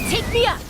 Take me up!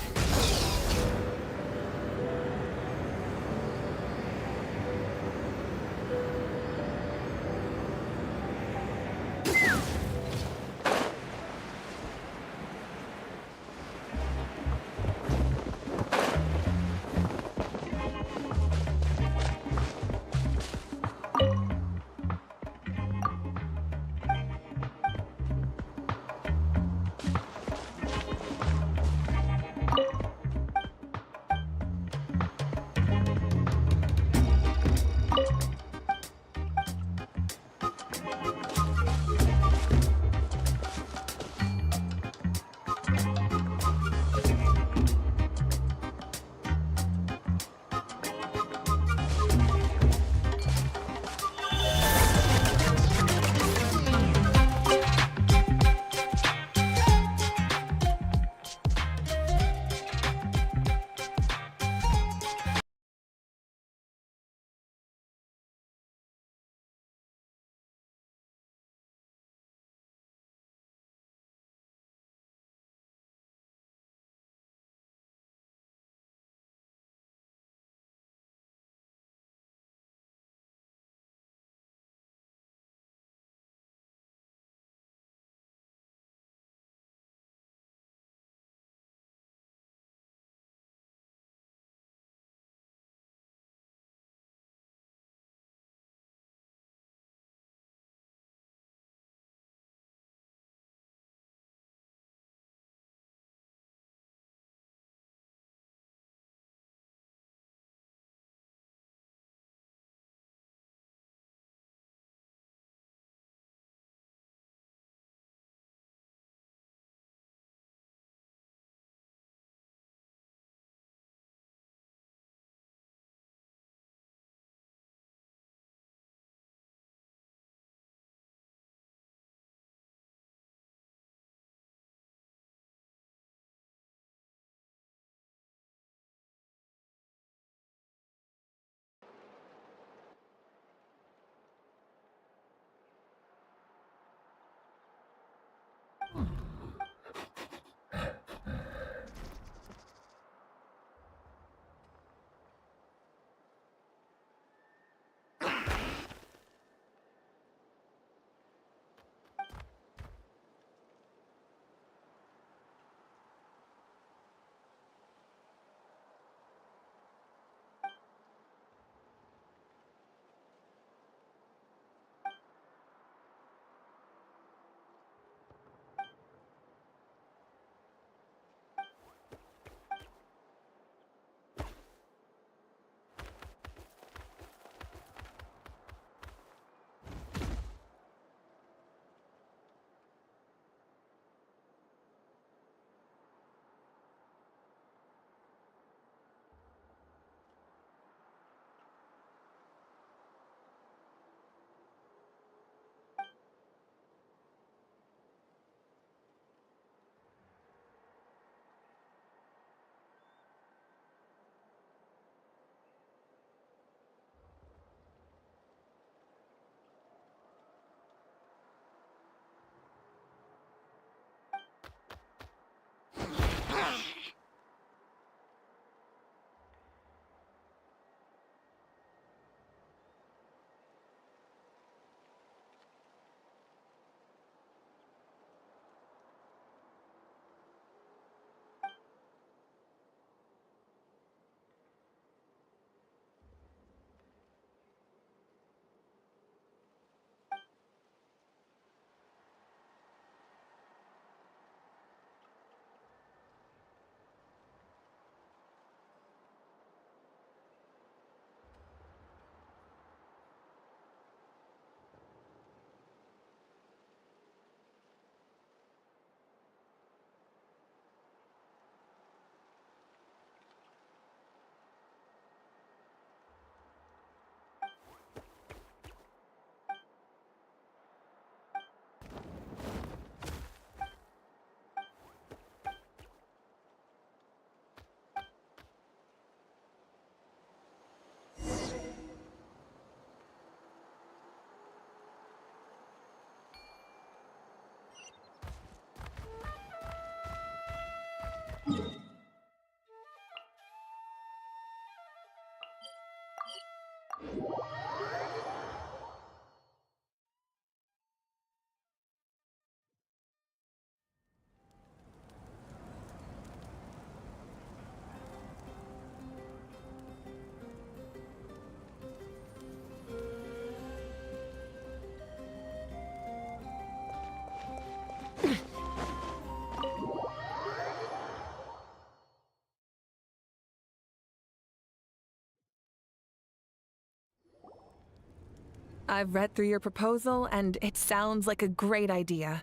I've read through your proposal, and it sounds like a great idea.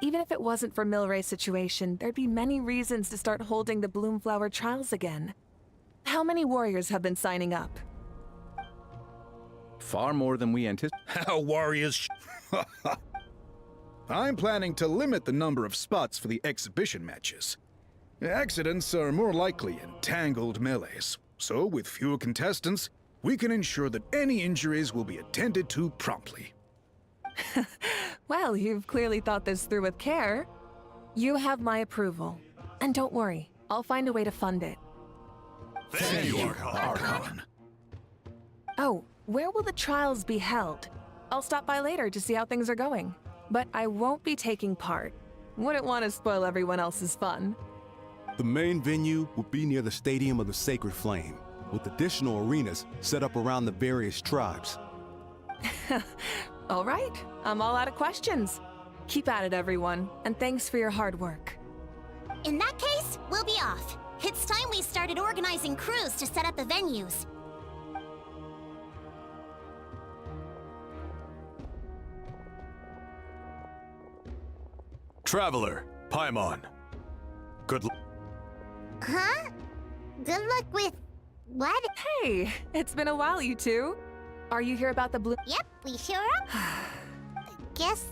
Even if it wasn't for Milray's situation, there'd be many reasons to start holding the Bloomflower trials again. How many warriors have been signing up? Far more than we anticipated. How warriors I'm planning to limit the number of spots for the exhibition matches. Accidents are more likely in tangled melees, so with fewer contestants, we can ensure that any injuries will be attended to promptly. Well, you've clearly thought this through with care. You have my approval. And don't worry, I'll find a way to fund it. Thank you, Archon. Oh, where will the trials be held? I'll stop by later to see how things are going. But I won't be taking part. Wouldn't want to spoil everyone else's fun. The main venue will be near the Stadium of the Sacred Flame, with additional arenas set up around the various tribes. All right, I'm all out of questions. Keep at it, everyone, and thanks for your hard work. In that case, we'll be off. It's time we started organizing crews to set up the venues. Traveler, Paimon. Good luck. Huh? Good luck with... what? Hey, it's been a while, you two. Are you here about the blue... Yep, we sure are. Guess...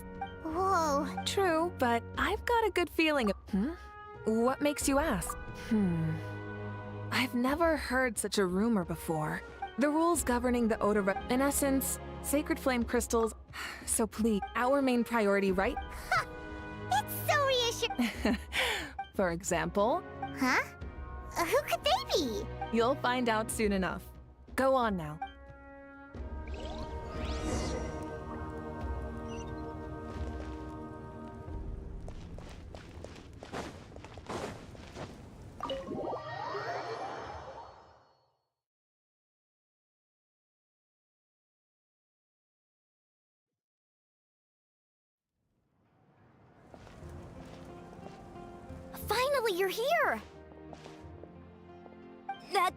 whoa. True, but I've got a good feeling... What makes you ask? I've never heard such a rumor before. The rules governing the Oda... In essence, Sacred Flame crystals... So please, our main priority, right? It's so reassuring. For example... Huh? Who could they be? You'll find out soon enough. Go on now. Finally, you're here!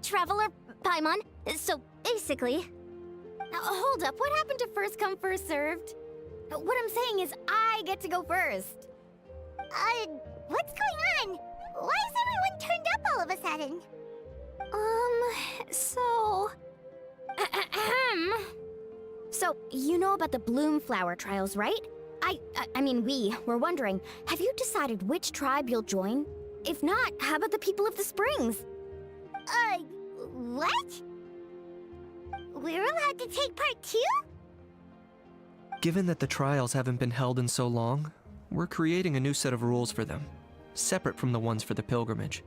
Traveler, Paimon. So, basically... hold up, what happened to first come, first served? What I'm saying is, I get to go first. What's going on? Why is everyone turned up all of a sudden? So, you know about the Bloomflower trials, right? I mean, we were wondering, have you decided which tribe you'll join? If not, how about the people of the Springs? What? We're allowed to take part too? Given that the trials haven't been held in so long, we're creating a new set of rules for them, separate from the ones for the pilgrimage.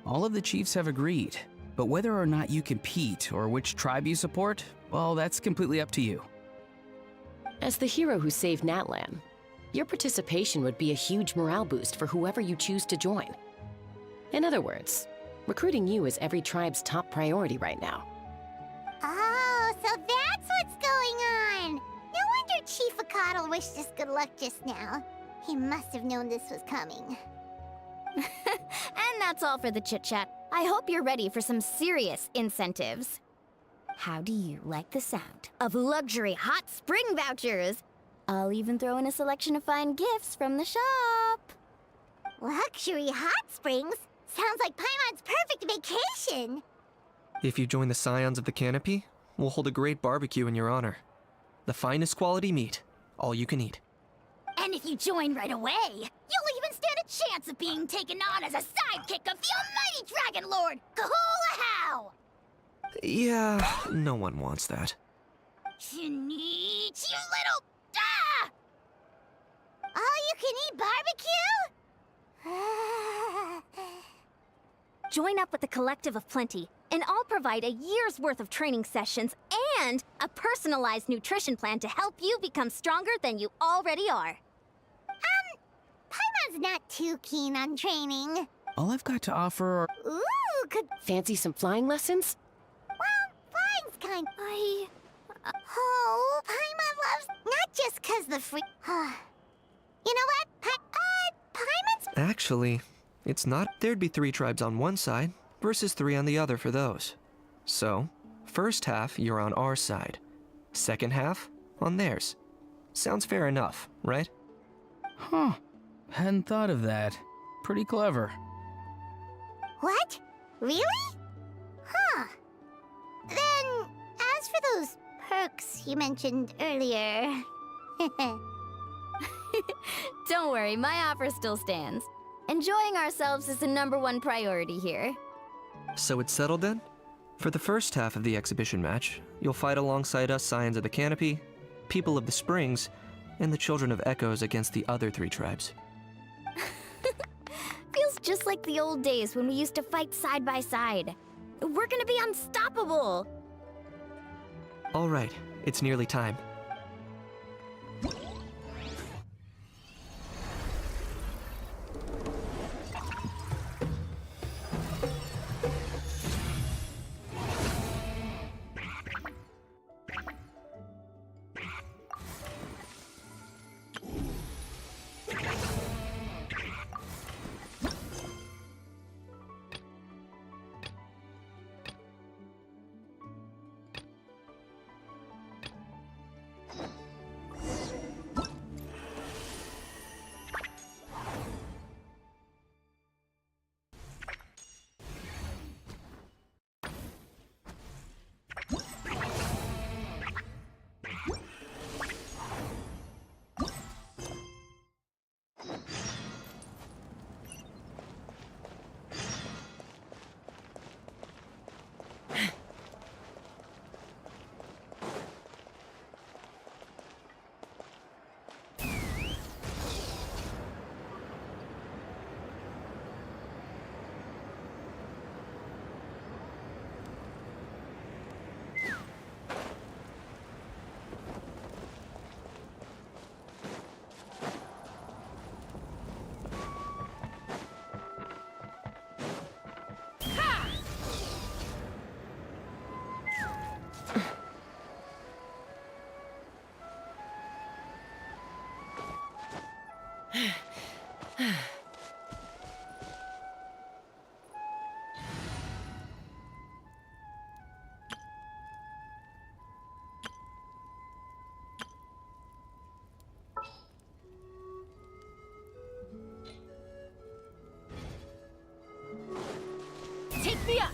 All of the chiefs have agreed, but whether or not you compete or which tribe you support, well, that's completely up to you. As the hero who saved Natlan, your participation would be a huge morale boost for whoever you choose to join. In other words, recruiting you is every tribe's top priority right now. Oh, so that's what's going on! No wonder Chief Akatl wished us good luck just now. He must have known this was coming. And that's all for the chit-chat. I hope you're ready for some serious incentives. How do you like the sound of luxury hot spring vouchers? I'll even throw in a selection of fine gifts from the shop. Luxury hot springs? Sounds like Paimon's perfect vacation! If you join the Scions of the Canopy, we'll hold a great barbecue in your honor. The finest quality meat, all you can eat. And if you join right away, you'll even stand a chance of being taken on as a sidekick of the almighty Dragon Lord, Kahula-How! Yeah, no one wants that. You little... Ah! All-you-can-eat barbecue? Join up with the Collective of Plenty, and I'll provide a year's worth of training sessions and a personalized nutrition plan to help you become stronger than you already are. Paimon's not too keen on training. All I've got to offer are... Ooh, could... Fancy some flying lessons? Well, flying's kind... Oh, Paimon loves... Not just 'cause the free... You know what? Paimon's... Actually, it's not. There'd be 3 tribes on one side versus 3 on the other for those. So, First half, you're on our side. Second half, on theirs. Sounds fair enough, right? Huh. Hadn't thought of that. Pretty clever. What? Really? Huh. Then, as for those perks you mentioned earlier... Don't worry, my offer still stands. Enjoying ourselves is the #1 priority here. So it's settled then? For the first half of the exhibition match, you'll fight alongside us Scions of the Canopy, People of the Springs, and the Children of Echoes against the other 3 tribes. Feels just like the old days when we used to fight side by side. We're gonna be unstoppable! All right, it's nearly time. Take me up!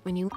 When you...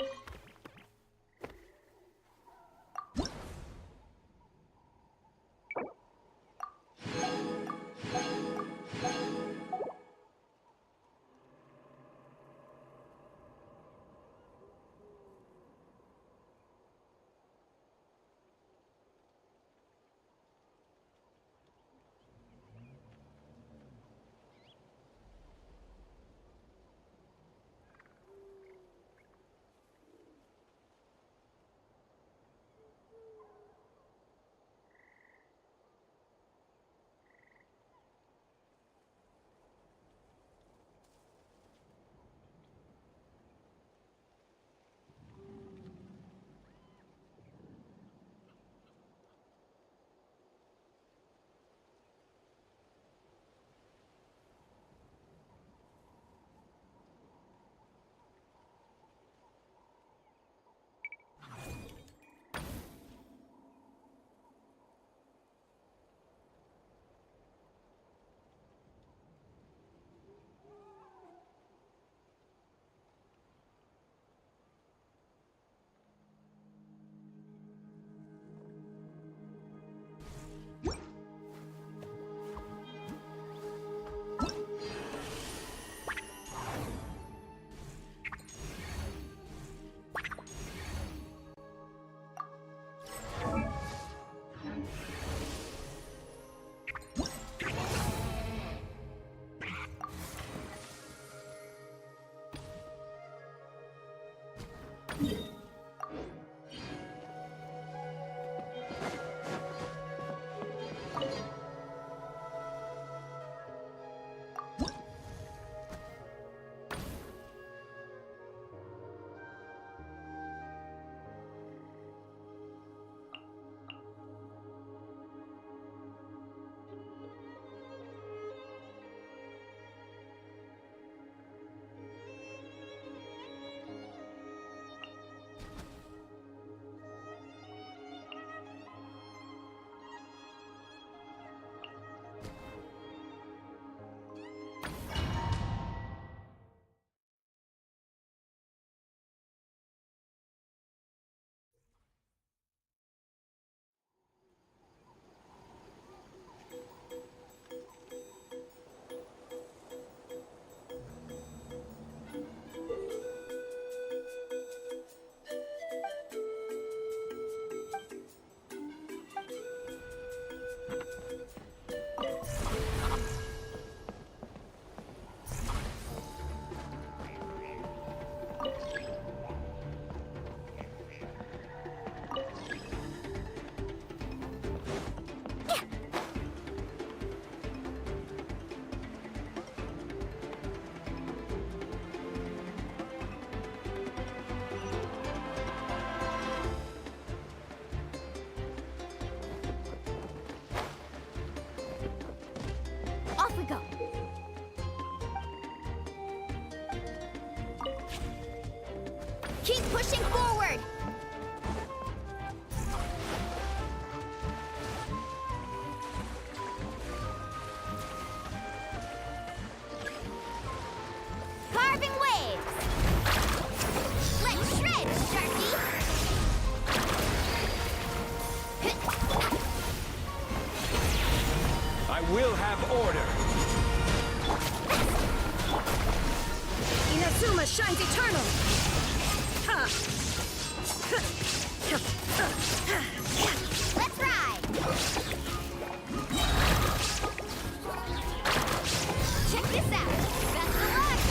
Off we go. Keep pushing forward. Carving waves. Let's shred, Sharky. I will have order. Inazuma shines eternal! Let's ride! Check this out. Best of luck.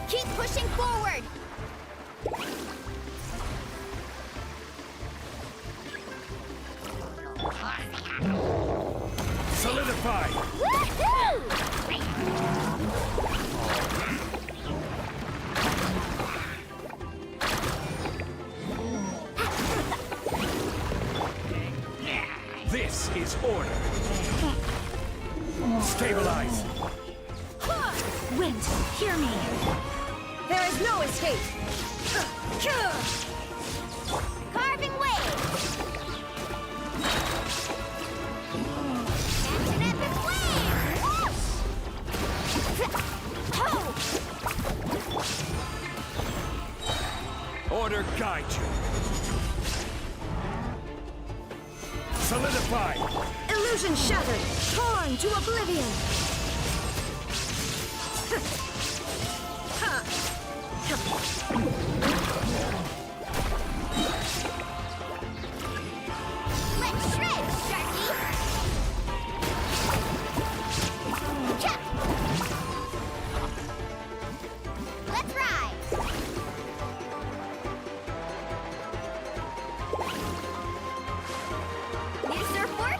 Keep pushing forward. Solidified! This is order. Stabilize. Wind, hear me. There is no escape. Carving wave. And an epic wave. Order guide you. Solidify. Illusion shattered, torn to oblivion. Let's shred, Sharky! Let's ride! Need a surfboard?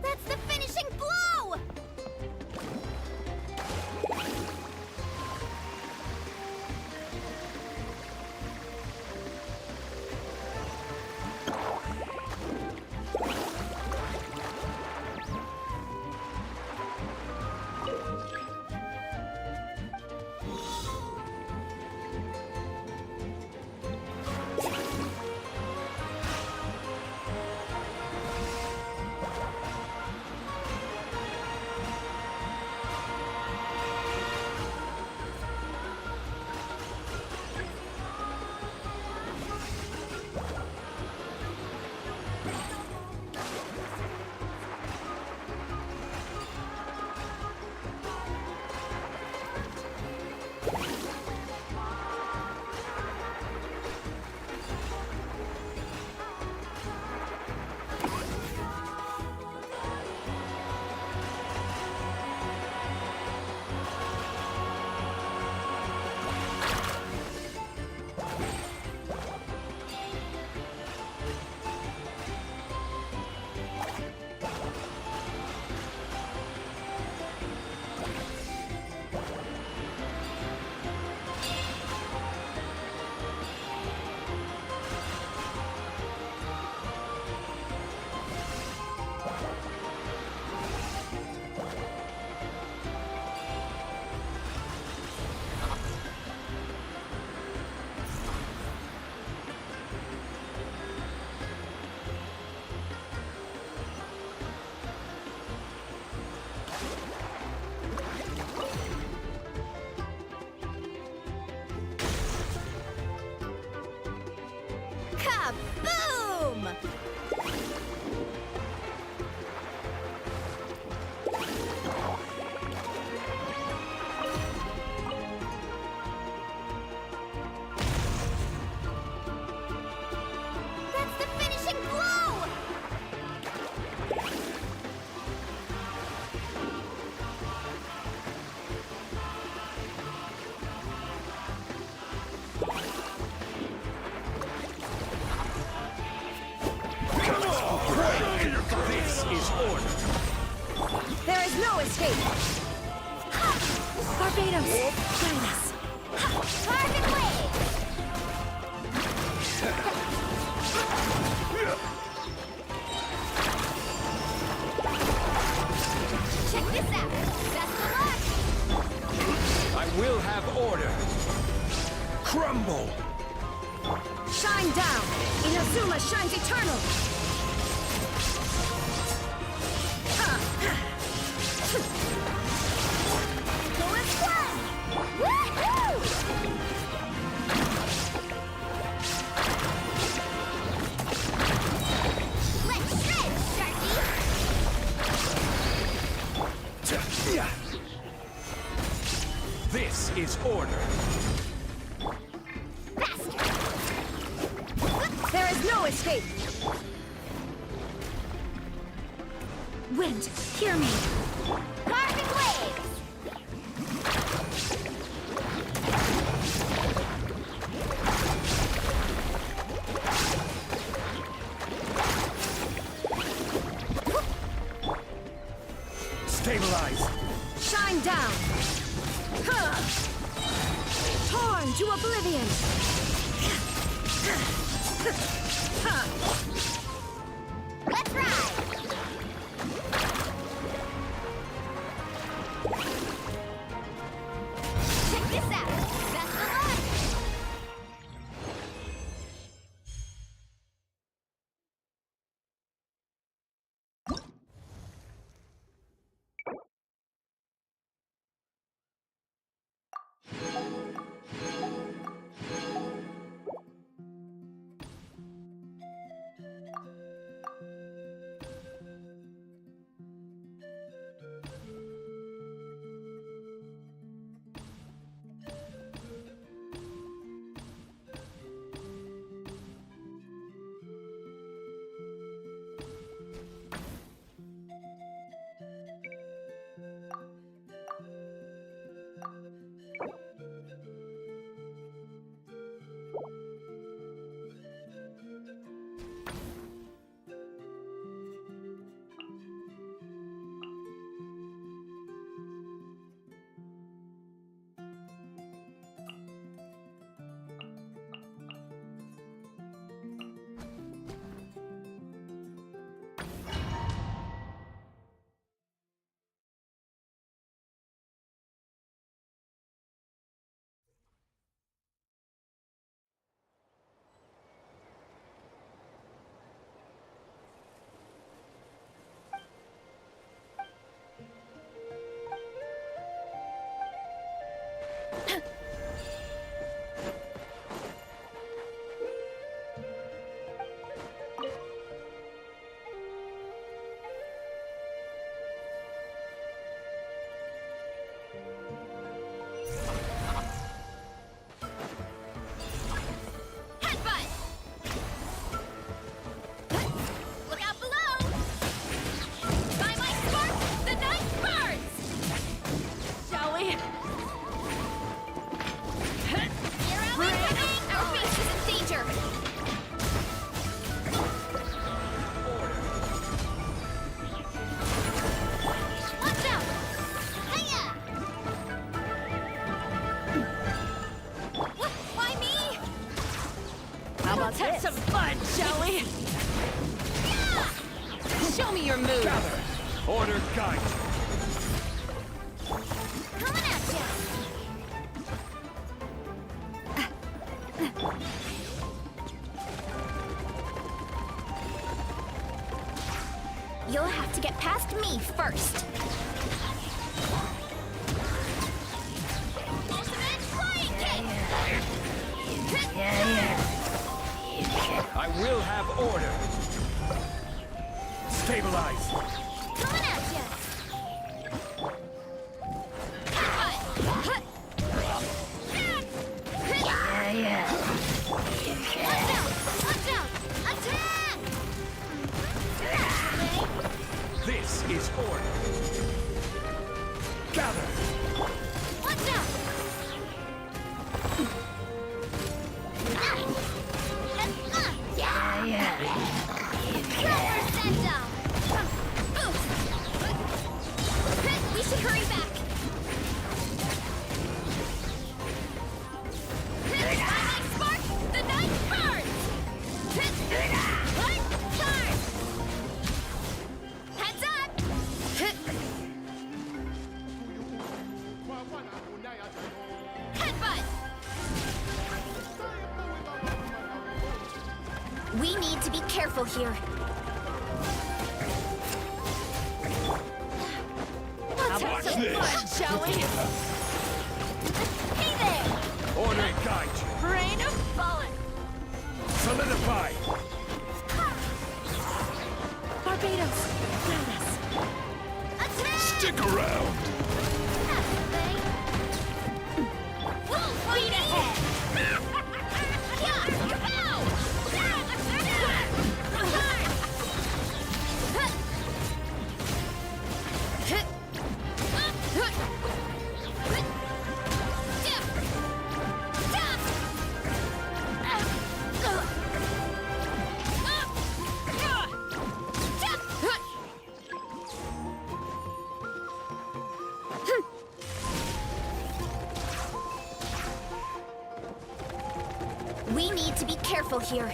That's the finishing blow! Kaboom! That's the finishing blow! This is order. There is no escape! Barbados, join us! Target wave! Check this out! Best of luck! I will have order. Crumble. Shine down! Inazuma shines eternal! Let's run! Woohoo! is order. There is no escape! Wind, hear me! Carving waves! Stabilize. Shine down! Huh. Torn to oblivion! Let's ride! Check this out! Best of luck! Let's have some fun, shall we? Show me your moves. Gather. Order guide. Coming at ya! You'll have to get past me first. Ultimate flying kick! I will have order. Stabilize. Coming at ya! Watch out! Watch out! Attack! This is order. Gather. Watch out! We should hurry back. I spark the night burns. Charge! Heads up! Headbutt! We need to be careful here. Let's have some fun, shall we? Hey there! Order guide you. Rain of bullets! Solidify. Barbados, let us. Attack! Stick around! careful here.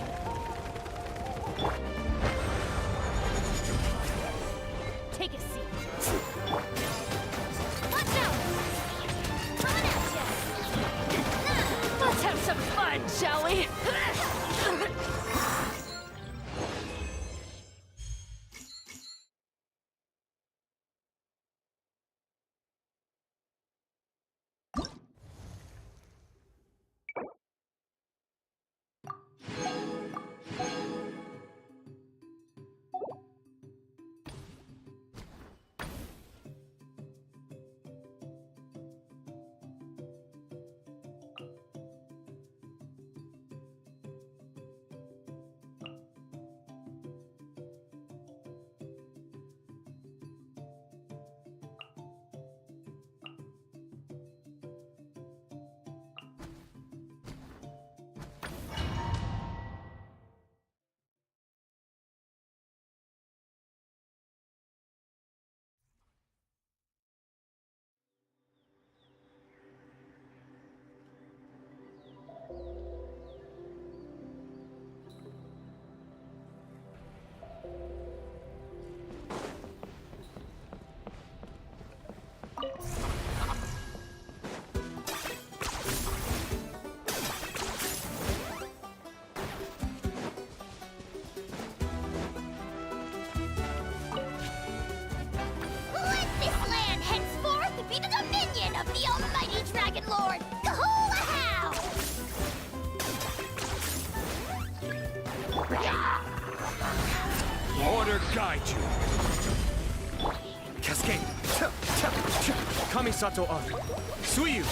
Take a seat. Watch out! Coming at ya! Let's have some fun, shall we? Let this land henceforth be the dominion of the almighty Dragon Lord, Kahula-How! Order guide you. Cascade. Kamisato on. Suiyu.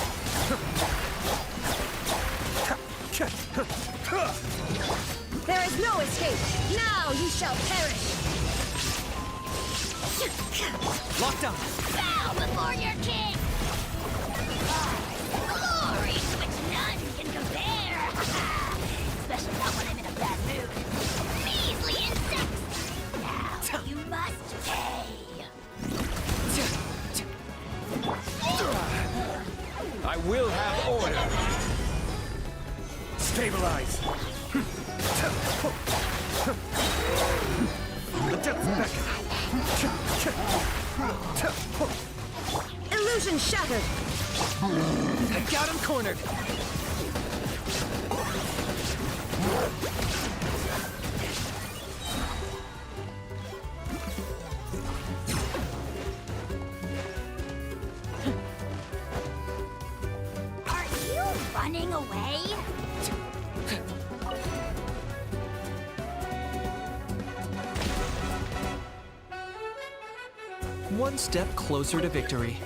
There is no escape! Now you shall perish! Lockdown. Bow before your king! Glory to which none can compare! Especially not when I'm in a bad mood. Measly insects! Now you must pay! I will have order. Stabilize. Illusion shattered! I got him cornered. Are you running away? One step closer to victory.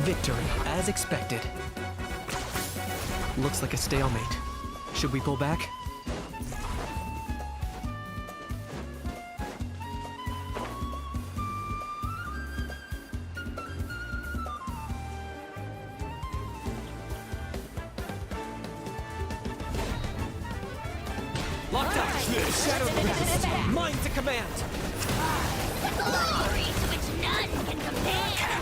Victory, as expected. Looks like a stalemate. Should we pull back? Lockdown. Shadow Blast. Mine to command. Glory to which none can compare!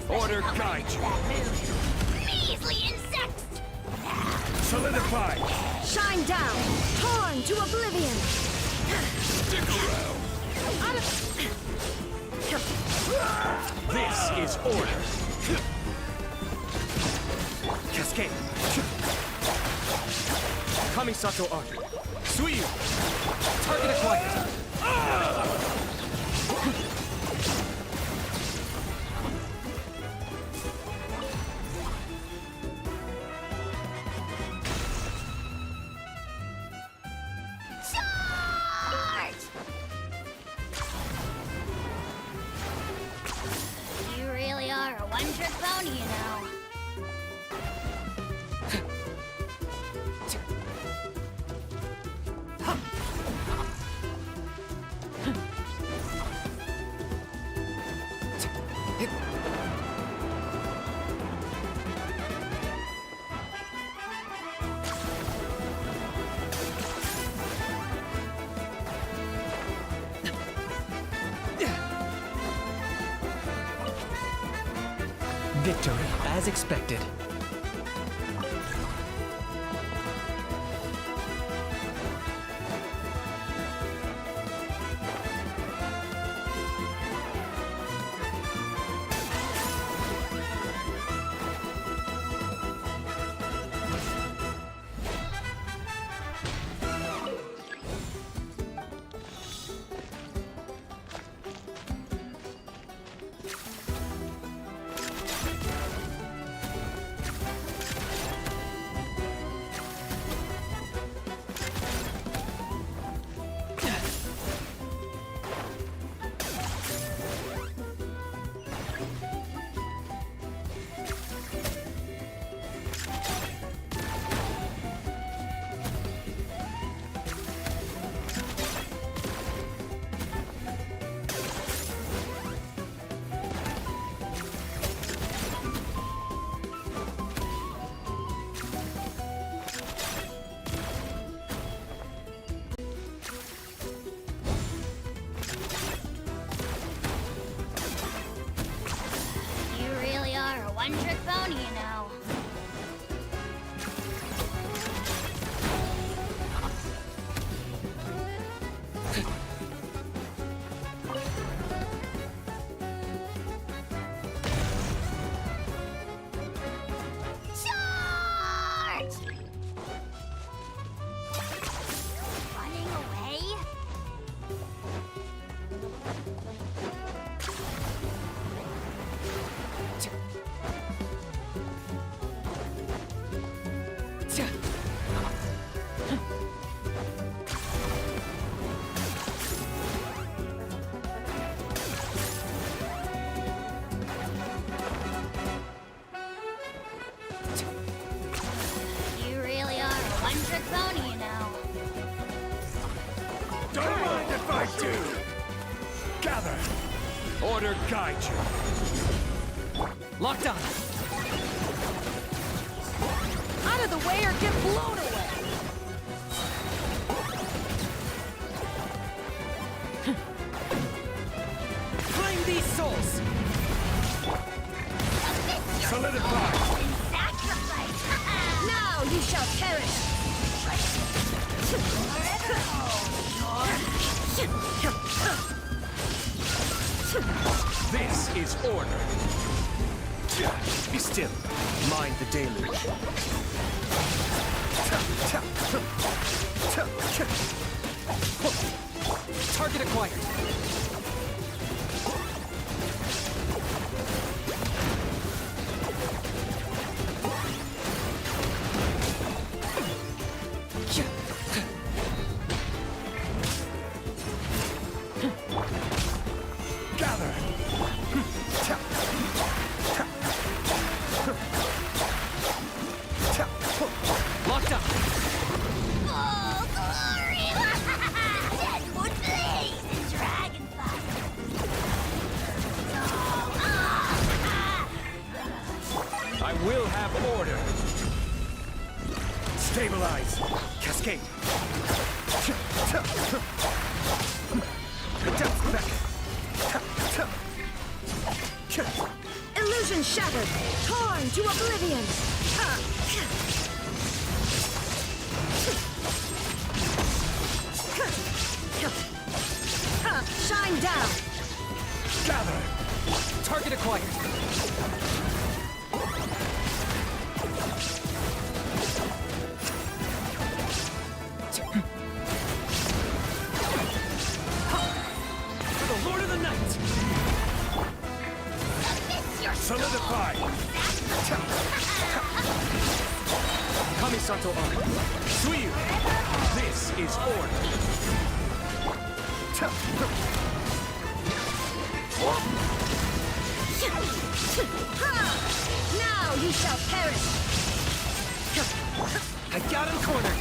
Order guide you. Measly insects! Solidify. Shine down! Torn to oblivion! Stick around. This is order. Cascade. Kamisato Arc. Suiyu. Target acquired. Charge! You really are a one-trick pony, you know. Victory, as expected. You really are a one-trick pony, you know. Charge! Running away? You really are a one-trick pony, you know. Don't mind if I do! Gather! Order guide you! Locked on. Out of the way or get blown away! Claim these souls! Solidify! Sacrifice! Now you shall perish! This is order! Be still. Mind the deluge. Target acquired. Gather! Locked on. Oh, glory! Deadwood blaze and dragonfire! I will have order! Stabilize! Cascade! Illusion shattered! Torn to oblivion! Shine down! Gather! Target acquired. For the Lord of the Night! Solidify! Kamisato on. Suiyu! This is order! Now you shall perish! I got him cornered.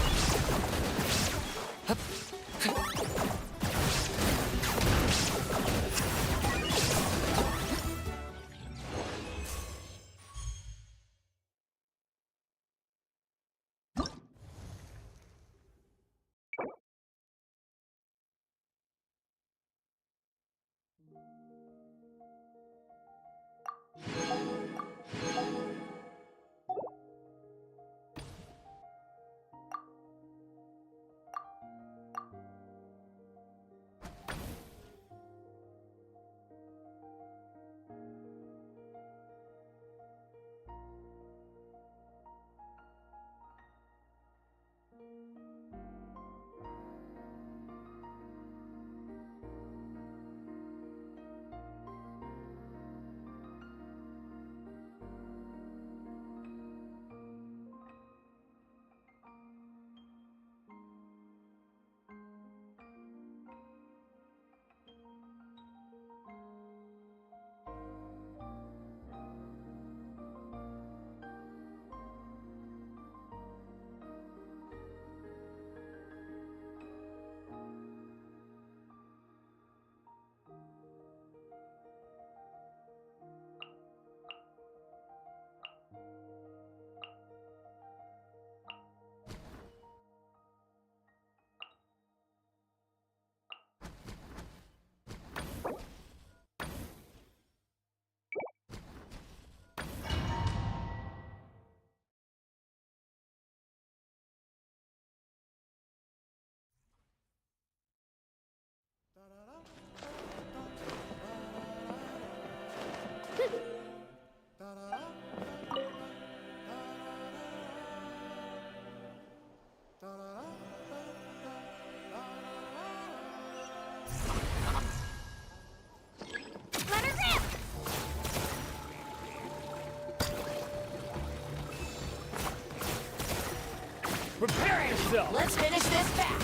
Prepare yourself! Let's finish this back.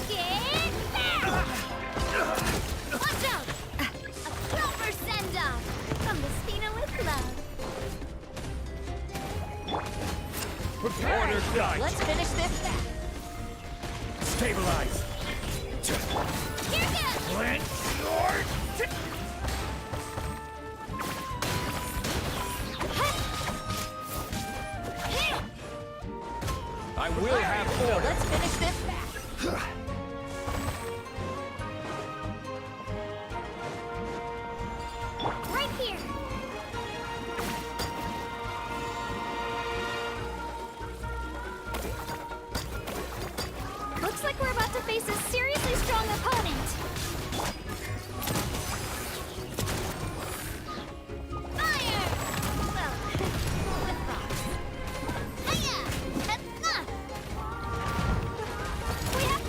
Get back! Watch out! A proper send-off from the Spina with love. Prepare yourself! Let's finish this back. Stabilize! Here goes! Plant your... I will have order! Let's finish this back. Right here. Looks like we're about to face a seriously strong opponent. Fire! Well, with thoughts. Hiya! Enough! We have...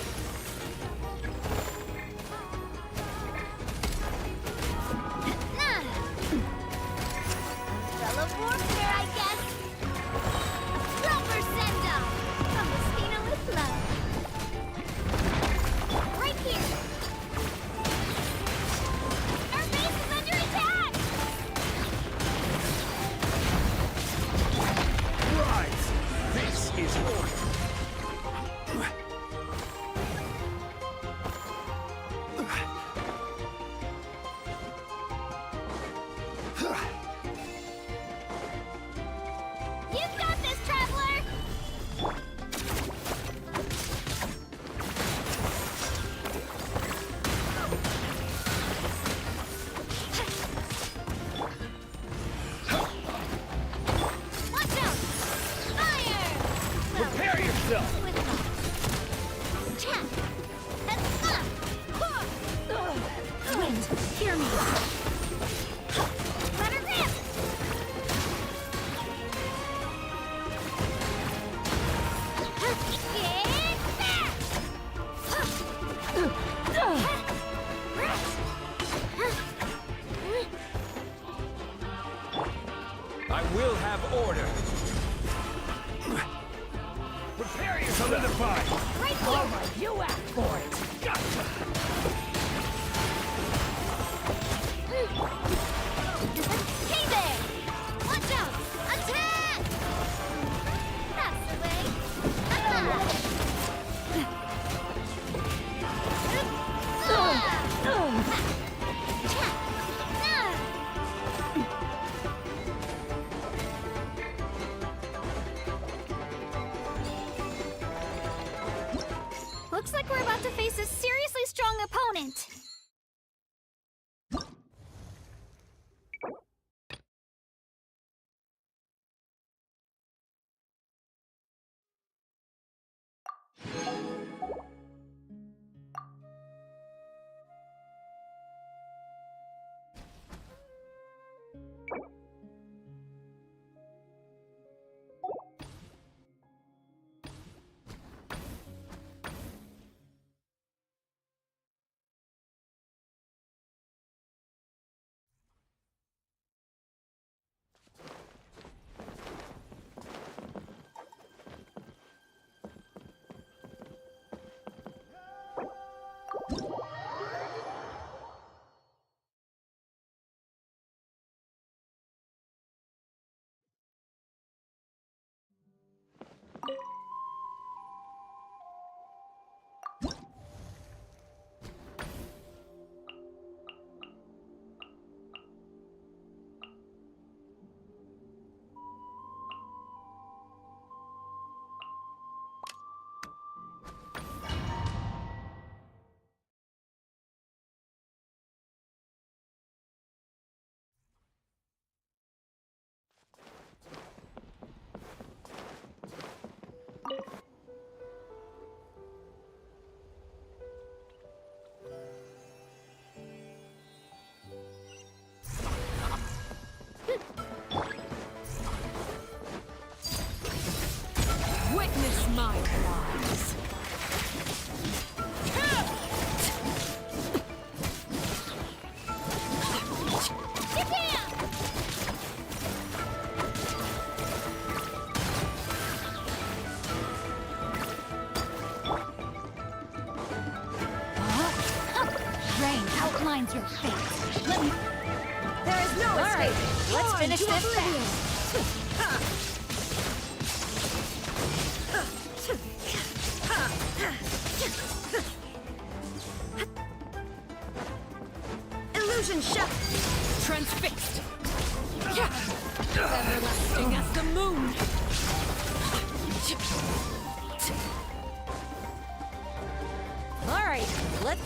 Nah. Spell of warfare, I guess. A proper send-off from the Spina with love. Right here. Our base is under attack. Rise! This is order! You've got this, traveler. Watch out! Fire! Prepare yourself! With love. Chat. Wind, hear me. Let her rip! Get back! I will have order! Prepare yourself! Solidify! Right here! All right, you asked for it. Gotcha! Hey there! Watch out! Attack! That's the way. Looks like we're about to face a seriously strong opponent. outlines your fate. Let me... There is no escape. Let's finish this fast. Illusion shut. Transfixed. Everlasting as the moon. All right, let's...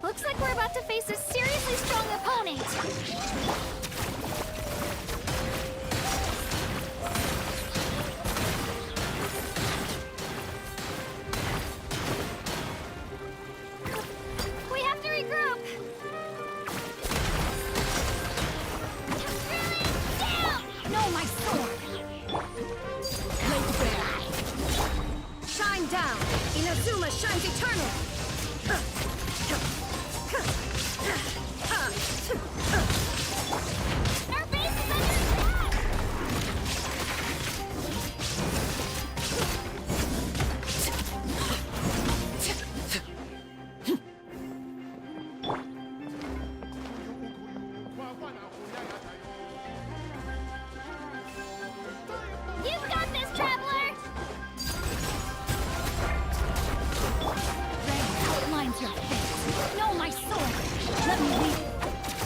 Looks like we're about to face a seriously strong opponent. We have to regroup. Down! No, my sword. Late bear. Shine down. Inazuma shines eternal. Our base is under attack! You've got this, traveler! Rain outlines your face. No, my sword. Let me lead.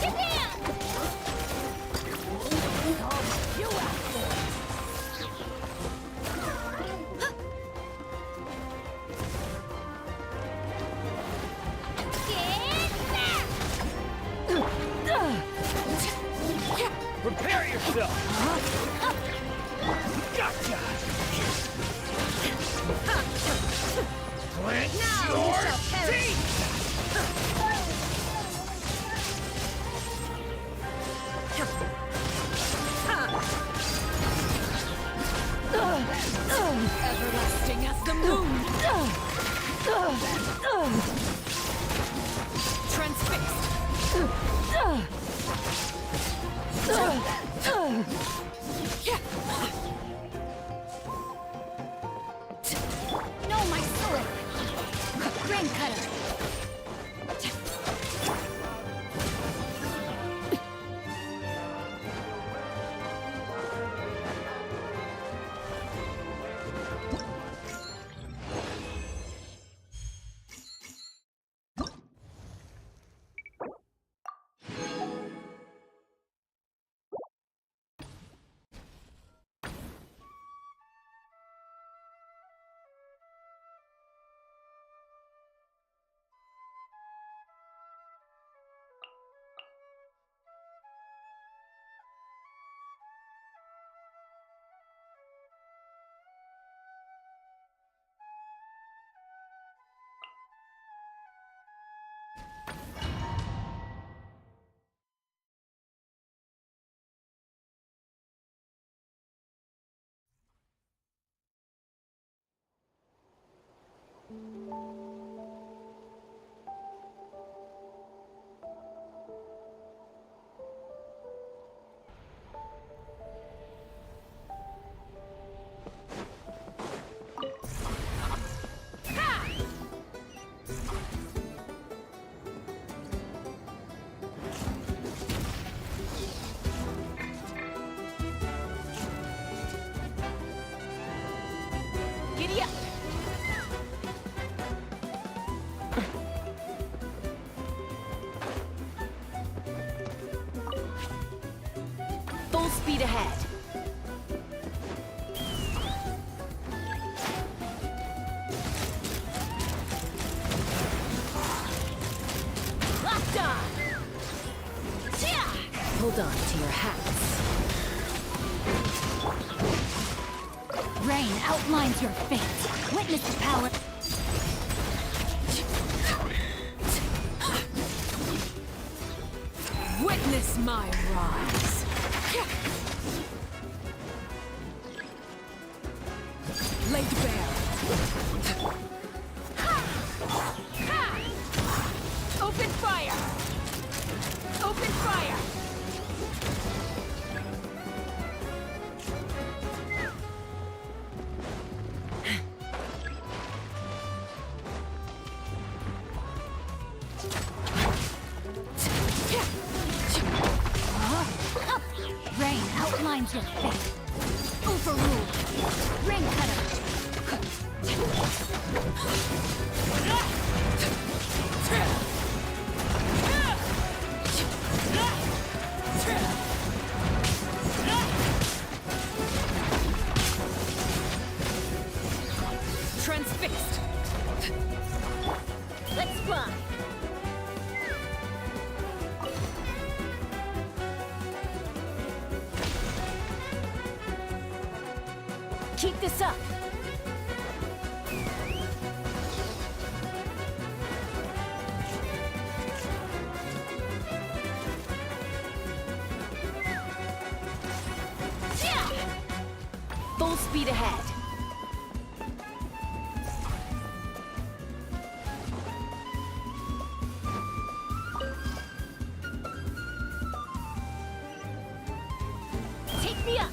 Get down! You out there. Prepare yourself! Gotcha! Plant Now your you shall perish. feet! Everlasting as the moon. Transfixed. No, my sword. Grain cutter. Giddy up! Full speed ahead. Locked on! Hold on to your hats. Rain outlines your fate. Witness the power. Witness my rise. Laid bare. Open fire. Rain outlines your fate. Overruled. Rain cutter. Transfixed. Let's fly. Keep this up. Yeah! Full speed ahead. Take me up.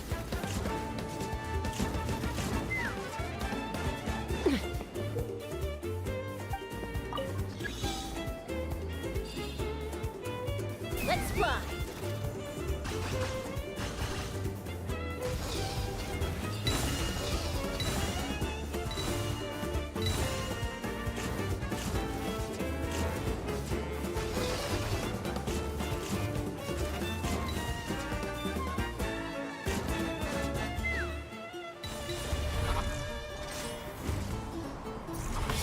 Let's fly.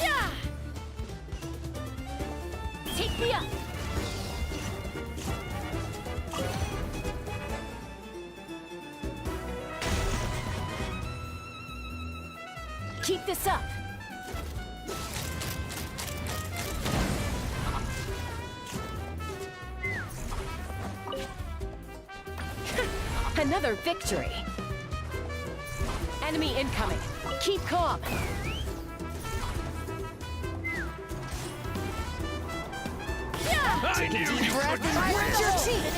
Yeah! Take me up. Keep this up. Another victory. Enemy incoming. Keep calm. I knew you couldn't Where's your teeth?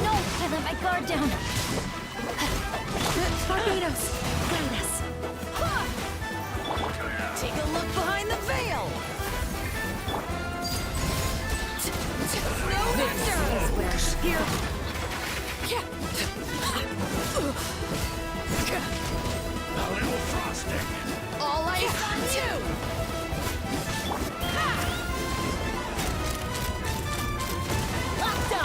No, I let my guard down. Torpedoes, guide us. Take a look behind the veil. No wonder. Here. A little frosting. All eyes on you. Locked on.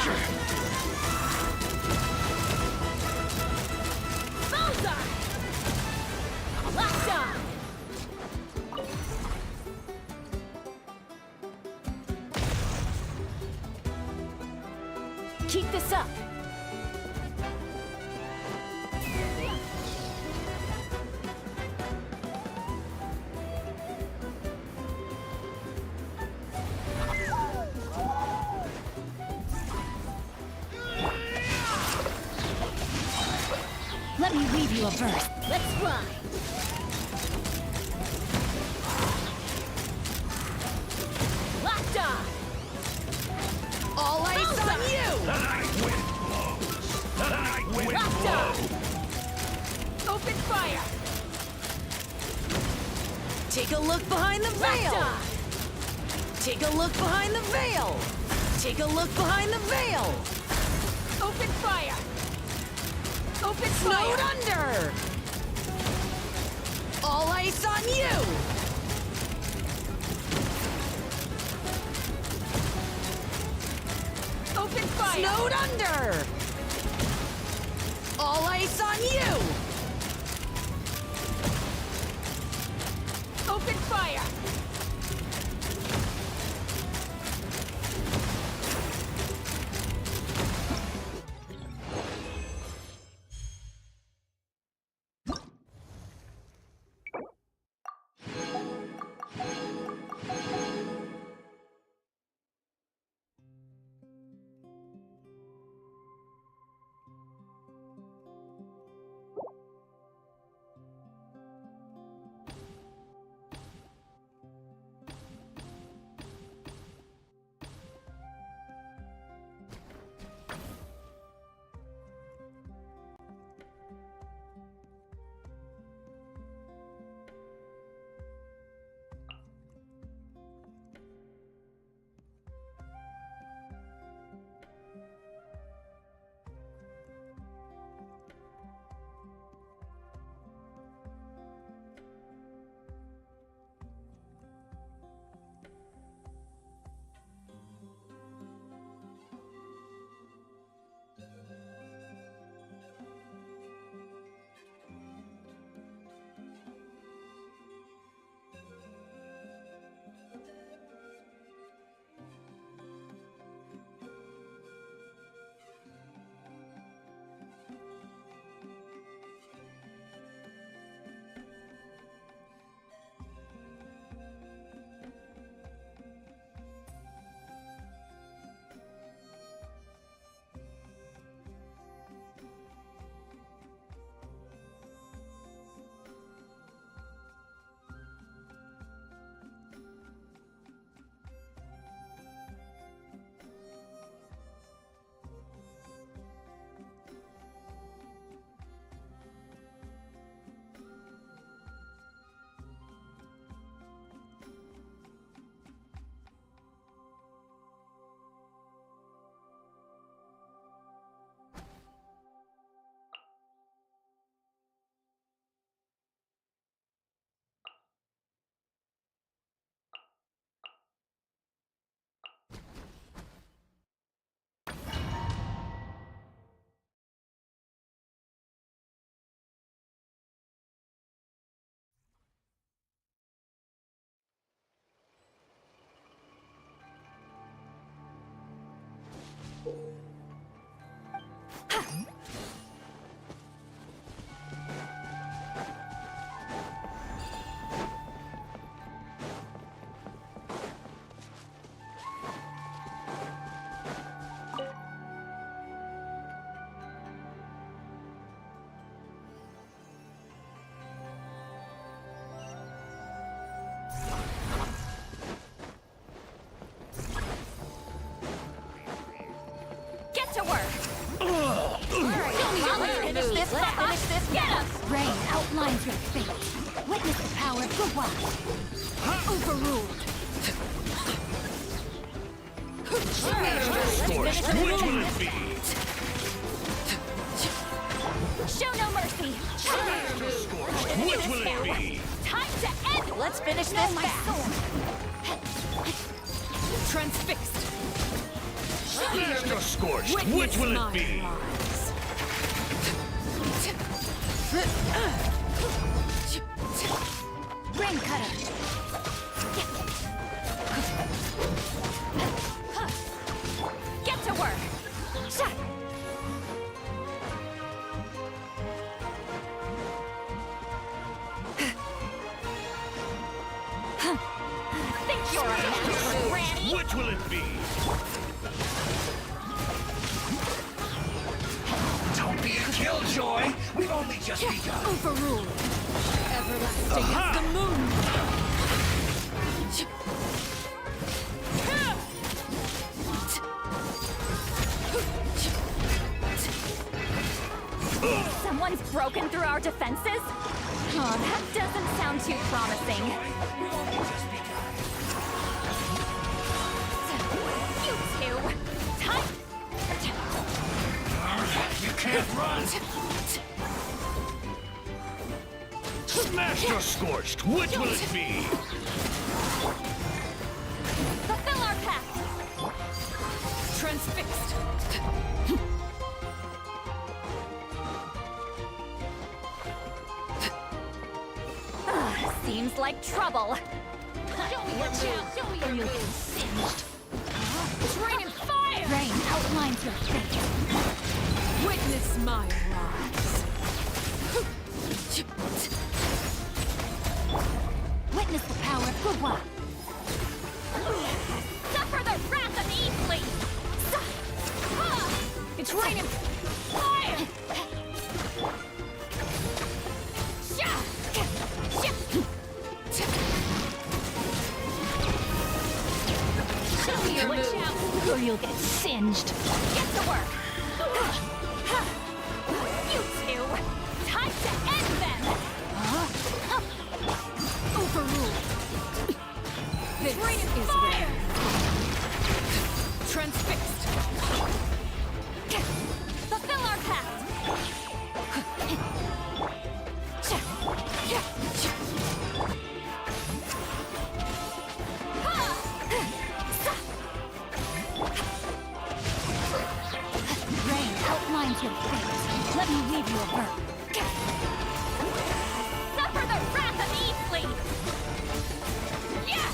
Bullseye. Locked on. Keep this up. Let me read you a verse. Let's fly. Locked on. All eyes on you. The night wind blows. The night wind Locked on. blows. Open fire. Take a look behind the veil. Take a look behind the veil. Take a look behind the veil. Open fire. Open fire. Snowed under. All ice on you. Open fire. Snowed under. All ice on you. Open fire. Get to work! Alright, finish this, let's finish this. Get us! Rain outlines your fate. Witness the power of Gwa. Overruled! Scorched, which will it be? Show no mercy! Scorched, which will it be? Time to end! Let's finish this fast! Transfixed! Master Scorched, which will it be? Rain cutter. Get to work! Think you're a master, Granny? Which will it be? Don't be a killjoy! We've only just begun! Overruled! Everlasting as the moon! Someone's broken through our defenses? Oh, that doesn't sound too promising. You two! Time! You can't run! Master Scorched, which will it be? Fulfill our pact! Transfixed! Seems like trouble. Show me your chance, show me your moves. Singed. Rain and fire! Rain outlines your fate. Witness my rise. Witness the power of Gwa. Suffer the wrath of Eastleigh! It's rain and fire! Show me your moves, Or you'll get singed. Get to work! You two! Time to end them! Overruled! This rain and fire! Transfixed! Fulfill our pact! Rain outlines your fate. Let me leave you a bird. Suffer the wrath of Eastleigh! Yeah!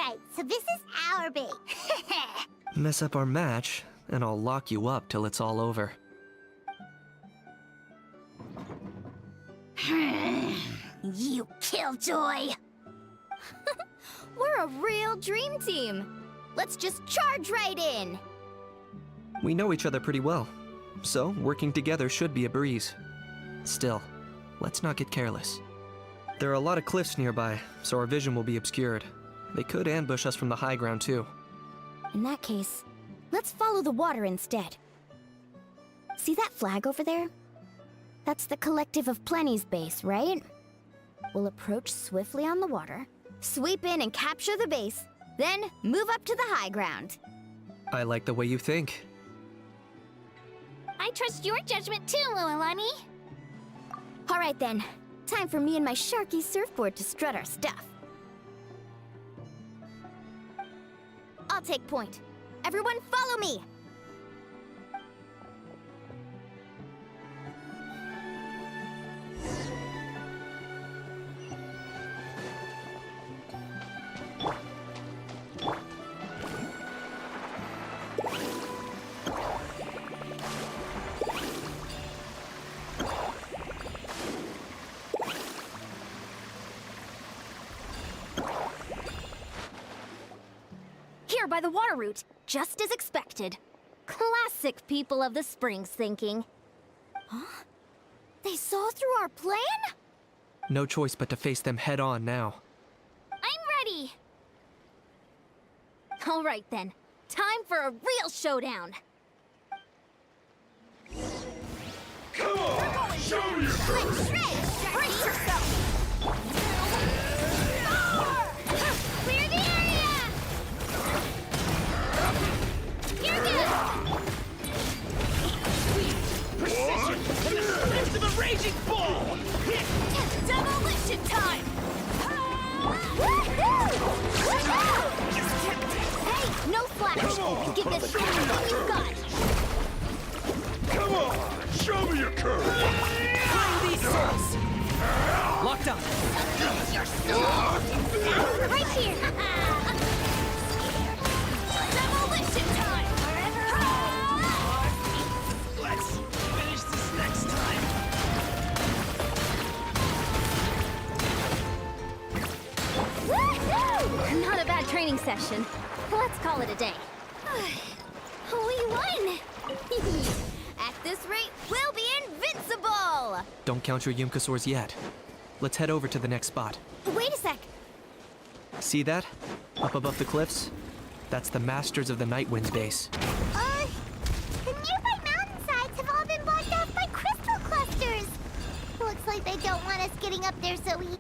Alright, so this is our bait. Mess up our match, and I'll lock you up till it's all over. You killjoy! We're a real dream team. Let's just charge right in. We know each other pretty well, so working together should be a breeze. Still, let's not get careless. There are a lot of cliffs nearby, so our vision will be obscured. They could ambush us from the high ground too. In that case, let's follow the water instead. See that flag over there? That's the Collective of Plenty's base, right? We'll approach swiftly on the water, sweep in and capture the base, then move up to the high ground. I like the way you think. I trust your judgment too, Lualani. Alright then, time for me and my Sharky surfboard to strut our stuff. I'll take point. Everyone follow me! Here by the water route, just as expected. Classic people of the Springs thinking. Huh? They saw through our plan? No choice but to face them head on now. I'm ready! Alright then, time for a real showdown! Come on! Show me your Quick, shred! Brace yourself! Clear the area! You're good! precision and the strength of a raging ball! Demolition time! Woohoo! Hey, no flash! Give this shit everything you've got! Come on! Show me your courage! Climb these souls! Locked on! You're so... Right here! Demolition time! Let's finish this next time! Woohoo! Not a bad training session. Let's call it a day. We won! At this rate, we'll be invincible! Don't count your Yumkasaurs yet. Let's head over to the next spot. Wait a sec. See that? Up above the cliffs? That's the Masters of the Night Wind's base. The nearby mountainsides have all been blocked off by crystal clusters. Looks like they don't want us getting up there so easy.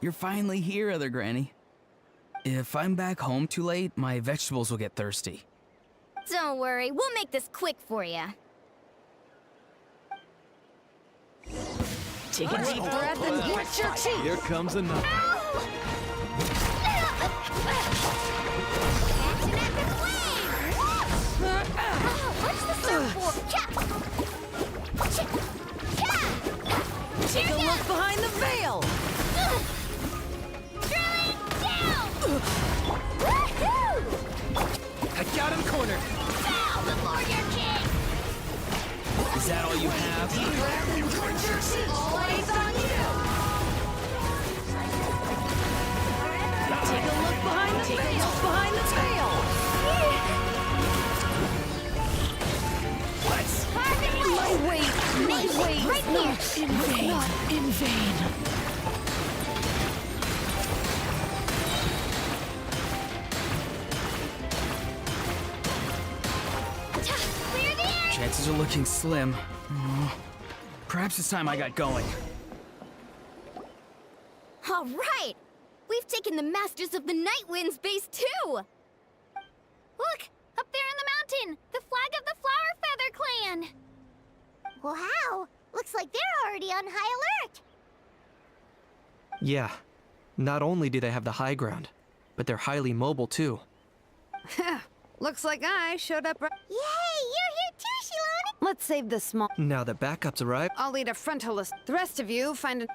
You're finally here, Other Granny. If I'm back home too late, my vegetables will get thirsty. Don't worry, we'll make this quick for you. Take a deep breath and grit your teeth! Here comes another. Action at the flame! Watch the surfboard! Take a look behind the veil! Drilling down! Woohoo! I got him cornered! Bow before your king! Is that all you have? Always on you! Take a look behind the veil! Behind the veil! My weight Right here! not in vain. Clear the air! Chances are looking slim. Perhaps it's time I got going. All right! We've taken the Masters of the Night Wind's base, too! Look! Up there in the mountain! The flag of the Flower Feather Clan! Wow! Looks like they're already on high alert! Yeah. Not only do they have the high ground, but they're highly mobile too. Looks like I showed up. Yay! You're here too, Shilani! Let's save the small. Now that backups arrive, I'll lead a frontalist. The rest of you find a.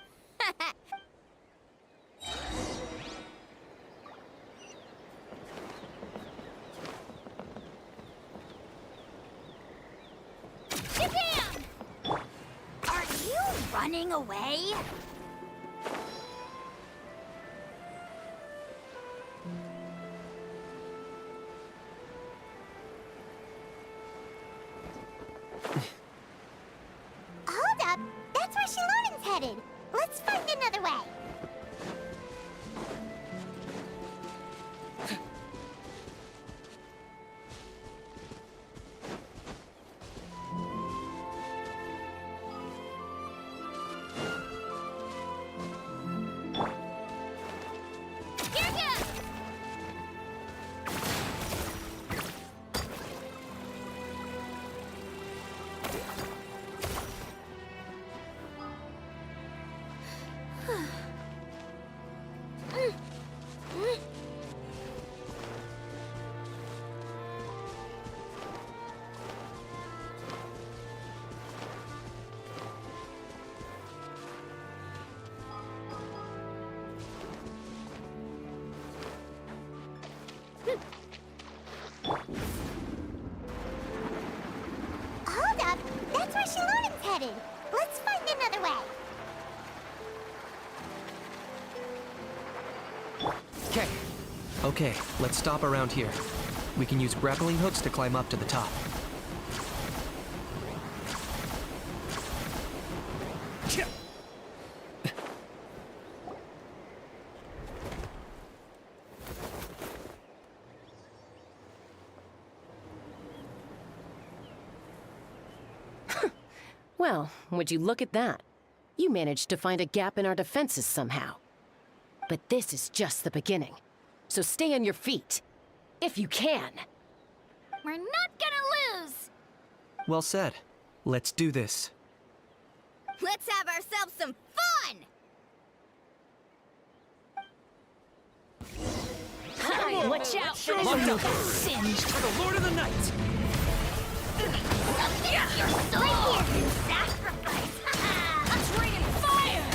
running away? Hold up! That's where Shalonin's headed. Let's find another way. Hold up! That's where Shalonin's headed. Let's find another way. Okay, let's stop around here. We can use grappling hooks to climb up to the top. Well, would you look at that? You managed to find a gap in our defenses somehow. But this is just the beginning. So stay on your feet. If you can. We're not gonna lose! Well said. Let's do this. Let's have ourselves some fun! Hi, watch out for this singed for the Lord of the Night! Your soul! Right here in sacrifice! Let's rain fire!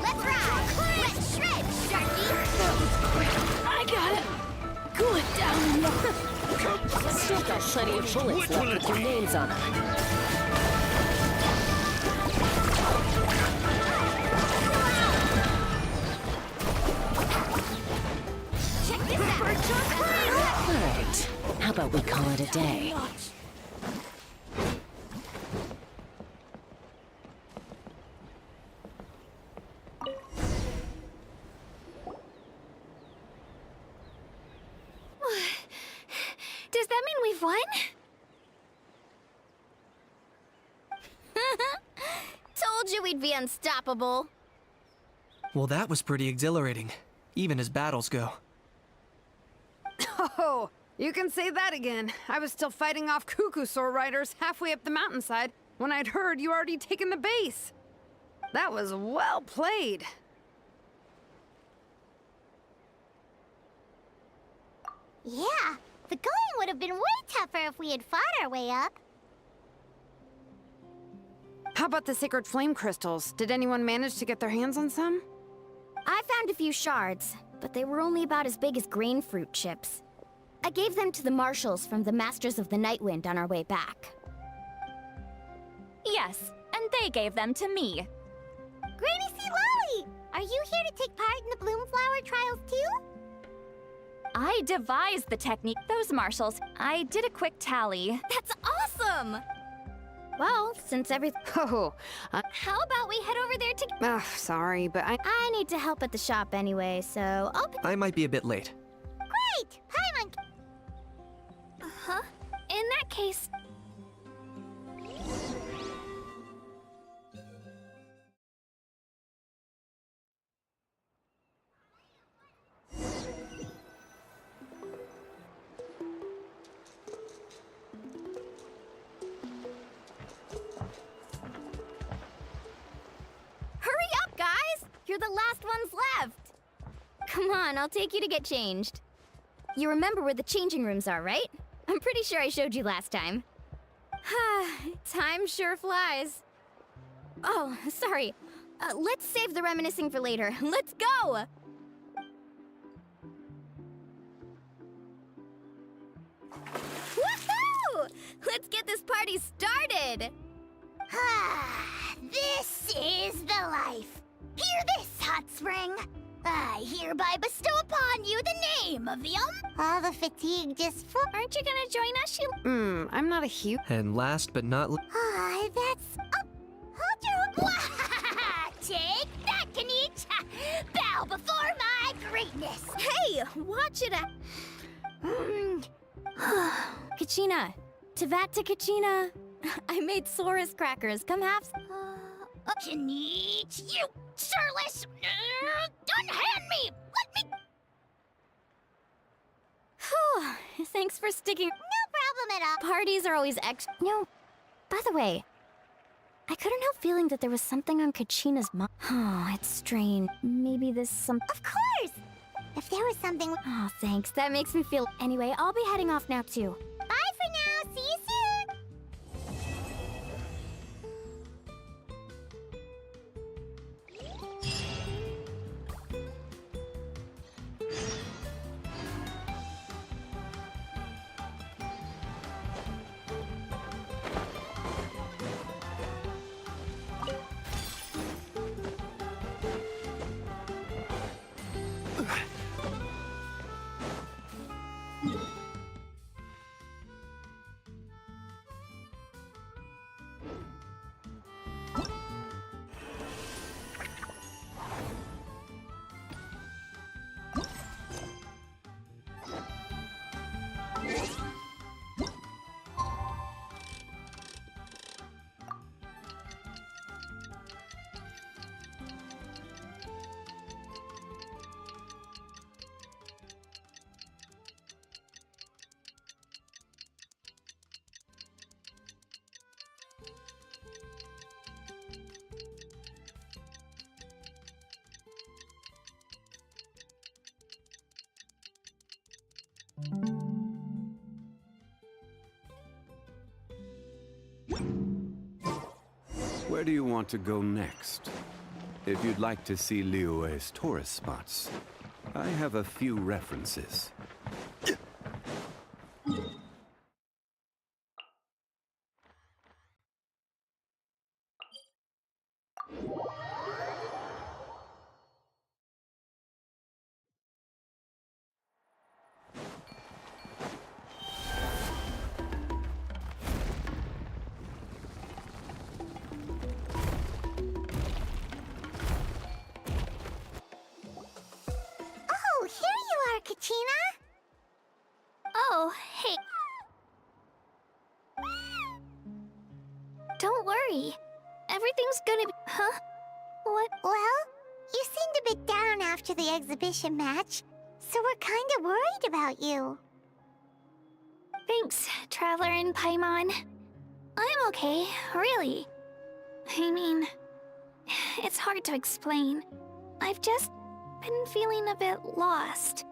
Let's ride! Let's shred, Sharky! I got it! Cool it down in there. Still got plenty of bullets left with your names on them. Check this out! Alright, how about we call it a day? Does that mean we've won? Told you we'd be unstoppable. Well, that was pretty exhilarating, even as battles go. Oh, you can say that again. I was still fighting off Cuckoosaur riders halfway up the mountainside when I'd heard you already taken the base. That was well played. Yeah, the going would have been way tougher if we had fought our way up. How about the sacred flame crystals? Did anyone manage to get their hands on some? I found a few shards, but they were only about as big as grain fruit chips. I gave them to the marshals from the Masters of the Nightwind on our way back. Yes, and they gave them to me. Granny C. Lolly! Are you here to take part in the Bloomflower trials too? I devised the technique. Those marshals, I did a quick tally. That's awesome! Well, since everything... Oh, How about we head over there to... sorry, but I need to help at the shop anyway, so I'll... I might be a bit late. Great! Hi, Monkey! Huh? In that case... Hurry up, guys! You're the last ones left! Come on, I'll take you to get changed. You remember where the changing rooms are, right? I'm pretty sure I showed you last time. Time sure flies. Oh, sorry. Let's save the reminiscing for later. Let's go! Woohoo! Let's get this party started! This is the life. Hear this, hot spring. I hereby bestow upon you the name of the all the fatigue just for. Aren't you gonna join us, Sheila? I'm not a huge. And last but not least, That's. Hold your. Take that, Kanich. Bow before my greatness. Hey, watch it out. Kachina. Tevat to Kachina. I made Saurus crackers. Come have some. Kanich, you surless. Unhand me. Let me. Thanks for sticking. No problem at all. Parties are always No. By the way, I couldn't help feeling that there was something on Kachina's mind. Oh, it's strange. Maybe this some. Of course. If there was something. Oh, thanks. That makes me feel. Anyway, I'll be heading off now too. Bye for now. See you soon. Where do you want to go next? If you'd like to see Liyue's tourist spots, I have a few references. Kachina? Oh, hey. Don't worry. Everything's gonna be... Huh? What? Well, you seemed a bit down after the exhibition match, so we're kinda worried about you. Thanks, Traveler and Paimon. I'm okay, really. I mean, it's hard to explain. I've just been feeling a bit lost.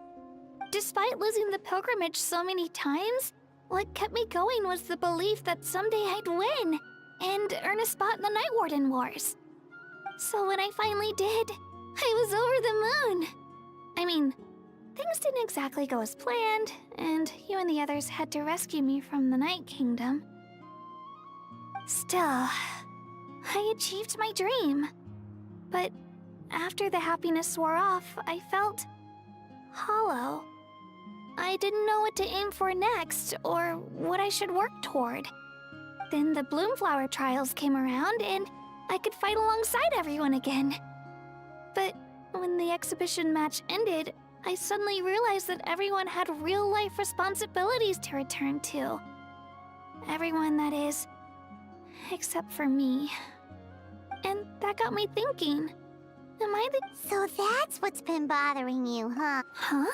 Despite losing the pilgrimage so many times, what kept me going was the belief that someday I'd win and earn a spot in the Night Warden Wars. So when I finally did, I was over the moon. I mean, things didn't exactly go as planned, and you and the others had to rescue me from the Night Kingdom. Still, I achieved my dream. But after the happiness wore off, I felt hollow. I didn't know what to aim for next, or what I should work toward. Then the Bloomflower trials came around, and I could fight alongside everyone again. But when the exhibition match ended, I suddenly realized that everyone had real-life responsibilities to return to. Everyone, that is. Except for me. And that got me thinking. Am I the... So that's what's been bothering you, huh? Huh?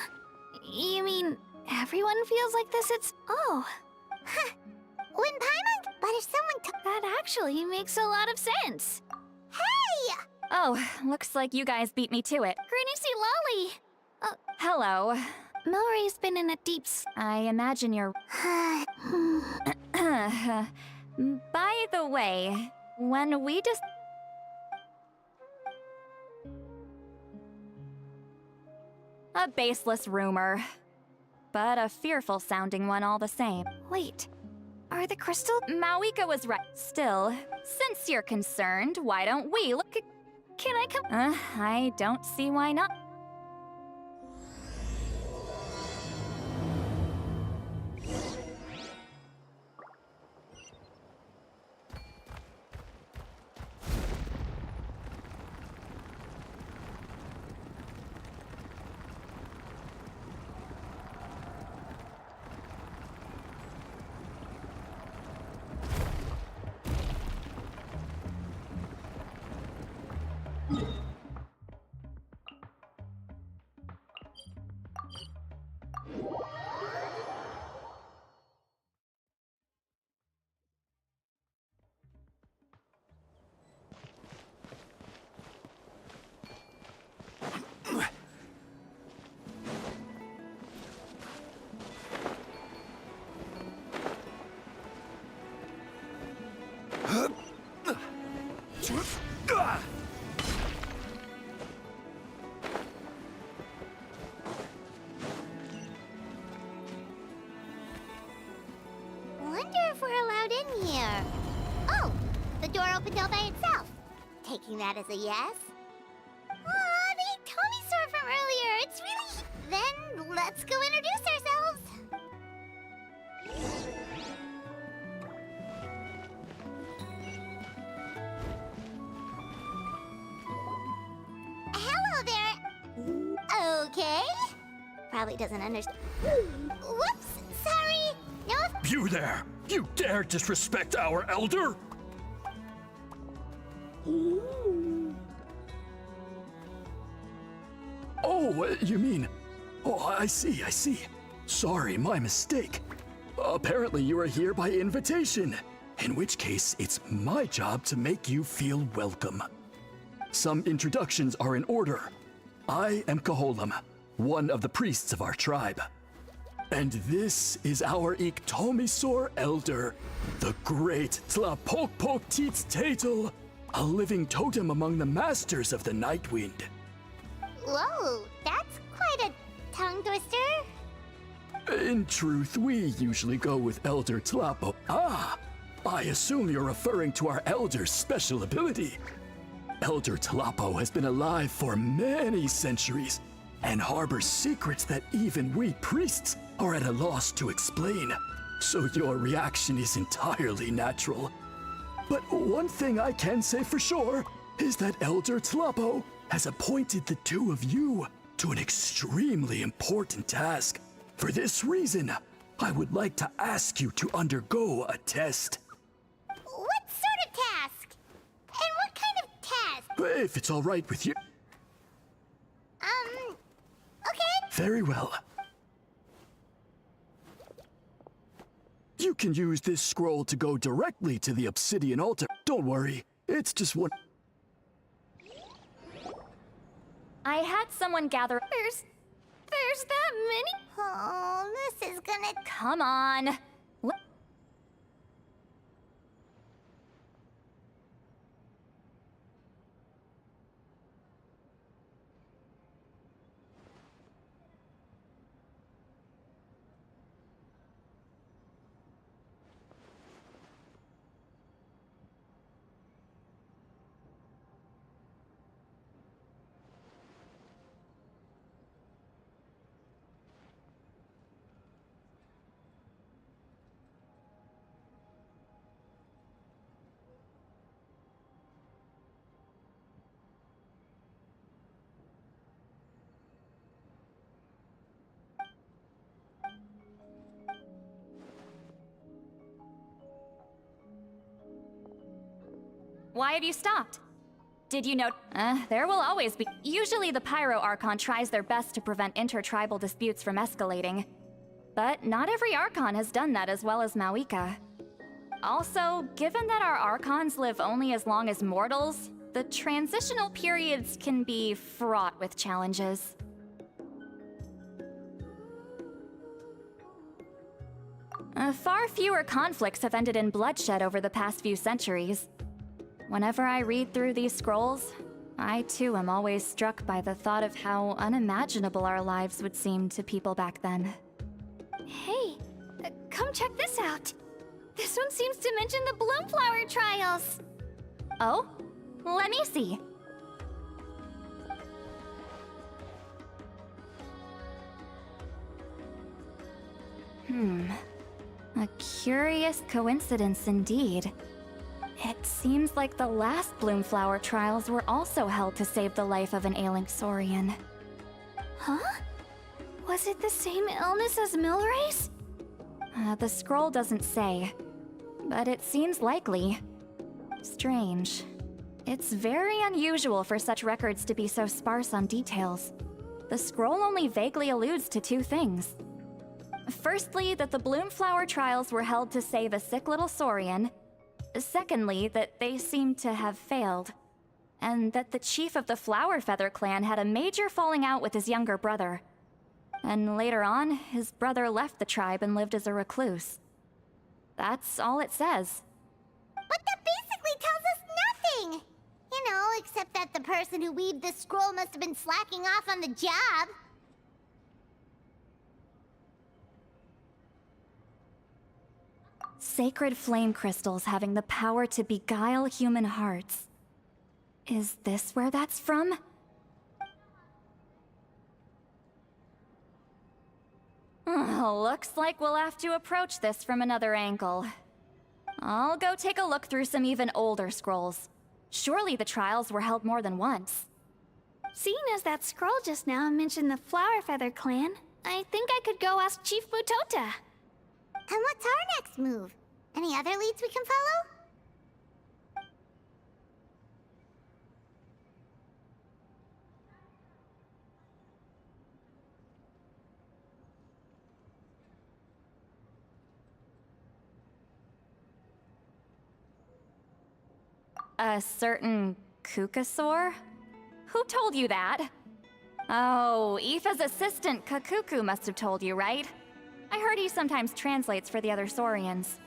You mean everyone feels like this? It's... Oh. When Paimon... But if someone... That actually makes a lot of sense. Hey! Oh, looks like you guys beat me to it. Granny Lolly! Hello. Melry's been in a deep... I imagine you're... By the way, when we just... A baseless rumor, but a fearful-sounding one all the same. Wait, Are the crystal... Mawika was right. Still, since you're concerned, why don't we look at... Can I come... I don't see why not. Wonder if we're allowed in here. Oh, the door opened all by itself. Taking that as a yes. Aw, the Tomisaur from earlier. It's really... Then let's go introduce ourselves. Hello there. Okay. Probably doesn't understand. Whoops, sorry. No. You there! You dare disrespect our elder? Oh, you mean... Oh, I see, I see. Sorry, my mistake. Apparently you are here by invitation. In which case, it's my job to make you feel welcome. Some introductions are in order. I am Koholam, one of the priests of our tribe. And this is our Iktomisaur elder, the great Tlapokpokteets Tatel, a living totem among the masters of the Nightwind. Whoa, that's quite a tongue twister. In truth, we usually go with Elder Tlapo. Ah, I assume you're referring to our elder's special ability. Elder Tlapo has been alive for many centuries and harbors secrets that even we priests are at a loss to explain. So your reaction is entirely natural. But one thing I can say for sure is that Elder Tlapo has appointed the two of you to an extremely important task. For this reason, I would like to ask you to undergo a test. What sort of task? And what kind of test? If it's all right with you. Okay. Very well. You can use this scroll to go directly to the obsidian altar. Don't worry, it's just one. I had someone gather. There's that many? Oh, this is gonna... Come on. Why have you stopped? Did you know? There will always be. Usually the Pyro Archon tries their best to prevent intertribal disputes from escalating. But not every Archon has done that as well as Mawika. Also, given that our Archons live only as long as mortals, the transitional periods can be fraught with challenges. Far fewer conflicts have ended in bloodshed over the past few centuries. Whenever I read through these scrolls, I too am always struck by the thought of how unimaginable our lives would seem to people back then. Hey, come check this out. This one seems to mention the Bloomflower trials. Oh? Let me see. A curious coincidence indeed. It seems like the last Bloomflower trials were also held to save the life of an ailing Saurian. Huh? Was it the same illness as Milray's? The scroll doesn't say, but it seems likely. Strange. It's very unusual for such records to be so sparse on details. The scroll only vaguely alludes to two things. Firstly, that the Bloomflower trials were held to save a sick little Saurian. Secondly, that they seem to have failed. And that the chief of the Flower Feather clan had a major falling out with his younger brother. And later on, his brother left the tribe and lived as a recluse. That's all it says. But that basically tells us nothing! You know, except that the person who weaved this scroll must have been slacking off on the job. Sacred flame crystals having the power to beguile human hearts. Is this where that's from? Looks like we'll have to approach this from another angle. I'll go take a look through some even older scrolls. Surely the trials were held more than once. Seeing as that scroll just now mentioned the Flower Feather clan, I think I could go ask Chief Mutota. And what's our next move? Any other leads we can follow? A certain Kukasaur? Who told you that? Oh, Aoife's assistant Kakuku must have told you, right? I heard he sometimes translates for the other Saurians.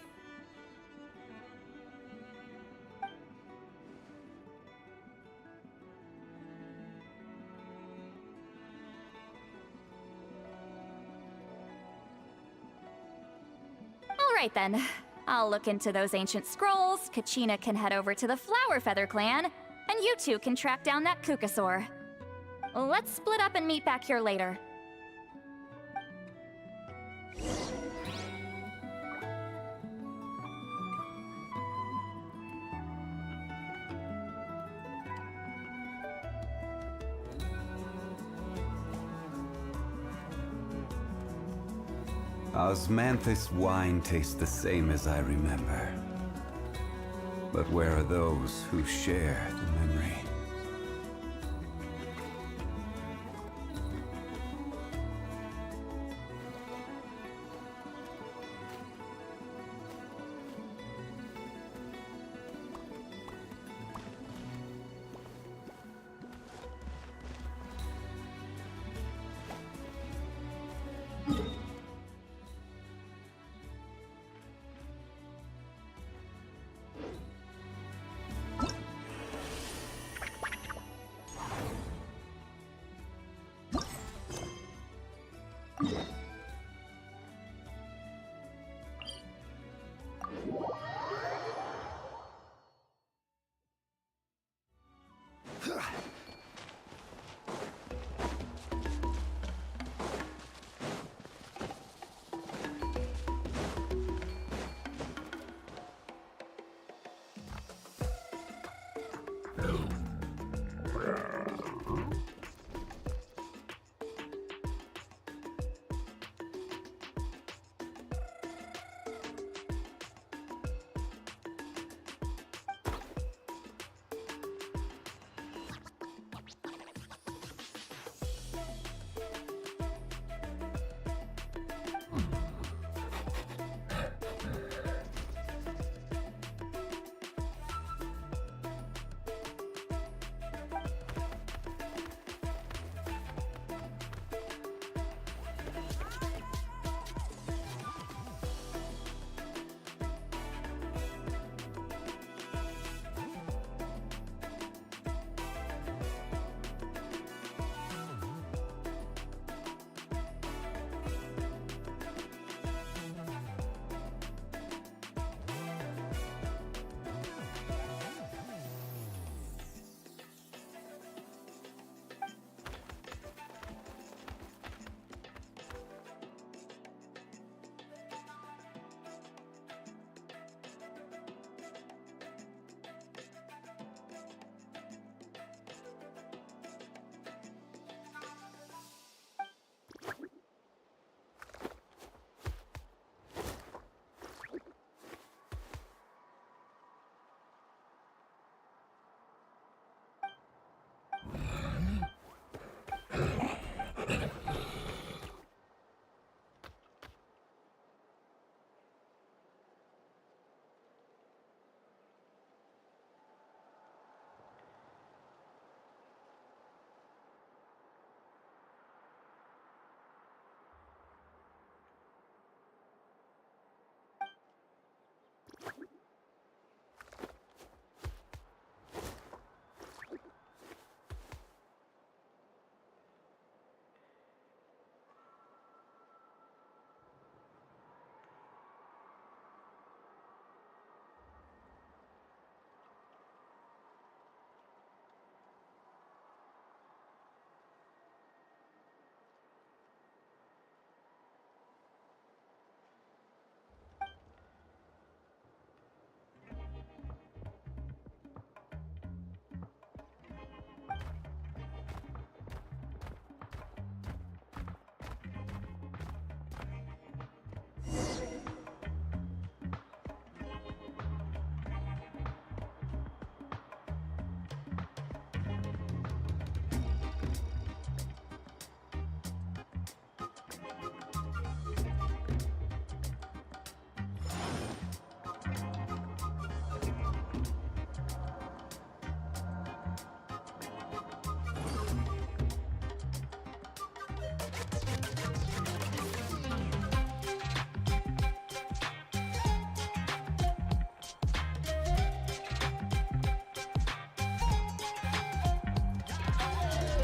Alright then. I'll look into those ancient scrolls, Kachina can head over to the Flower Feather clan, and you two can track down that Kukasaur. Let's split up and meet back here later. Osmanthus wine tastes the same as I remember. But where are those who share the memory?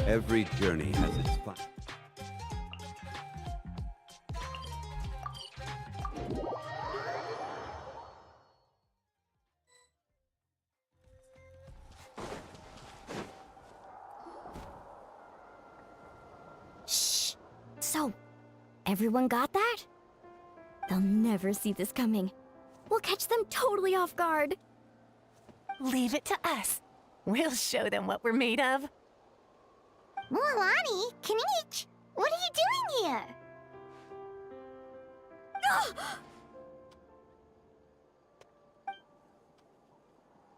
Every journey has its fun. Shh. So, everyone got that? They'll never see this coming. We'll catch them totally off guard. Leave it to us. We'll show them what we're made of. Mualani, Kanich, what are you doing here?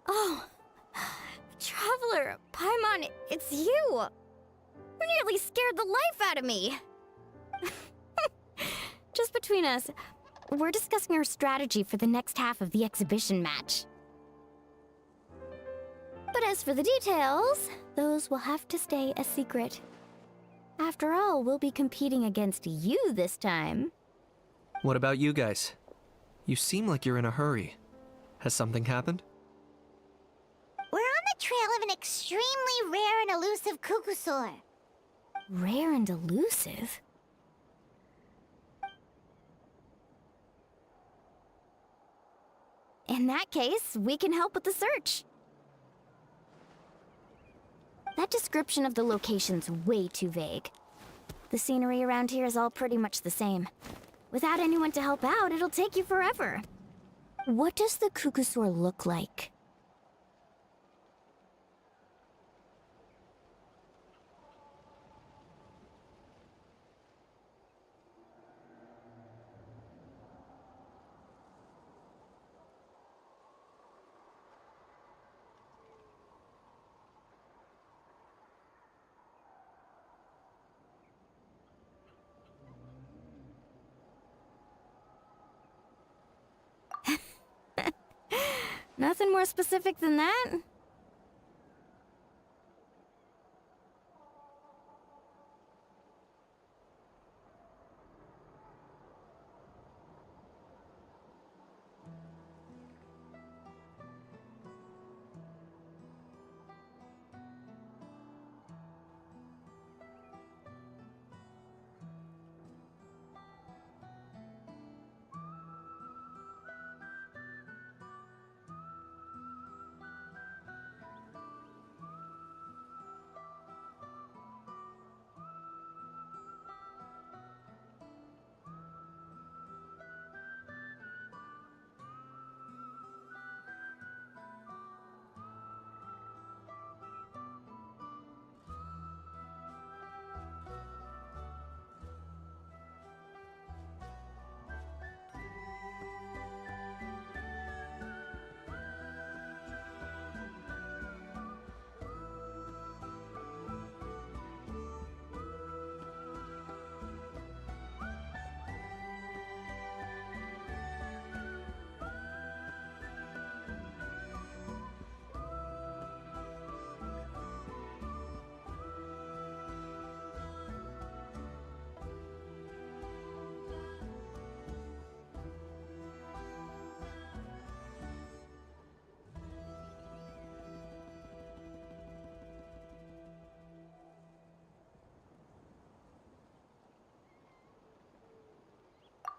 Oh, Traveler, Paimon, it's you! You nearly scared the life out of me! Just between us, we're discussing our strategy for the next half of the exhibition match. But as for the details, those will have to stay a secret. After all, we'll be competing against you this time. What about you guys? You seem like you're in a hurry. Has something happened? We're on the trail of an extremely rare and elusive Kukusaur. Rare and elusive? In that case, we can help with the search. That description of the location's way too vague. The scenery around here is all pretty much the same. Without anyone to help out, it'll take you forever. What does the Kukusaur look like? Nothing more specific than that?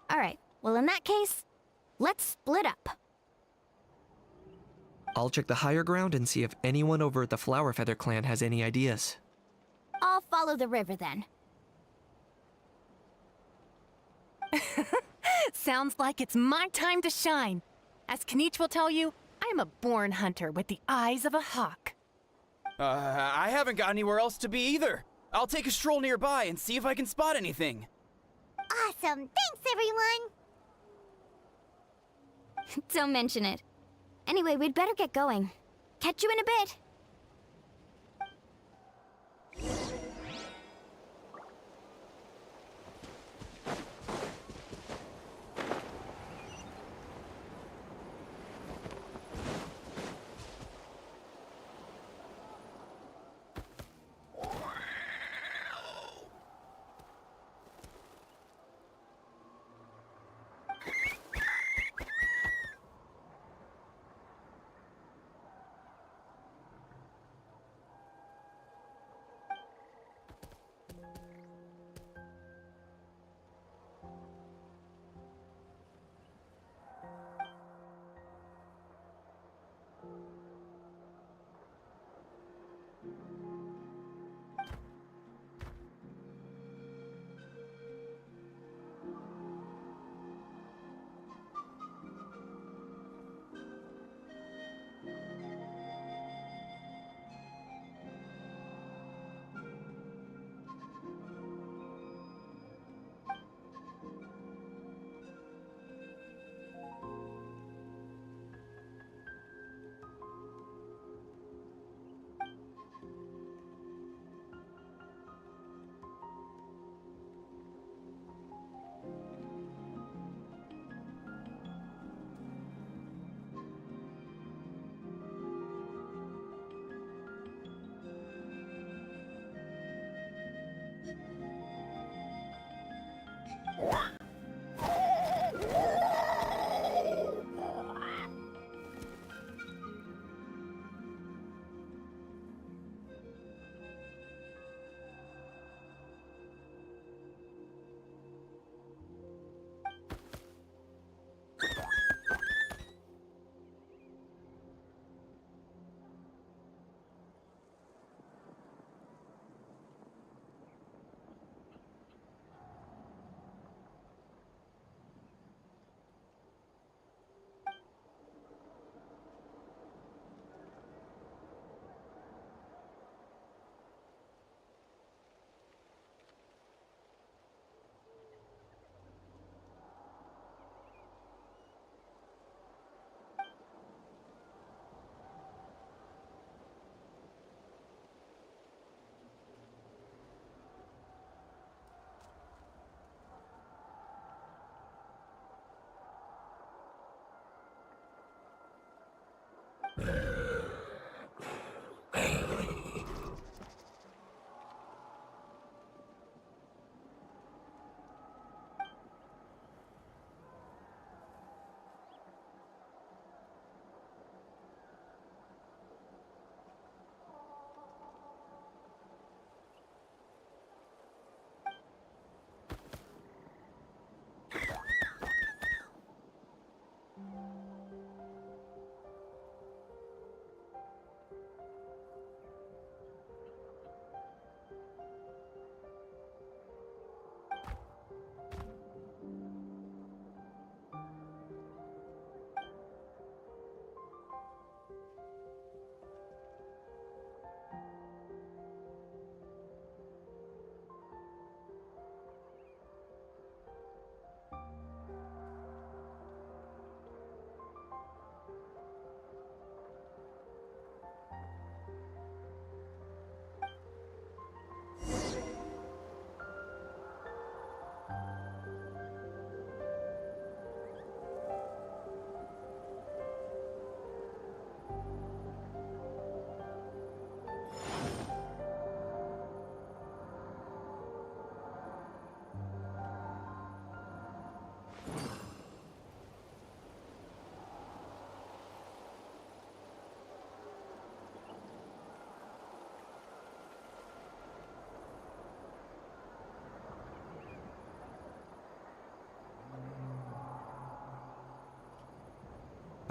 Alright, well in that case, let's split up. I'll check the higher ground and see if anyone over at the Flower Feather clan has any ideas. I'll follow the river then. Sounds like it's my time to shine. As Kanich will tell you, I'm a born hunter with the eyes of a hawk. I haven't got anywhere else to be either. I'll take a stroll nearby and see if I can spot anything. Awesome! Thanks, everyone! Don't mention it. Anyway, we'd better get going. Catch you in a bit.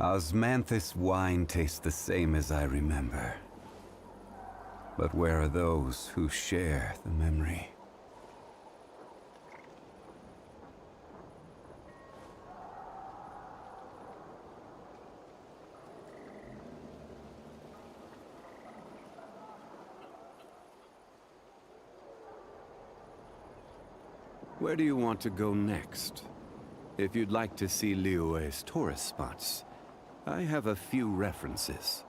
Osmanthus wine tastes the same as I remember. But where are those who share the memory? Where do you want to go next? If you'd like to see Liyue's tourist spots, I have a few references.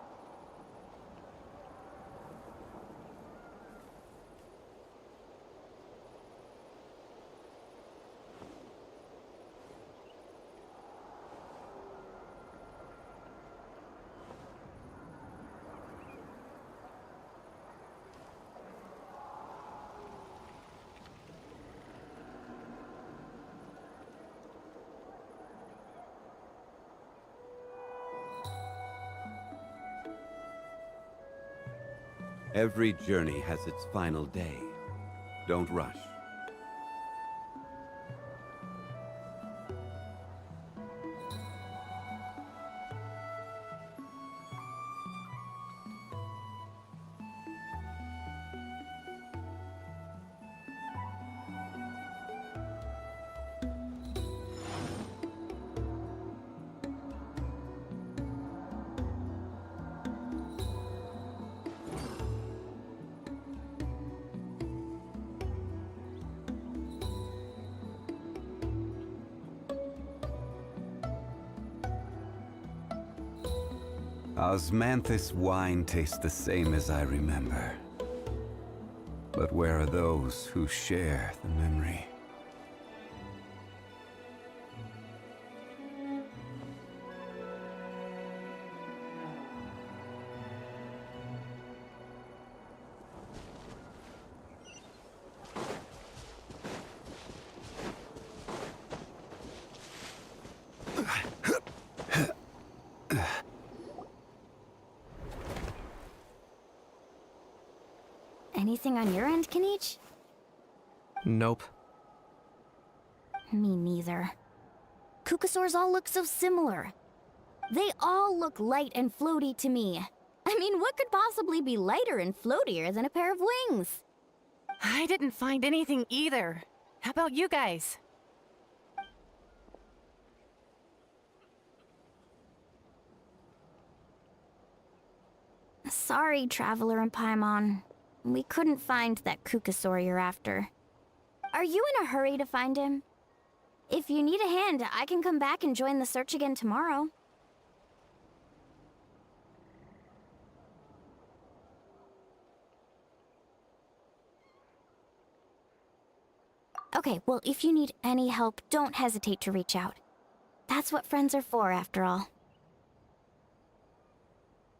Every journey has its final day. Don't rush. Osmanthus wine tastes the same as I remember. But where are those who share the memory? Anything on your end, Kinich? Nope. Me neither. Kukasaurs all look so similar. They all look light and floaty to me. I mean, what could possibly be lighter and floatier than a pair of wings? I didn't find anything either. How about you guys? Sorry, Traveler and Paimon. We couldn't find that Kukasaur you're after. Are you in a hurry to find him? If you need a hand, I can come back and join the search again tomorrow. Okay, well, if you need any help, don't hesitate to reach out. That's what friends are for, after all.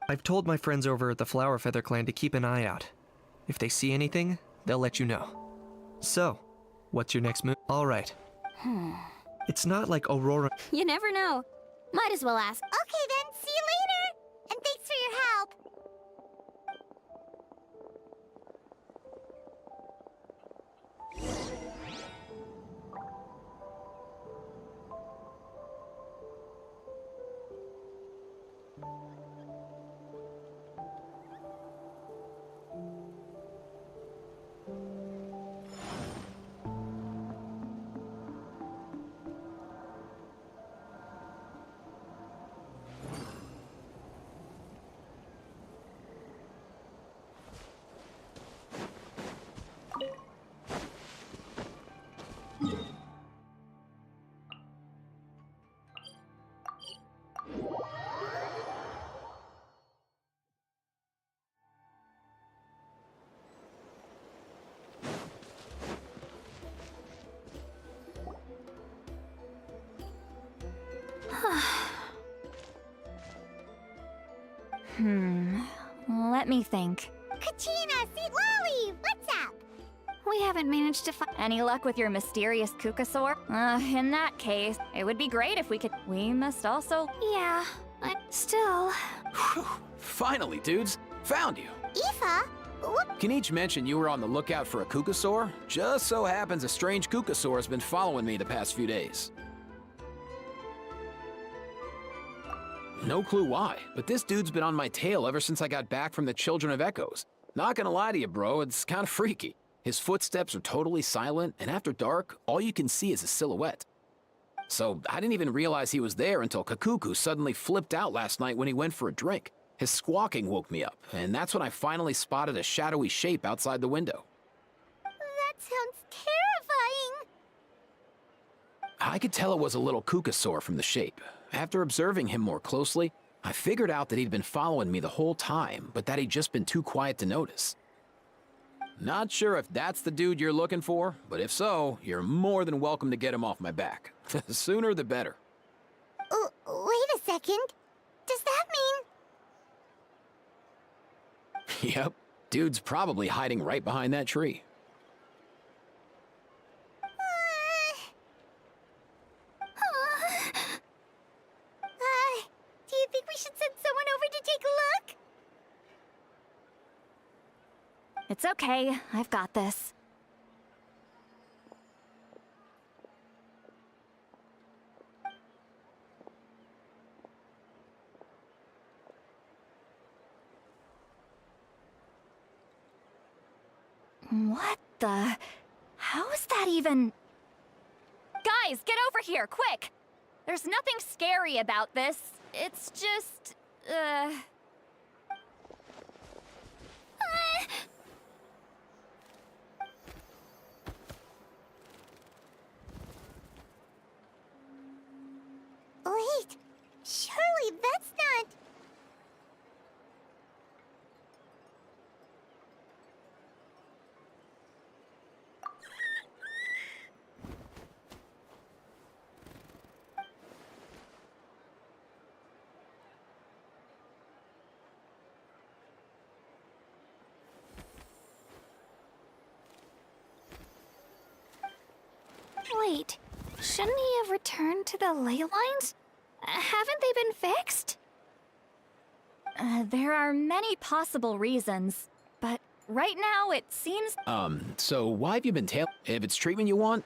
I've told my friends over at the Flower Feather Clan to keep an eye out. If they see anything, they'll let you know. So, what's your next move? All right. It's not like Aurora. You never know. Might as well ask. Okay then, see you later! And thanks for your help! Let me think. Kachina, Seed Lolly, what's up? We haven't managed to find... Any luck with your mysterious Kukasaur? In that case, it would be great if we could... We must also... Yeah, but still... Finally, dudes. Found you. Aoife? What? Kinich mentioned you were on the lookout for a Kukasaur. Just so happens a strange Kukasaur has been following me the past few days. No clue why, but this dude's been on my tail ever since I got back from the Children of Echoes. Not gonna lie to you, bro, it's kind of freaky. His footsteps are totally silent, and after dark, all you can see is a silhouette. So I didn't even realize he was there until Kakuku suddenly flipped out last night when he went for a drink. His squawking woke me up, and that's when I finally spotted a shadowy shape outside the window. That sounds terrifying. I could tell it was a little Kukasaur from the shape. After observing him more closely, I figured out that he'd been following me the whole time, but that he'd just been too quiet to notice. Not sure if that's the dude you're looking for, but if so, you're more than welcome to get him off my back. The sooner the better. Wait a second. Does that mean... Yep, dude's probably hiding right behind that tree. Do you think we should send someone over to take a look? It's okay, I've got this. What the... How's that even... Guys, get over here, quick! There's nothing scary about this. It's just... Wait, surely that's not... Wait, shouldn't he have returned to the ley lines? Haven't they been fixed? There are many possible reasons, but right now it seems... So why have you been If it's treatment you want?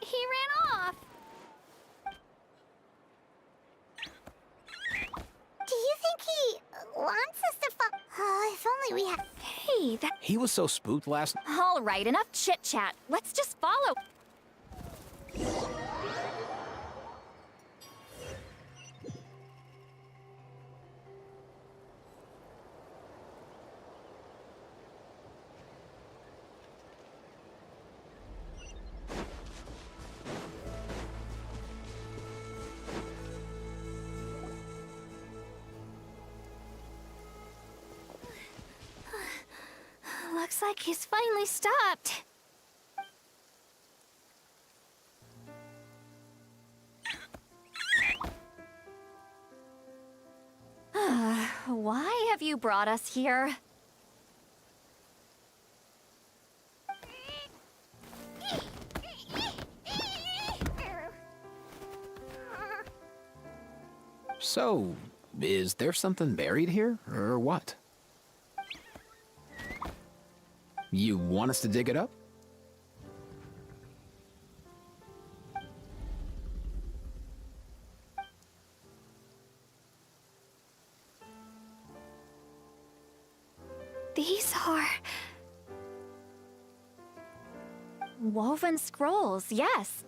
He ran off! Do you think he wants us to if only we had... Hey, that... He was so spooked last... All right, enough chit-chat. Let's just follow... Looks like he's finally stopped. Why have you brought us here? So, is there something buried here, or what? You want us to dig it up? These are... Woven scrolls, yes.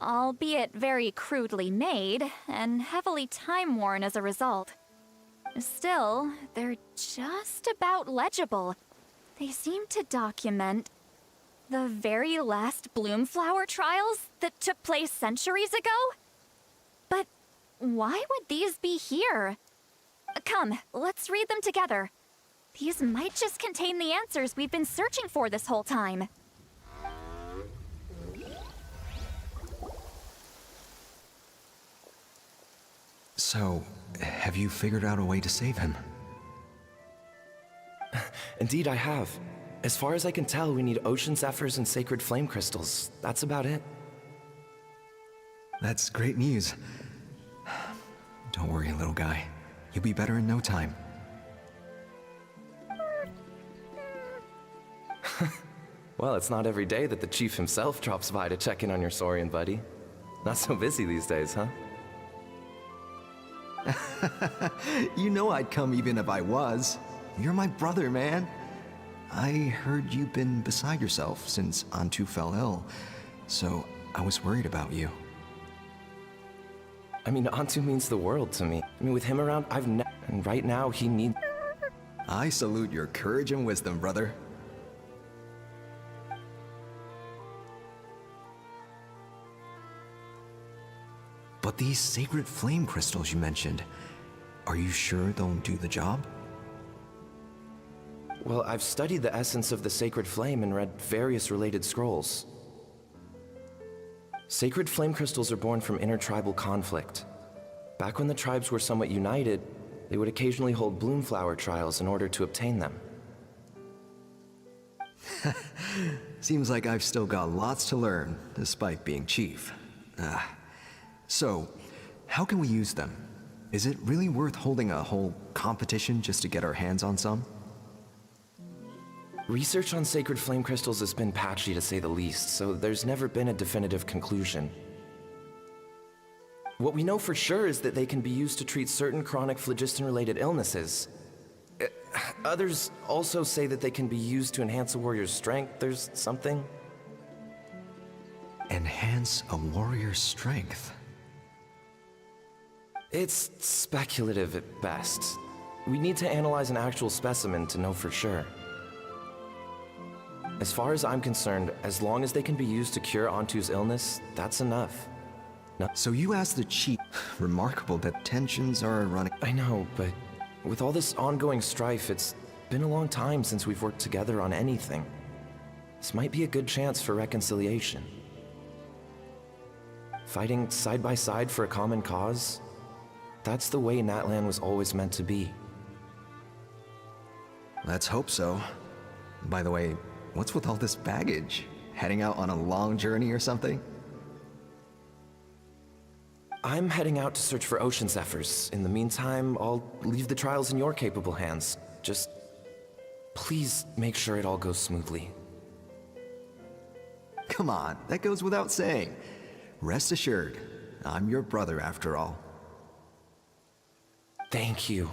Albeit very crudely made, and heavily time-worn as a result. Still, they're just about legible. They seem to document the very last Bloomflower trials that took place centuries ago? But why would these be here? Come, let's read them together. These might just contain the answers we've been searching for this whole time. So, have you figured out a way to save him? Indeed, I have. As far as I can tell, we need ocean zephyrs and sacred flame crystals. That's about it. That's great news. Don't worry, little guy. You'll be better in no time. Well, it's not every day that the chief himself drops by to check in on your Saurian buddy. Not so busy these days, huh? You know I'd come even if I was. You're my brother, man. I heard you've been beside yourself since Antu fell ill, so I was worried about you. I mean, Antu means the world to me. I mean, with him around, and right now, he needs... I salute your courage and wisdom, brother. But these sacred flame crystals you mentioned, are you sure they'll do the job? Well, I've studied the essence of the sacred flame and read various related scrolls. Sacred flame crystals are born from intertribal conflict. Back when the tribes were somewhat united, they would occasionally hold Bloomflower trials in order to obtain them. Seems like I've still got lots to learn, despite being chief. So, how can we use them? Is it really worth holding a whole competition just to get our hands on some? Research on sacred flame crystals has been patchy to say the least, so there's never been a definitive conclusion. What we know for sure is that they can be used to treat certain chronic phlogiston-related illnesses. Others also say that they can be used to enhance a warrior's strength. There's something. Enhance a warrior's strength? It's speculative at best. We need to analyze an actual specimen to know for sure. As far as I'm concerned, as long as they can be used to cure Antu's illness, that's enough. No. So you asked the chief. Remarkable that tensions are running. I know, but with all this ongoing strife, it's been a long time since we've worked together on anything. This might be a good chance for reconciliation. Fighting side by side for a common cause? That's the way Natlan was always meant to be. Let's hope so. By the way, what's with all this baggage? Heading out on a long journey or something? I'm heading out to search for ocean zephyrs. In the meantime, I'll leave the trials in your capable hands. Just please make sure it all goes smoothly. Come on, that goes without saying. Rest assured, I'm your brother after all. Thank you.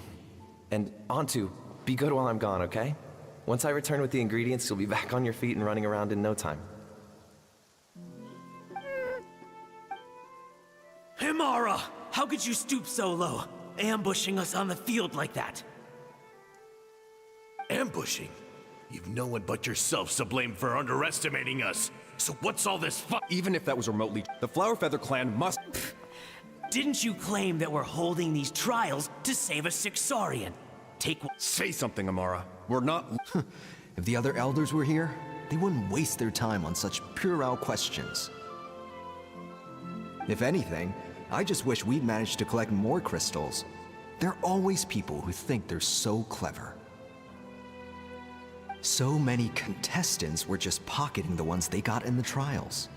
And Antu, be good while I'm gone, okay? Once I return with the ingredients, you'll be back on your feet and running around in no time. Himara! How could you stoop so low, ambushing us on the field like that? Ambushing? You've no one but yourself to blame for underestimating us. So what's all this Even if that was remotely... The Flower Feather clan must... Didn't you claim that we're holding these trials to save a sick Saurian? Say something, Amara. We're not... If the other elders were here, they wouldn't waste their time on such puerile questions. If anything, I just wish we'd managed to collect more crystals. There are always people who think they're so clever. So many contestants were just pocketing the ones they got in the trials.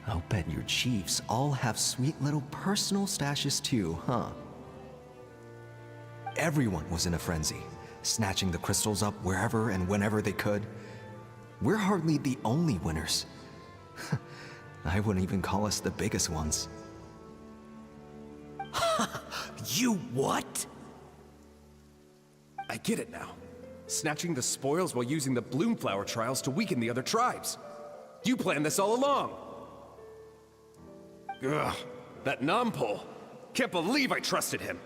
I'll bet your chiefs all have sweet little personal stashes too, huh? Everyone was in a frenzy, snatching the crystals up wherever and whenever they could. We're hardly the only winners. I wouldn't even call us the biggest ones. You what? I get it now. Snatching the spoils while using the Bloomflower trials to weaken the other tribes. You planned this all along. Ugh, that Nampol. Can't believe I trusted him.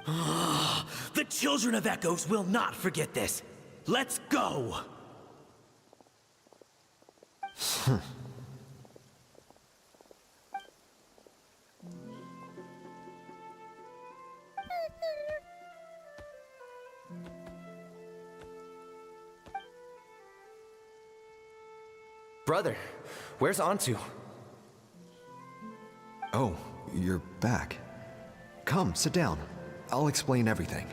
The Children of Echoes will not forget this. Let's go! Brother, where's Antu? Oh, you're back. Come, sit down. I'll explain everything.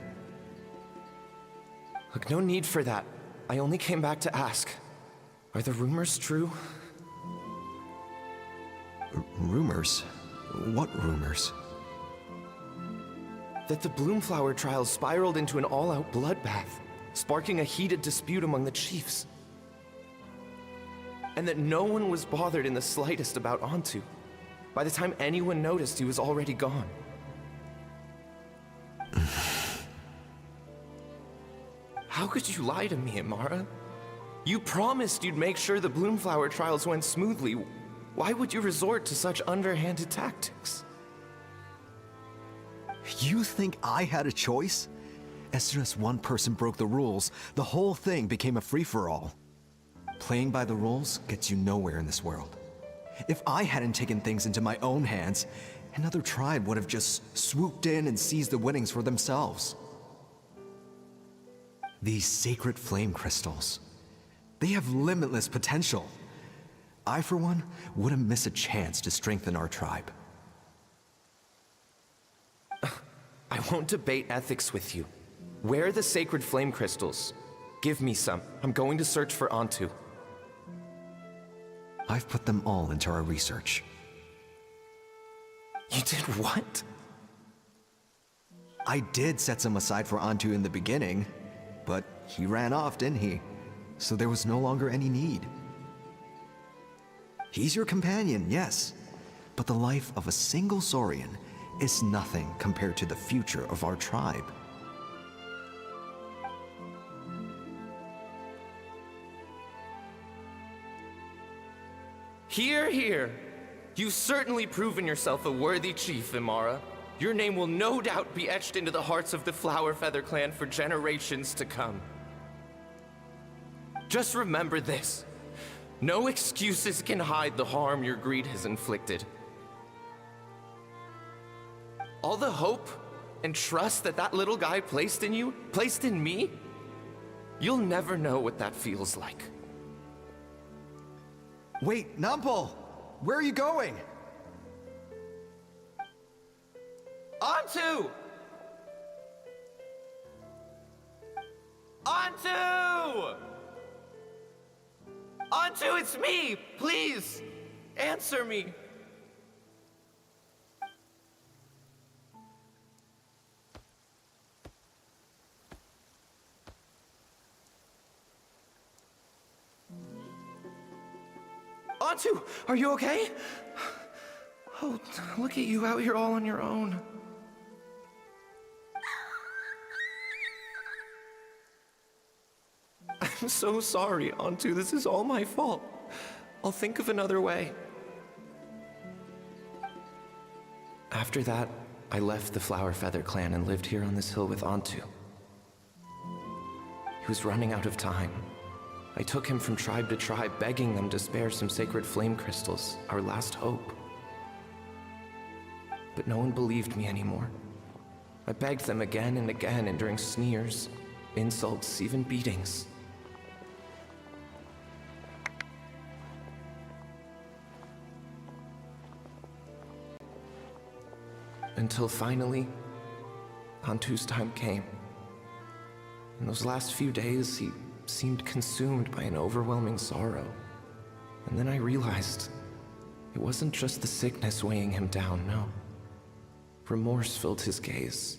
Look, no need for that. I only came back to ask. Are the rumors true? Rumors? What rumors? That the Bloomflower trials spiraled into an all-out bloodbath, sparking a heated dispute among the chiefs. And that no one was bothered in the slightest about Antu. By the time anyone noticed, he was already gone. How could you lie to me, Amara? You promised you'd make sure the Bloomflower trials went smoothly. Why would you resort to such underhanded tactics? You think I had a choice? As soon as one person broke the rules, the whole thing became a free-for-all. Playing by the rules gets you nowhere in this world. If I hadn't taken things into my own hands, another tribe would have just swooped in and seized the winnings for themselves. These sacred flame crystals, they have limitless potential. I, for one, wouldn't miss a chance to strengthen our tribe. I won't debate ethics with you. Where are the sacred flame crystals? Give me some. I'm going to search for Antu. I've put them all into our research. You did what? I did set some aside for Antu in the beginning, but he ran off, didn't he? So there was no longer any need. He's your companion, yes, but the life of a single Saurian is nothing compared to the future of our tribe. Hear, hear. You've certainly proven yourself a worthy chief, Imara. Your name will no doubt be etched into the hearts of the Flower Feather clan for generations to come. Just remember this. No excuses can hide the harm your greed has inflicted. All the hope and trust that that little guy placed in you, placed in me, you'll never know what that feels like. Wait, Nampal! Where are you going? Antu! Antu! Antu, it's me! Please, answer me. Antu, are you okay? Oh, look at you out here all on your own. I'm so sorry, Antu. This is all my fault. I'll think of another way. After that, I left the Flower Feather clan and lived here on this hill with Antu. He was running out of time. I took him from tribe to tribe, begging them to spare some sacred flame crystals, our last hope. But no one believed me anymore. I begged them again and again, enduring sneers, insults, even beatings. Until finally, Antu's time came. In those last few days, he seemed consumed by an overwhelming sorrow. And then I realized it wasn't just the sickness weighing him down, no. Remorse filled his gaze.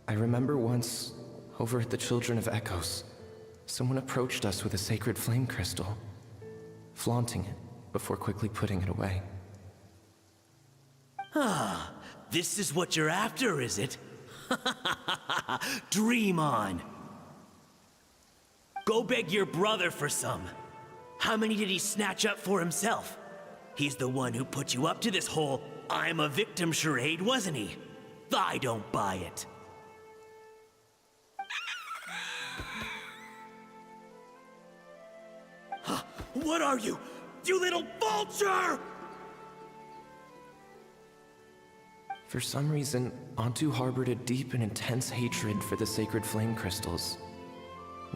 I remember once, over at the Children of Echoes, someone approached us with a sacred flame crystal, flaunting it before quickly putting it away. Ah, this is what you're after, is it? Dream on. Go beg your brother for some. How many did he snatch up for himself? He's the one who put you up to this whole I'm a victim charade, wasn't he? I don't buy it. What are you? You little vulture! For some reason, Antu harbored a deep and intense hatred for the sacred flame crystals.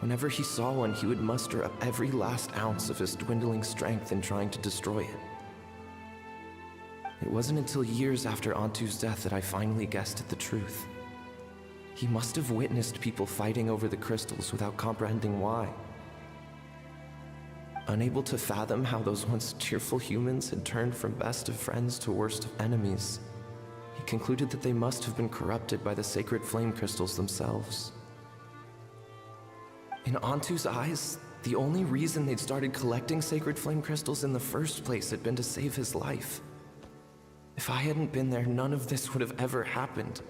Whenever he saw one, he would muster up every last ounce of his dwindling strength in trying to destroy it. It wasn't until years after Antu's death that I finally guessed at the truth. He must have witnessed people fighting over the crystals without comprehending why. Unable to fathom how those once cheerful humans had turned from best of friends to worst of enemies, he concluded that they must have been corrupted by the sacred flame crystals themselves. In Antu's eyes, the only reason they'd started collecting sacred flame crystals in the first place had been to save his life. If I hadn't been there, none of this would have ever happened.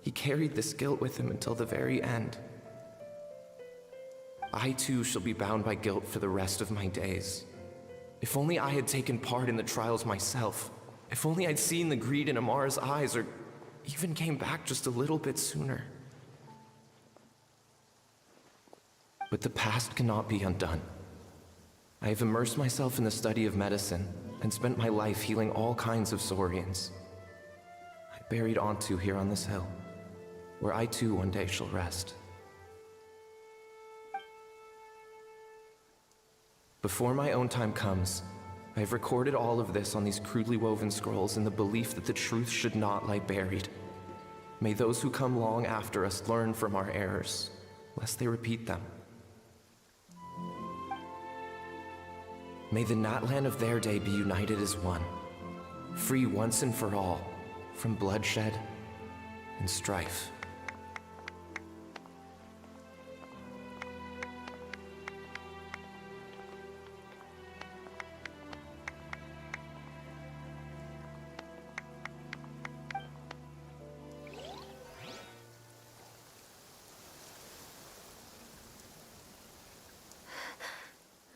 He carried this guilt with him until the very end. I too shall be bound by guilt for the rest of my days. If only I had taken part in the trials myself. If only I'd seen the greed in Amara's eyes, or even came back just a little bit sooner. But the past cannot be undone. I have immersed myself in the study of medicine and spent my life healing all kinds of Saurians. I buried Antu here on this hill, where I too one day shall rest. Before my own time comes, I have recorded all of this on these crudely woven scrolls in the belief that the truth should not lie buried. May those who come long after us learn from our errors, lest they repeat them. May the Natlan of their day be united as one, free once and for all from bloodshed and strife.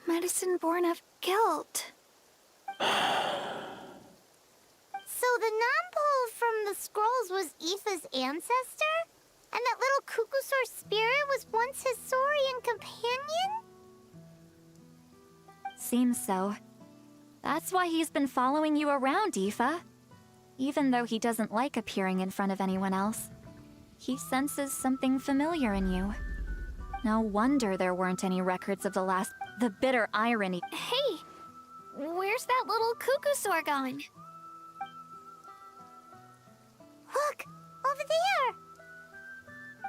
Medicine born of guilt. So the non-pole from the scrolls was Aoife's ancestor? And that little Cuckoosaur spirit was once his Saurian companion? Seems so. That's why he's been following you around, Aoife. Even though he doesn't like appearing in front of anyone else, he senses something familiar in you. No wonder there weren't any records of the last... The bitter irony. Hey! Where's that little Cuckoosaur going? Look! Over there!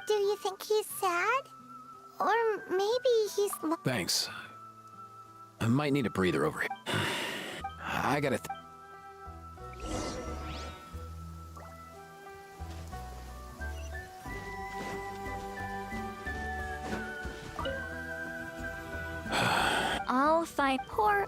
Do you think he's sad? Or maybe he's... Thanks. I might need a breather over here. I gotta... I'll fight poor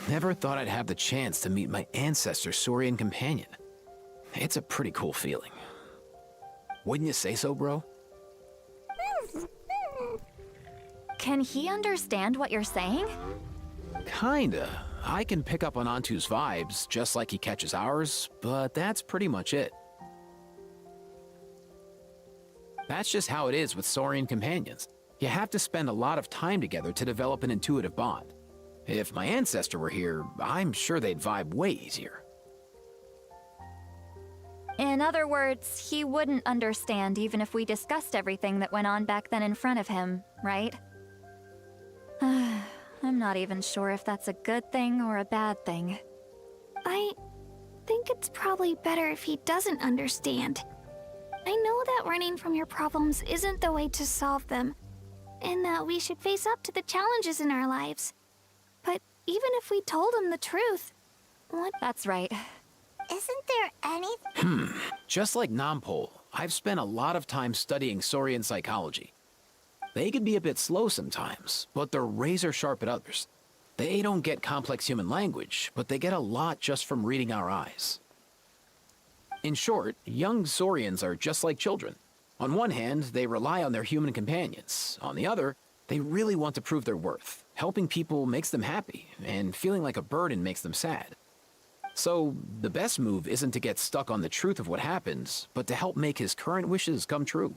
Never thought I'd have the chance to meet my ancestor's Saurian companion. It's a pretty cool feeling. Wouldn't you say so, bro? Can he understand what you're saying? Kinda. I can pick up on Antu's vibes, just like he catches ours, but that's pretty much it. That's just how it is with Saurian companions. You have to spend a lot of time together to develop an intuitive bond. If my ancestor were here, I'm sure they'd vibe way easier. In other words, he wouldn't understand even if we discussed everything that went on back then in front of him, right? I'm not even sure if that's a good thing or a bad thing. I think it's probably better if he doesn't understand. I know that running from your problems isn't the way to solve them, and that we should face up to the challenges in our lives. But even if we told him the truth, what? That's right. Isn't there anything? Just like Nampol, I've spent a lot of time studying Saurian psychology. They can be a bit slow sometimes, but they're razor sharp at others. They don't get complex human language, but they get a lot just from reading our eyes. In short, young Saurians are just like children. On one hand, they rely on their human companions. On the other, they really want to prove their worth. Helping people makes them happy, and feeling like a burden makes them sad. So, the best move isn't to get stuck on the truth of what happens, but to help make his current wishes come true.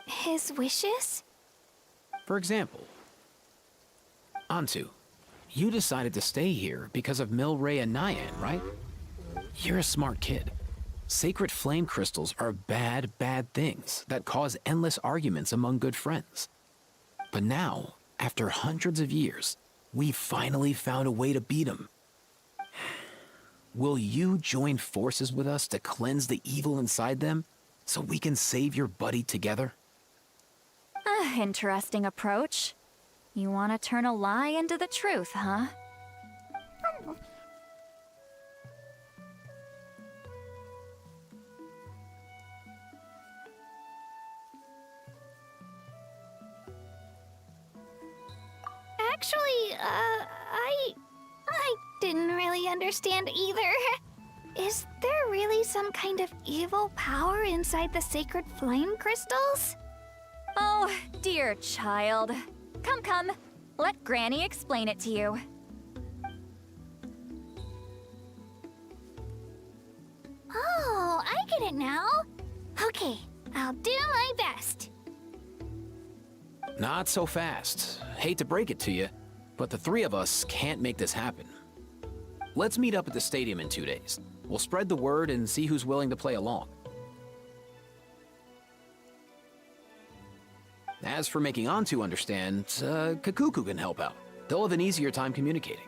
His wishes? For example, Antu, you decided to stay here because of Milray and Nyan, right? You're a smart kid. Sacred flame crystals are bad, bad things that cause endless arguments among good friends. But now, after hundreds of years, we finally found a way to beat them. Will you join forces with us to cleanse the evil inside them so we can save your buddy together? Interesting approach. You want to turn a lie into the truth, huh? Actually, I didn't really understand either. Is there really some kind of evil power inside the sacred flame crystals? Oh, dear child. Come. Let Granny explain it to you. Oh, I get it now. Okay, I'll do my best. Not so fast. Hate to break it to you, but the three of us can't make this happen. Let's meet up at the stadium in 2 days. We'll spread the word and see who's willing to play along. As for making Antu understand, Kakuku can help out. They'll have an easier time communicating.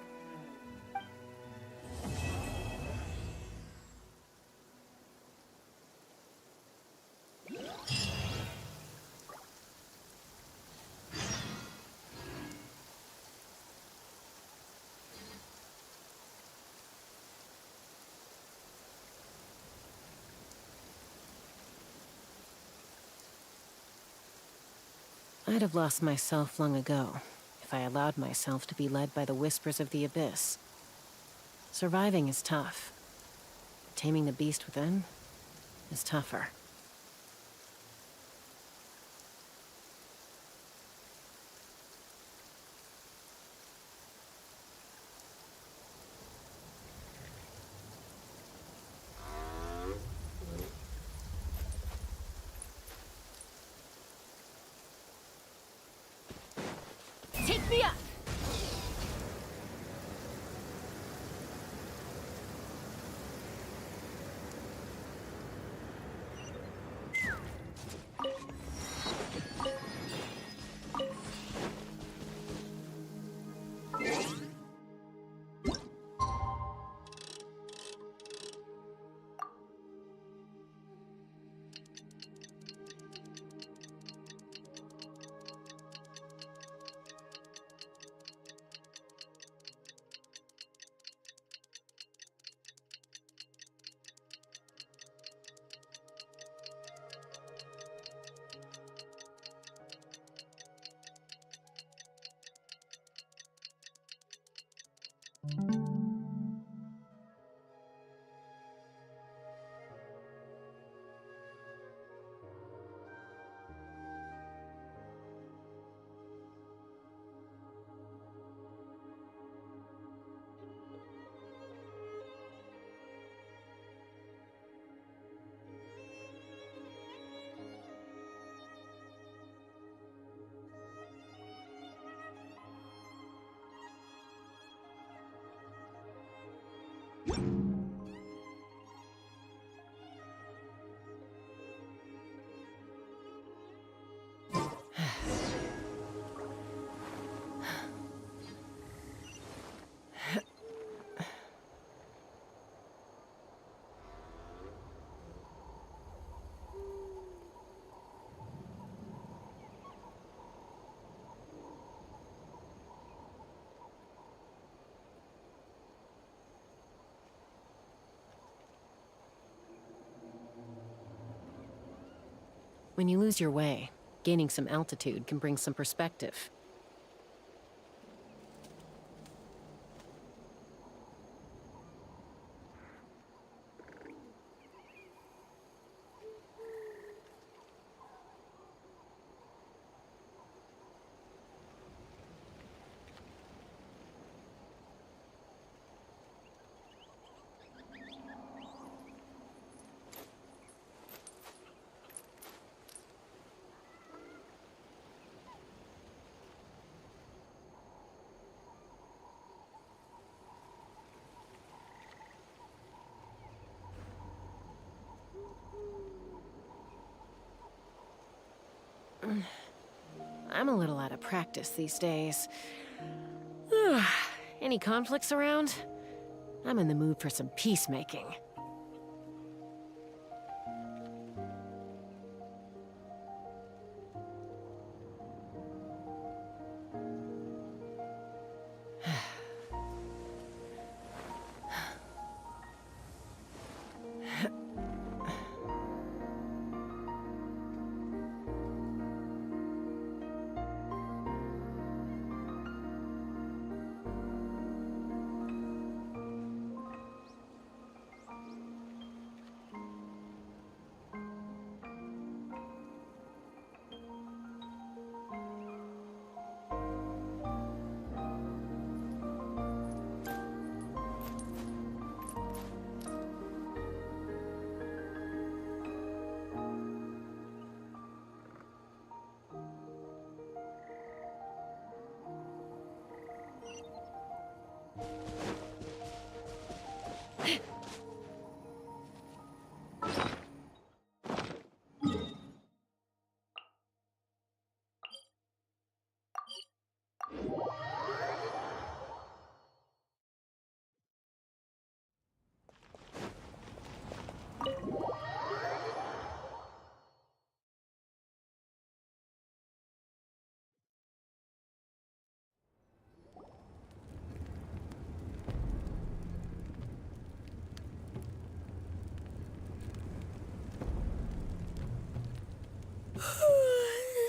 I'd have lost myself long ago if I allowed myself to be led by the whispers of the abyss. Surviving is tough. Taming the beast within is tougher. Take me up! When you lose your way, gaining some altitude can bring some perspective. I'm a little out of practice these days. Any conflicts around? I'm in the mood for some peacemaking.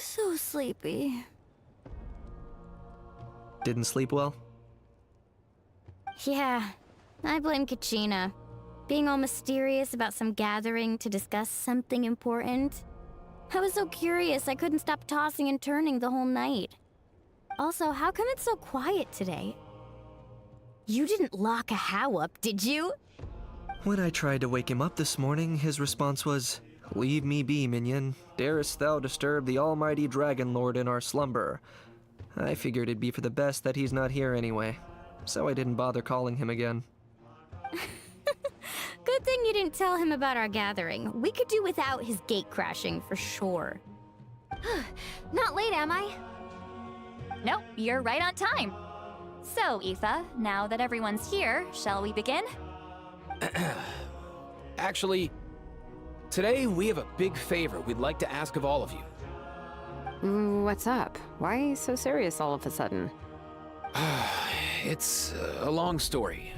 So sleepy. Didn't sleep well? Yeah, I blame Kachina. Being all mysterious about some gathering to discuss something important. I was so curious I couldn't stop tossing and turning the whole night. Also, how come it's so quiet today? You didn't lock a How up, did you? When I tried to wake him up this morning, his response was, "Leave me be, minion. Darest thou disturb the almighty Dragon Lord in our slumber?" I figured it'd be for the best that he's not here anyway, so I didn't bother calling him again. Good thing you didn't tell him about our gathering. We could do without his gate crashing for sure. Not late, am I? Nope, you're right on time. So, Aoife, now that everyone's here, shall we begin? Actually, today we have a big favor we'd like to ask of all of you. What's up? Why so serious all of a sudden? It's a long story.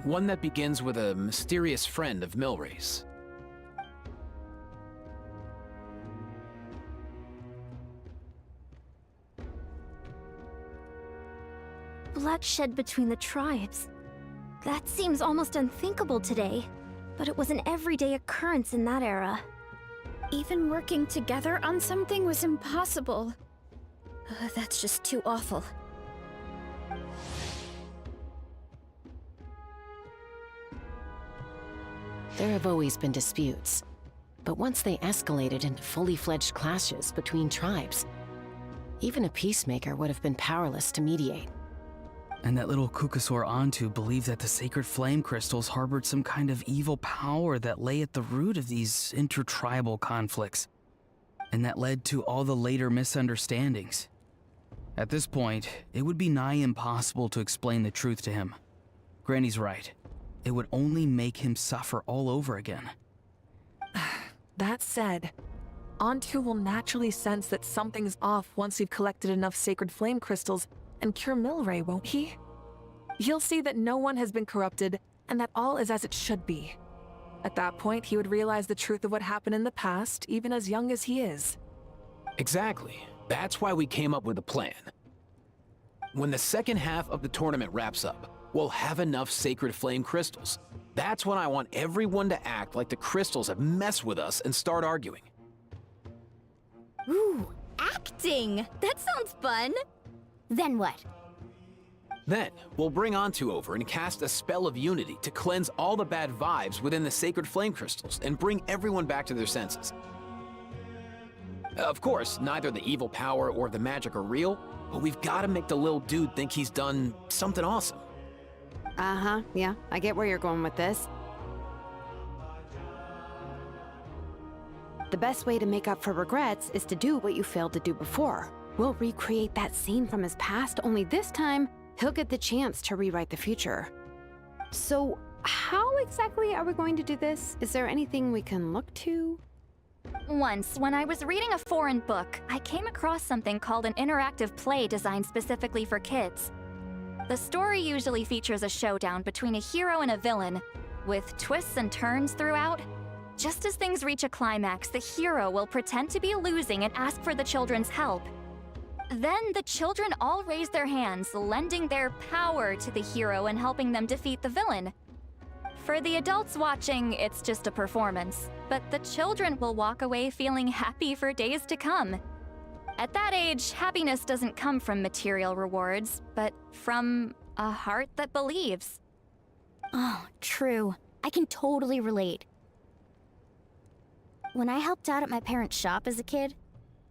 One that begins with a mysterious friend of Milray's. Bloodshed between the tribes. That seems almost unthinkable today, but it was an everyday occurrence in that era. Even working together on something was impossible. That's just too awful. There have always been disputes, but once they escalated into fully fledged clashes between tribes, even a peacemaker would have been powerless to mediate. And that little Kukasaur Antu believed that the sacred flame crystals harbored some kind of evil power that lay at the root of these intertribal conflicts. And that led to all the later misunderstandings. At this point, it would be nigh impossible to explain the truth to him. Granny's right. It would only make him suffer all over again. That said, Antu will naturally sense that something's off once we've collected enough sacred flame crystals and cure Milray, won't he? He'll see that no one has been corrupted and that all is as it should be. At that point, he would realize the truth of what happened in the past, even as young as he is. Exactly. That's why we came up with a plan. When the second half of the tournament wraps up, we'll have enough sacred flame crystals. That's when I want everyone to act like the crystals have messed with us and start arguing. Ooh, acting! That sounds fun! Then what? Then, we'll bring Antu over and cast a spell of unity to cleanse all the bad vibes within the sacred flame crystals and bring everyone back to their senses. Of course, neither the evil power or the magic are real, but we've got to make the little dude think he's done something awesome. Uh-huh, yeah, I get where you're going with this. The best way to make up for regrets is to do what you failed to do before. We'll recreate that scene from his past, only this time, he'll get the chance to rewrite the future. So, how exactly are we going to do this? Is there anything we can look to? Once, when I was reading a foreign book, I came across something called an interactive play designed specifically for kids. The story usually features a showdown between a hero and a villain, with twists and turns throughout. Just as things reach a climax, the hero will pretend to be losing and ask for the children's help. Then the children all raise their hands, lending their power to the hero and helping them defeat the villain. For the adults watching, it's just a performance, but the children will walk away feeling happy for days to come. At that age, happiness doesn't come from material rewards, but from a heart that believes. Oh, true. I can totally relate. When I helped out at my parents' shop as a kid,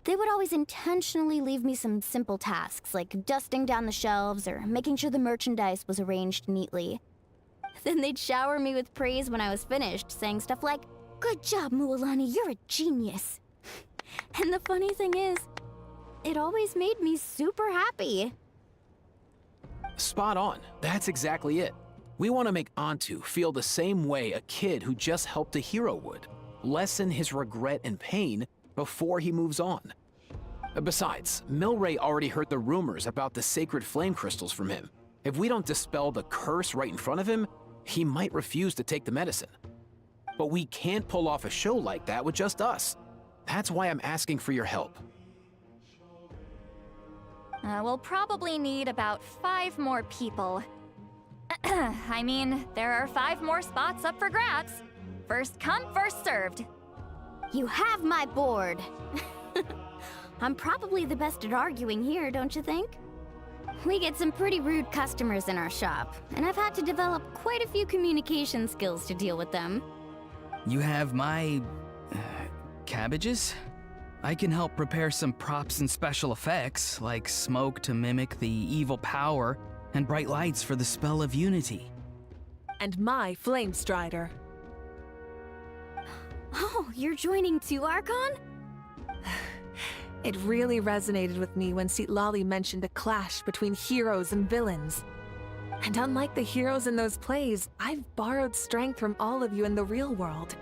they would always intentionally leave me some simple tasks, like dusting down the shelves or making sure the merchandise was arranged neatly. Then they'd shower me with praise when I was finished, saying stuff like, "Good job, Mualani, you're a genius." And the funny thing is, it always made me super happy. Spot on. That's exactly it. We want to make Antu feel the same way a kid who just helped a hero would. Lessen his regret and pain before he moves on. Besides, Milray already heard the rumors about the sacred flame crystals from him. If we don't dispel the curse right in front of him, he might refuse to take the medicine. But we can't pull off a show like that with just us. That's why I'm asking for your help. We'll probably need about 5 more people. I mean, there are 5 more spots up for grabs. First come, first served. You have my board. I'm probably the best at arguing here, don't you think? We get some pretty rude customers in our shop, and I've had to develop quite a few communication skills to deal with them. You have my... cabbages? I can help prepare some props and special effects, like smoke to mimic the evil power, and bright lights for the spell of unity. And my flame strider. Oh, you're joining too, Archon? It really resonated with me when Citlali mentioned a clash between heroes and villains. And unlike the heroes in those plays, I've borrowed strength from all of you in the real world.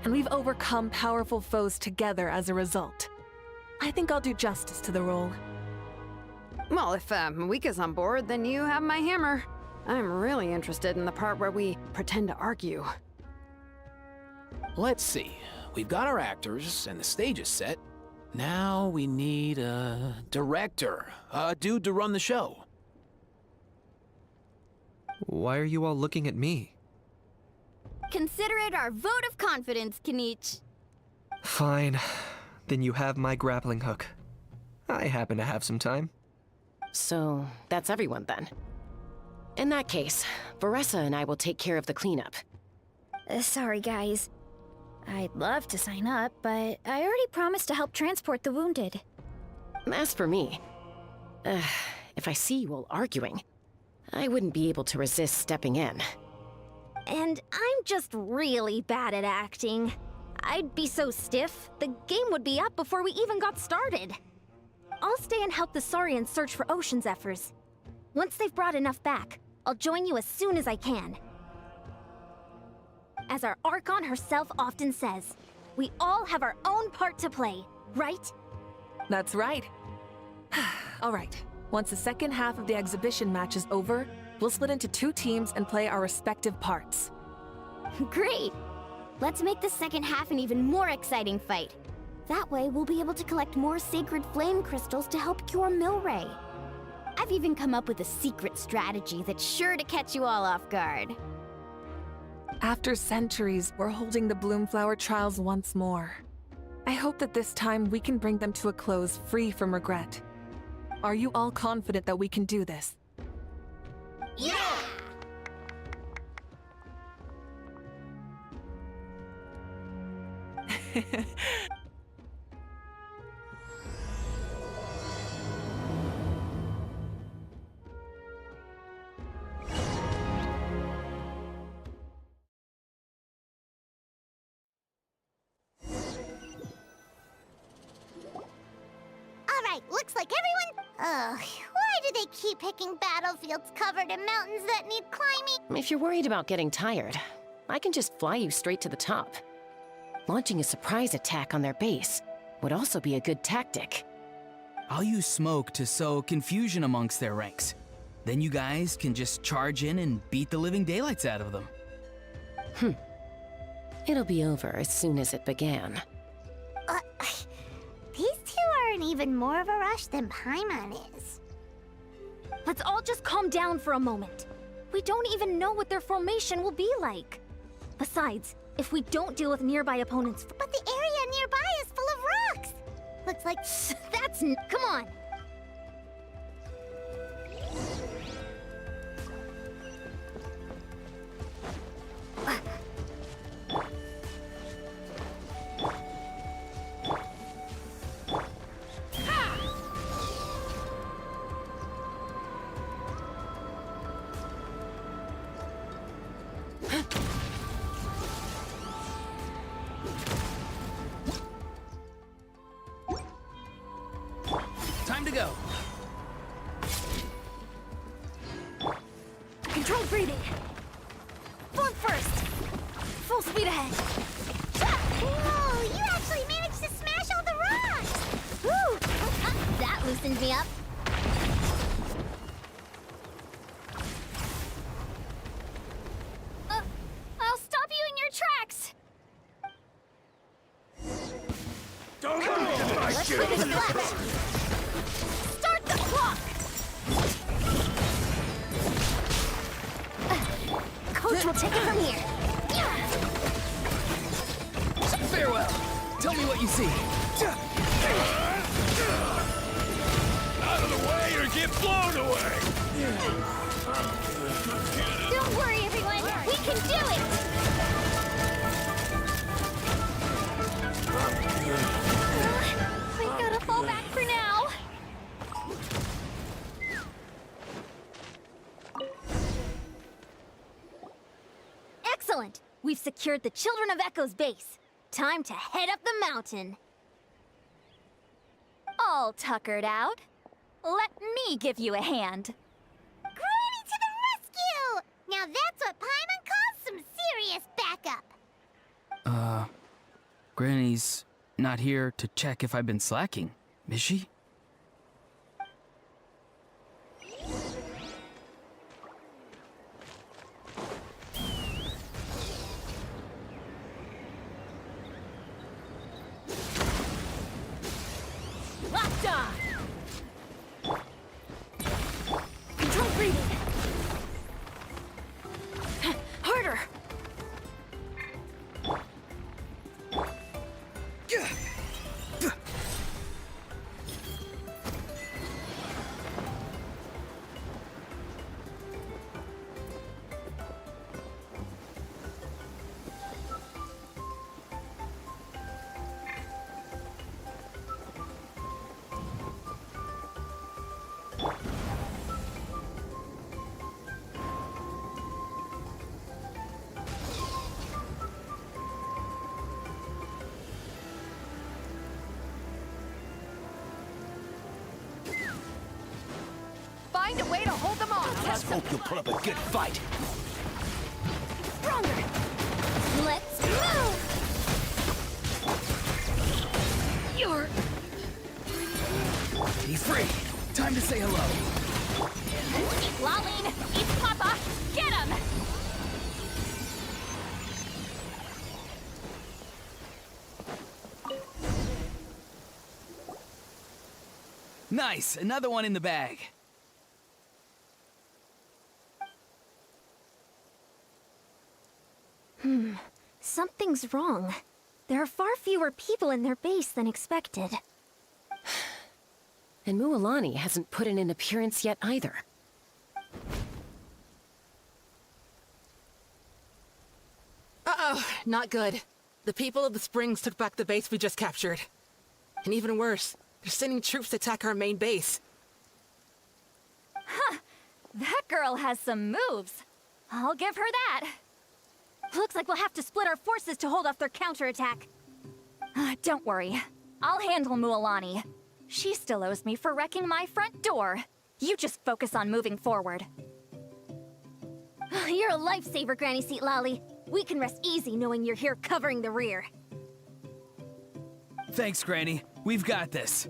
And we've overcome powerful foes together as a result. I think I'll do justice to the role. Well, if Mika's on board, then you have my hammer. I'm really interested in the part where we pretend to argue. Let's see. We've got our actors, and the stage is set. Now we need a director, a dude to run the show. Why are you all looking at me? Consider it our vote of confidence, Kanich. Fine. Then you have my grappling hook. I happen to have some time. So, that's everyone then. In that case, Varessa and I will take care of the cleanup. Sorry, guys. I'd love to sign up, but I already promised to help transport the wounded. As for me, if I see you all arguing, I wouldn't be able to resist stepping in. And I'm just really bad at acting. I'd be so stiff, the game would be up before we even got started. I'll stay and help the Saurians search for Ocean Zephyrs. Once they've brought enough back, I'll join you as soon as I can. As our Archon herself often says, we all have our own part to play, right? That's right. All right. Once the second half of the exhibition match is over, we'll split into 2 teams and play our respective parts. Great! Let's make the second half an even more exciting fight. That way, we'll be able to collect more sacred flame crystals to help cure Milray. I've even come up with a secret strategy that's sure to catch you all off guard. After centuries, we're holding the Bloomflower trials once more. I hope that this time we can bring them to a close free from regret. Are you all confident that we can do this? Yeah! Alright, looks like everyone... Ugh, why do they keep picking battlefields covered in mountains that need climbing? If you're worried about getting tired, I can just fly you straight to the top. Launching a surprise attack on their base would also be a good tactic. I'll use smoke to sow confusion amongst their ranks. Then you guys can just charge in and beat the living daylights out of them. It'll be over as soon as it began. These two are in even more of a rush than Paimon is. Let's all just calm down for a moment. We don't even know what their formation will be like. Besides, if we don't deal with nearby opponents... But the area nearby is full of rocks! Looks like... Come on! Time to go. Controlled breathing. Form first. Full speed ahead. Whoa, you actually managed to smash all the rocks! Woo! That loosened me up. I'll stop you in your tracks. Don't look at my Let's shit! put this left. Start the clock. Coach will take it from here. Farewell. Tell me what you see. Out of the way or get blown away! Don't worry, everyone. We can do it. I've got to fall back for now. Excellent. We've secured the Children of Echo's base. Time to head up the mountain. All tuckered out. Let me give you a hand. Granny to the rescue! Now that's what Paimon calls some serious backup. Granny's not here to check if I've been slacking, is she? Locked on. Control breathing. Harder. Let's hope you'll put up a good fight. Stronger. Let's move. You're... Be free. Time to say hello. Eat Laline! Eat Papa! Get him! Nice, another one in the bag. Something's wrong. There are far fewer people in their base than expected. And Mualani hasn't put in an appearance yet either. Uh-oh, not good. The people of the Springs took back the base we just captured. And even worse, they're sending troops to attack our main base. Huh. That girl has some moves. I'll give her that. Looks like we'll have to split our forces to hold off their counterattack. Don't worry. I'll handle Mualani. She still owes me for wrecking my front door. You just focus on moving forward. You're a lifesaver, Granny Seat Lolly. We can rest easy knowing you're here covering the rear. Thanks, Granny. We've got this.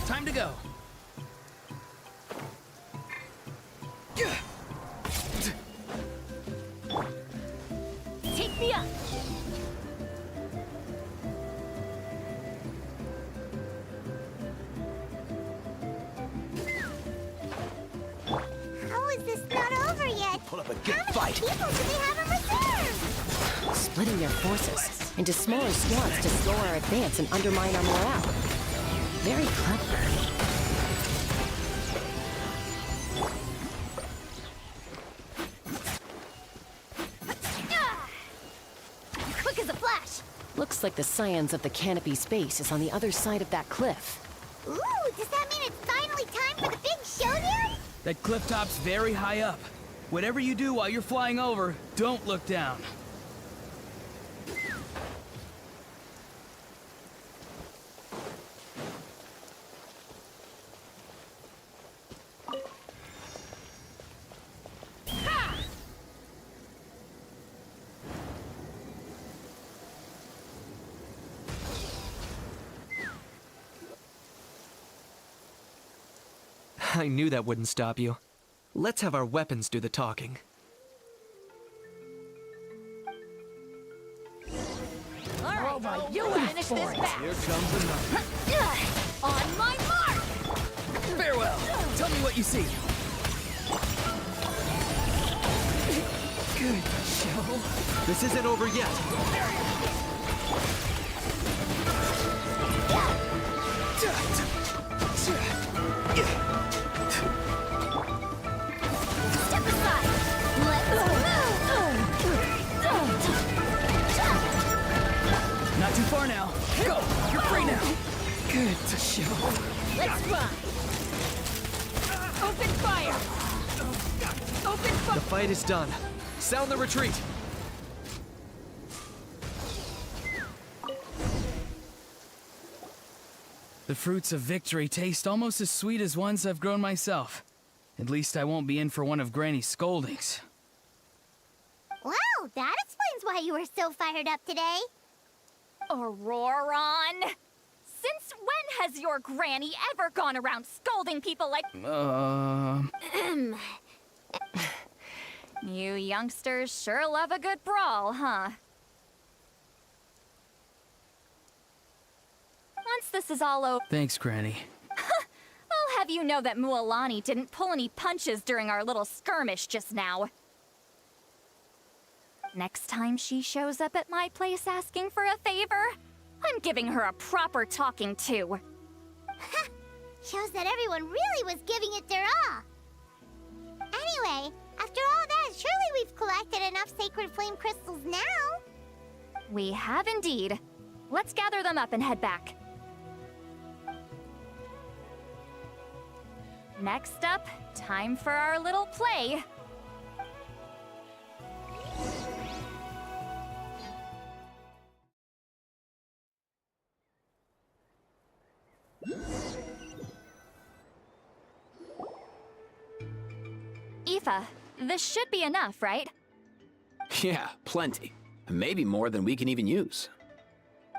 Time to go. Take me up! How is this not over yet? Put up a good How fight. many people do they have in reserve? Splitting their forces into smaller squads to slow our advance and undermine our morale. Very clever. Quick as a flash! Looks like the Scions of the Canopy Space is on the other side of that cliff. Ooh, does that mean it's finally time for the big showdown? That cliff top's very high up. Whatever you do while you're flying over, don't look down. I knew that wouldn't stop you. Let's have our weapons do the talking. All right, you finish this back. Here comes another. On my mark! Farewell. Tell me what you see. Good show. This isn't over yet. Step aside! Let's move! Not too far now. Go! You're free now. Good show. Let's run! Open fire! Open fire! The fight is done. Sound the retreat. The fruits of victory taste almost as sweet as ones I've grown myself. At least I won't be in for one of Granny's scoldings. Wow, that explains why you were so fired up today. Auroron! Since when has your granny ever gone around scolding people like... You youngsters sure love a good brawl, huh? Once this is all over... Thanks, Granny. I'll have you know that Mualani didn't pull any punches during our little skirmish just now. Next time she shows up at my place asking for a favor, I'm giving her a proper talking to. Shows that everyone really was giving it their all. Anyway, after all that, surely we've collected enough sacred flame crystals now. We have indeed. Let's gather them up and head back. Next up, time for our little play. Aoife, this should be enough, right? Yeah, plenty. Maybe more than we can even use.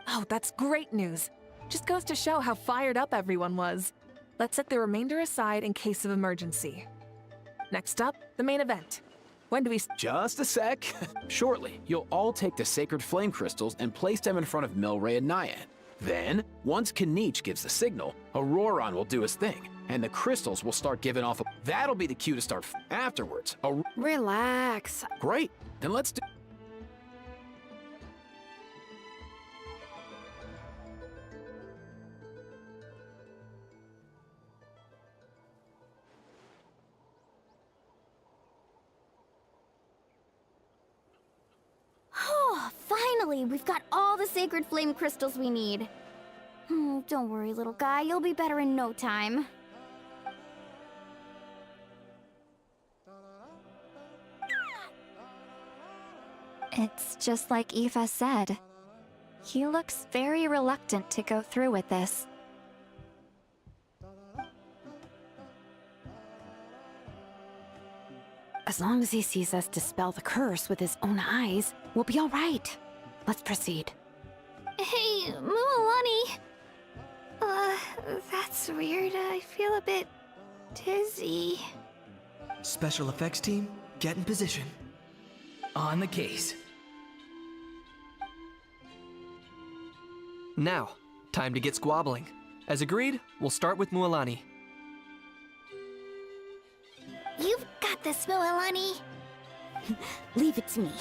Oh, that's great news. Just goes to show how fired up everyone was. Let's set the remainder aside in case of emergency. Next up, the main event. When do we... Just a sec. Shortly, you'll all take the sacred flame crystals and place them in front of Milray and Nyan. Then, once Kanich gives the signal, Auroron will do his thing, and the crystals will start giving off. That'll be the cue to start afterwards. Relax. Great. Then let's do... Oh, finally! We've got all the sacred flame crystals we need. Don't worry, little guy. You'll be better in no time. It's just like Aoife said. He looks very reluctant to go through with this. As long as he sees us dispel the curse with his own eyes, we'll be all right. Let's proceed. Hey, Mualani. That's weird. I feel a bit dizzy. Special effects team, get in position. On the case. Now, time to get squabbling. As agreed, we'll start with Mualani. You've got this, Mualani. Leave it to me.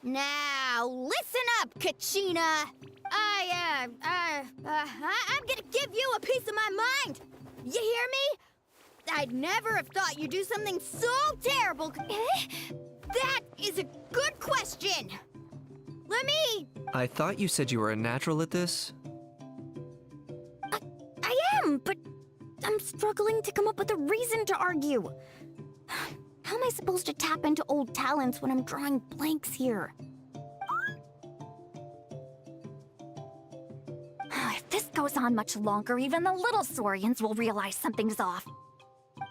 Now, listen up, Kachina. I'm gonna give you a piece of my mind. You hear me? I'd never have thought you'd do something so terrible. That is a good question. Let me... I thought you said you were a natural at this. I am, but I'm struggling to come up with a reason to argue. How am I supposed to tap into old talents when I'm drawing blanks here? If this goes on much longer, even the little Saurians will realize something's off.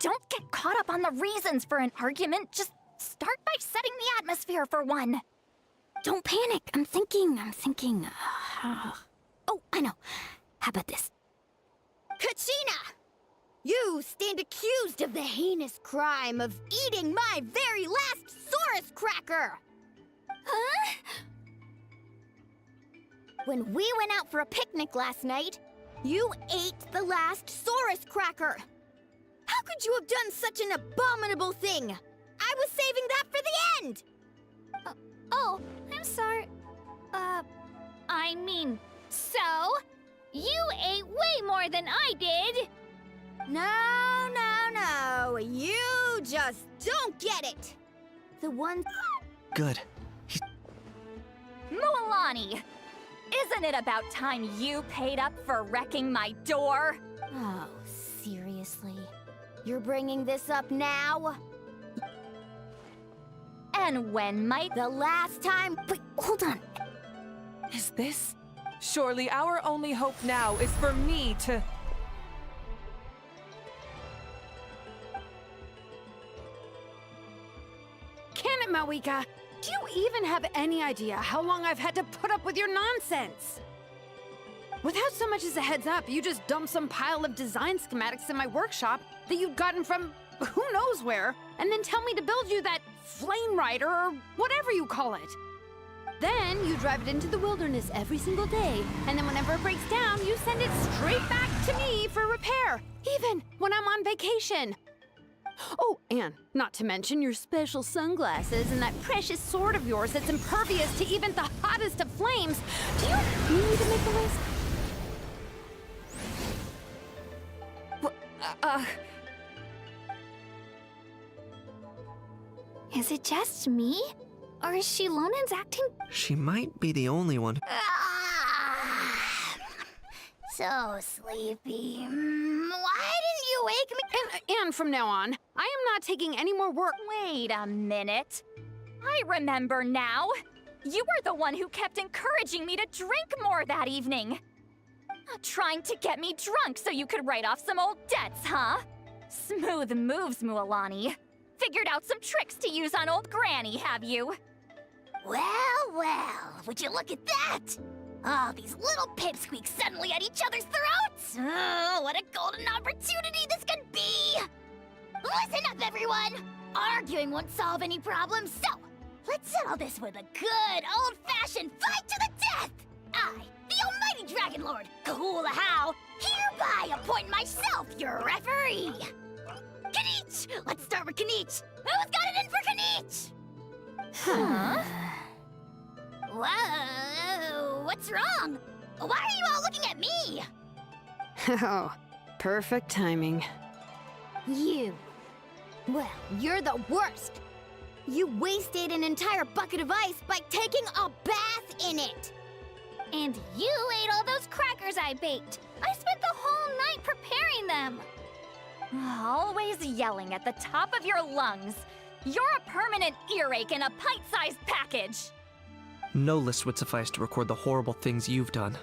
Don't get caught up on the reasons for an argument. Just start by setting the atmosphere for one. Don't panic. I'm thinking. Oh, I know. How about this? Kachina! You stand accused of the heinous crime of eating my very last Saurus cracker! Huh? When we went out for a picnic last night, you ate the last Saurus cracker! How could you have done such an abominable thing? I was saving that for the end! Oh, I'm sorry. I mean, so? You ate way more than I did! No. You just don't get it! The one... Good. Mualani! Isn't it about time you paid up for wrecking my door? Oh, seriously? You're bringing this up now? And when might... The last time... Wait, hold on. Is this? Surely our only hope now is for me to... Can it, Mawika? Do you even have any idea how long I've had to put up with your nonsense? Without so much as a heads up, you just dumped some pile of design schematics in my workshop that you'd gotten from who knows where, and then tell me to build you that flame rider or whatever you call it. Then you drive it into the wilderness every single day, and then whenever it breaks down, you send it straight back to me for repair, even when I'm on vacation. Oh, and not to mention your special sunglasses and that precious sword of yours that's impervious to even the hottest of flames. Do you need me to make the list? Is it just me? Or is she Lonan's acting? She might be the only one. So so sleepy. Why didn't you wake me? And from now on, I am not taking any more work. Wait a minute. I remember now. You were the one who kept encouraging me to drink more that evening. Trying to get me drunk so you could write off some old debts, huh? Smooth moves, Mualani. Figured out some tricks to use on old Granny, have you? Well, would you look at that? Oh, these little pipsqueaks suddenly at each other's throats? Oh, what a golden opportunity this could be! Listen up, everyone! Arguing won't solve any problems, so let's settle this with a good old-fashioned fight to the death! I, the almighty Dragon Lord, Kahula, hereby appoint myself your referee! Kanich! Let's start with Kanich! Who's got it in for Kanich? Huh? Whoa, what's wrong? Why are you all looking at me? Oh, perfect timing. You. Well, you're the worst. You wasted an entire bucket of ice by taking a bath in it. And you ate all those crackers I baked. I spent the whole night preparing them. Always yelling at the top of your lungs. You're a permanent earache in a pint-sized package. No list would suffice to record the horrible things you've done.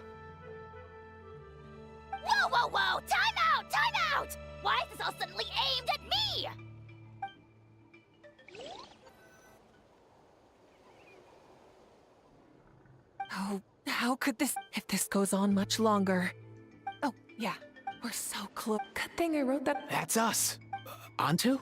Whoa! Time out! Time out! Why is this all suddenly aimed at me? Oh, how could this... If this goes on much longer... Oh, yeah. We're so close. Good thing I wrote that... That's us. Antu?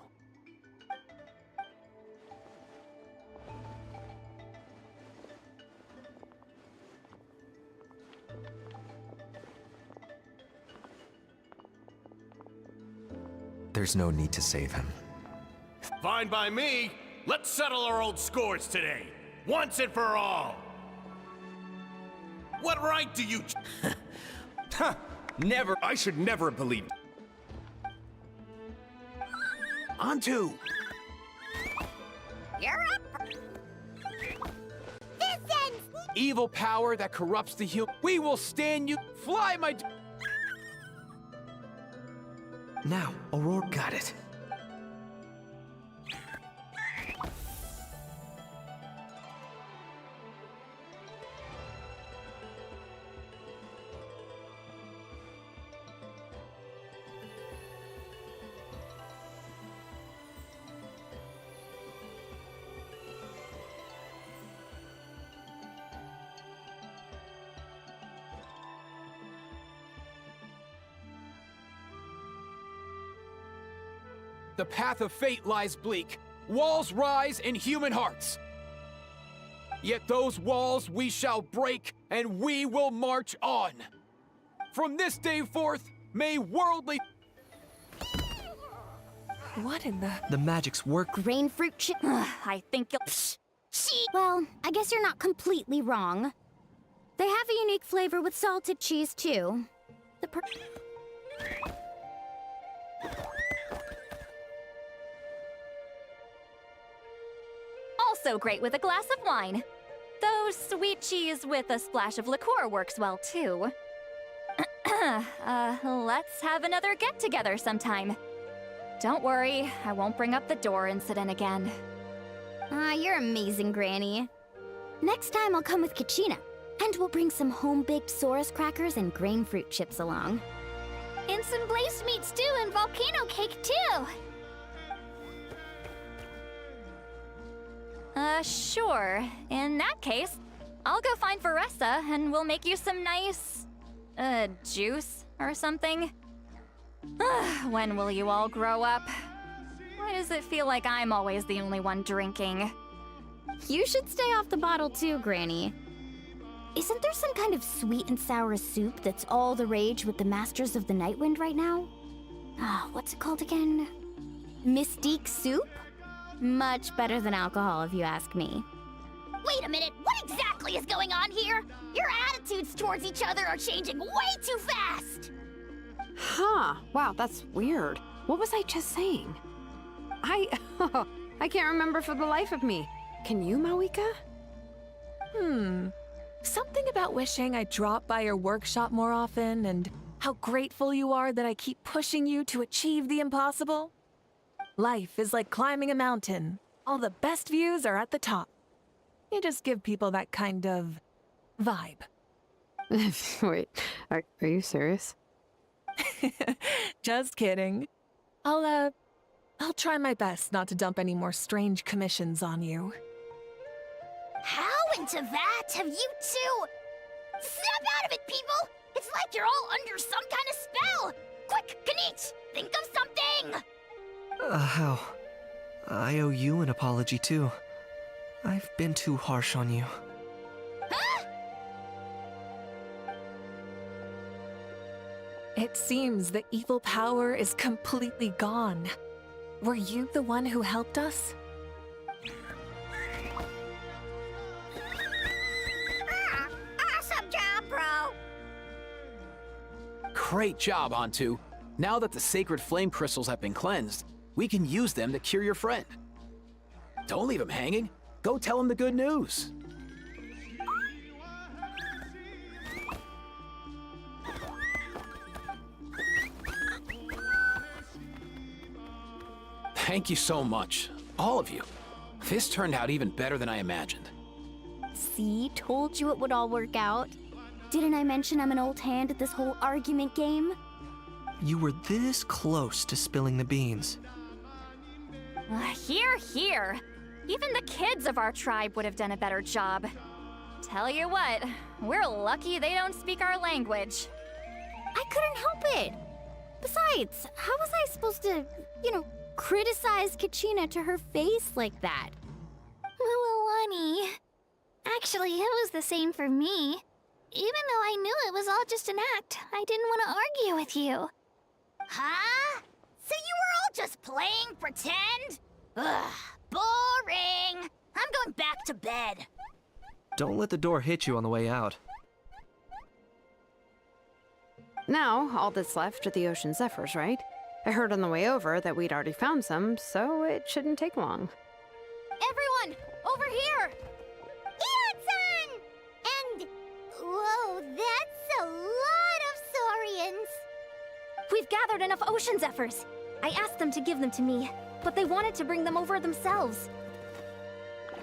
There's no need to save him. Fine by me. Let's settle our old scores today. Once and for all. What right do you... Huh! Never. I should never have believed. Antu! You're up! This ends! Evil power that corrupts the human. We will stand you. Fly, my... Now, Aurora got it. The path of fate lies bleak. Walls rise in human hearts. Yet those walls we shall break, and we will march on. From this day forth, may worldly... What in the... The magic's work. Grain fruit chip... I think you'll... Well, I guess you're not completely wrong. They have a unique flavor with salted cheese, too. Also great with a glass of wine. Though sweet cheese with a splash of liqueur works well, too. Let's have another get-together sometime. Don't worry, I won't bring up the door incident again. You're amazing, Granny. Next time I'll come with Kachina, and we'll bring some home-baked Saurus crackers and grain fruit chips along. And some blaze meat stew and volcano cake, too! Sure. In that case, I'll go find Varessa and we'll make you some nice... juice or something. When will you all grow up? Why does it feel like I'm always the only one drinking? You should stay off the bottle too, Granny. Isn't there some kind of sweet and sour soup that's all the rage with the Masters of the Nightwind right now? What's it called again? Mystique soup? Much better than alcohol, if you ask me. Wait a minute, what exactly is going on here? Your attitudes towards each other are changing way too fast! Huh. Wow, that's weird. What was I just saying? I can't remember for the life of me. Can you, Mawika? Something about wishing I'd drop by your workshop more often and How grateful you are that I keep pushing you to achieve the impossible? Life is like climbing a mountain. All the best views are at the top. You just give people that kind of vibe. Wait, are you serious? Just kidding. I'll try my best not to dump any more strange commissions on you. How into that have you two? Snap out of it, people! It's like you're all under some kind of spell! Quick, Kanich, think of something! How? I owe you an apology too. I've been too harsh on you. Huh? It seems the evil power is completely gone. Were you the one who helped us? Awesome job, bro! Great job, Hantu. Now that the sacred flame crystals have been cleansed, we can use them to cure your friend. Don't leave him hanging. Go tell him the good news. Thank you so much, all of you. This turned out even better than I imagined. See, told you it would all work out. Didn't I mention I'm an old hand at this whole argument game? You were this close to spilling the beans. Hear, hear. Even the kids of our tribe would have done a better job. Tell you what, we're lucky they don't speak our language. I couldn't help it. Besides, how was I supposed to, criticize Kachina to her face like that? Lualani. Actually, it was the same for me. Even though I knew it was all just an act, I didn't want to argue with you. Huh? So you were all just playing pretend? Ugh, boring! I'm going back to bed. Don't let the door hit you on the way out. Now, all that's left are the ocean zephyrs, right? I heard on the way over that we'd already found some, so it shouldn't take long. Everyone, over here! Eon-san! And... whoa, that's a lot of Saurians! We've gathered enough ocean zephyrs. I asked them to give them to me, but they wanted to bring them over themselves.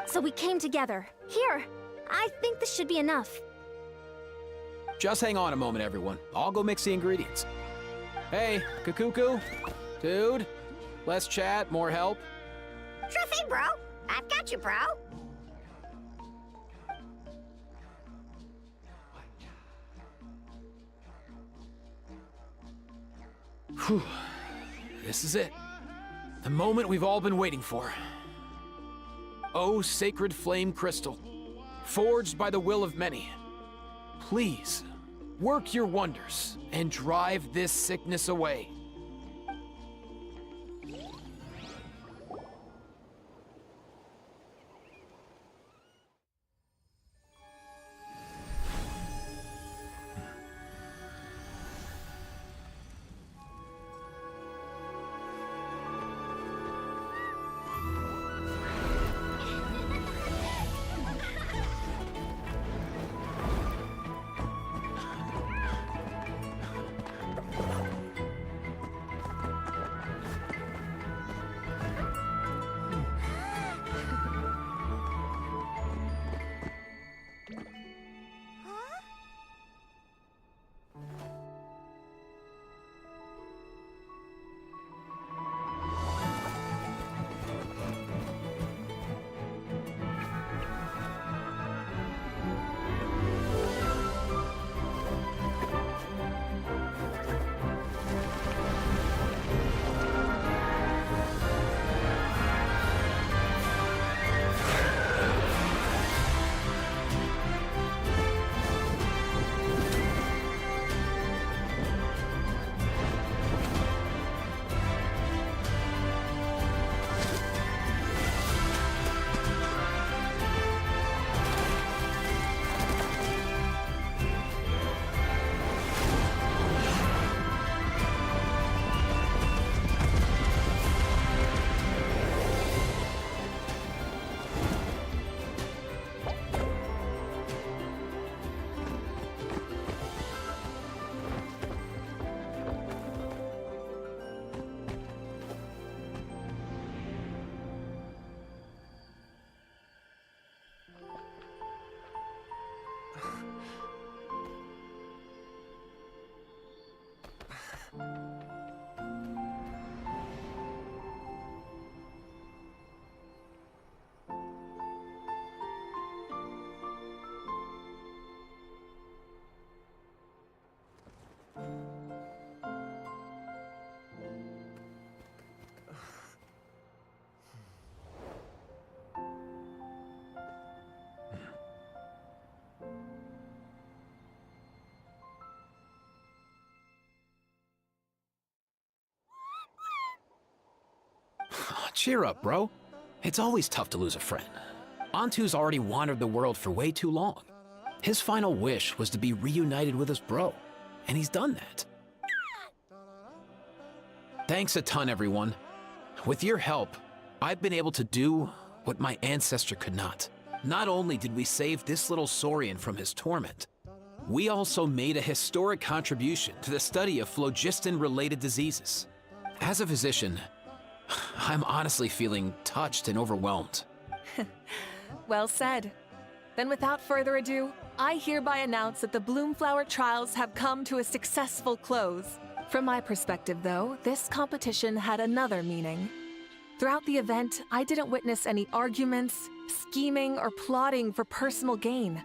So we came together. Here, I think this should be enough. Just hang on a moment, everyone. I'll go mix the ingredients. Hey, Kakuku. Dude, less chat, more help. Sure thing, bro. I've got you, bro. Whew. This is it. The moment we've all been waiting for. Oh, sacred flame crystal, forged by the will of many. Please, work your wonders and drive this sickness away. Cheer up, bro. It's always tough to lose a friend. Antu's already wandered the world for way too long. His final wish was to be reunited with his bro, and he's done that. Thanks a ton, everyone. With your help, I've been able to do what my ancestor could not. Not only did we save this little Saurian from his torment, we also made a historic contribution to the study of phlogiston-related diseases. As a physician, I'm honestly feeling touched and overwhelmed. Well said. Then without further ado, I hereby announce that the Bloomflower trials have come to a successful close. From my perspective, though, this competition had another meaning. Throughout the event, I didn't witness any arguments, scheming, or plotting for personal gain.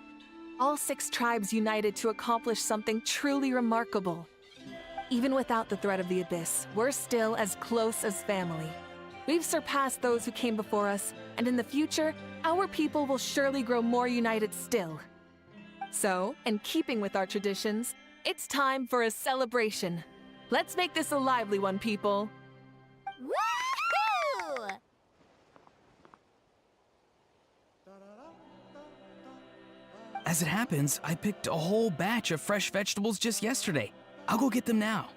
All 6 tribes united to accomplish something truly remarkable. Even without the threat of the Abyss, we're still as close as family. We've surpassed those who came before us, and in the future, our people will surely grow more united still. So, in keeping with our traditions, it's time for a celebration. Let's make this a lively one, people. Woohoo! As it happens, I picked a whole batch of fresh vegetables just yesterday. I'll go get them now.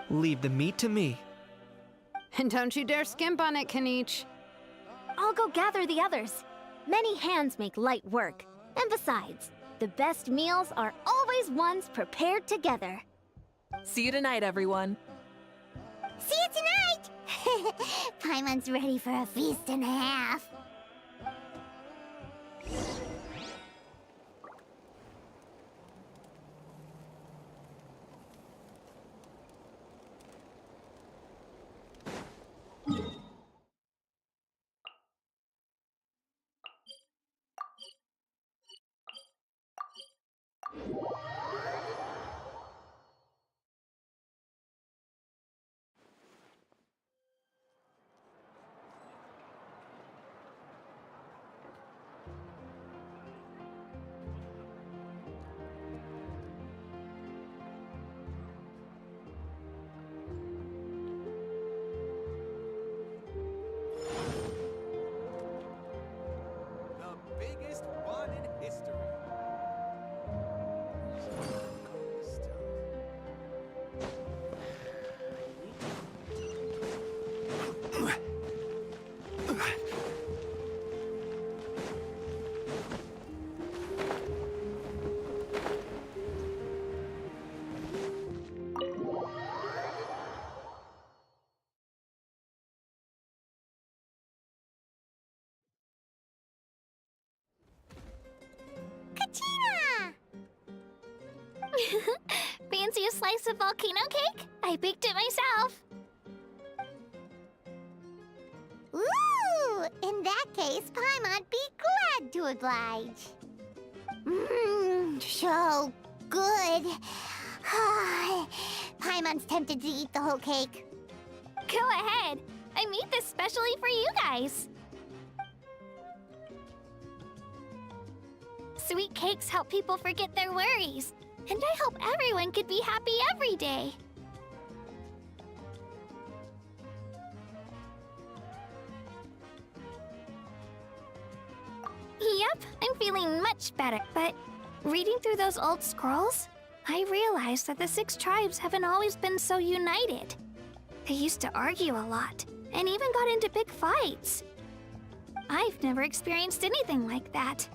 Leave the meat to me. And don't you dare skimp on it, Kanich. I'll go gather the others. Many hands make light work. And besides, the best meals are always ones prepared together. See you tonight, everyone. See you tonight! Paimon's ready for a feast and a half. Biggest one in history. Fancy a slice of volcano cake? I baked it myself. Ooh! In that case, Paimon'd be glad to oblige. Mmm, so good. Paimon's tempted to eat the whole cake. Go ahead. I made this specially for you guys. Sweet cakes help people forget their worries. And I hope everyone could be happy every day. Yep, I'm feeling much better. But reading through those old scrolls, I realized that the 6 tribes haven't always been so united. They used to argue a lot, and even got into big fights. I've never experienced anything like that.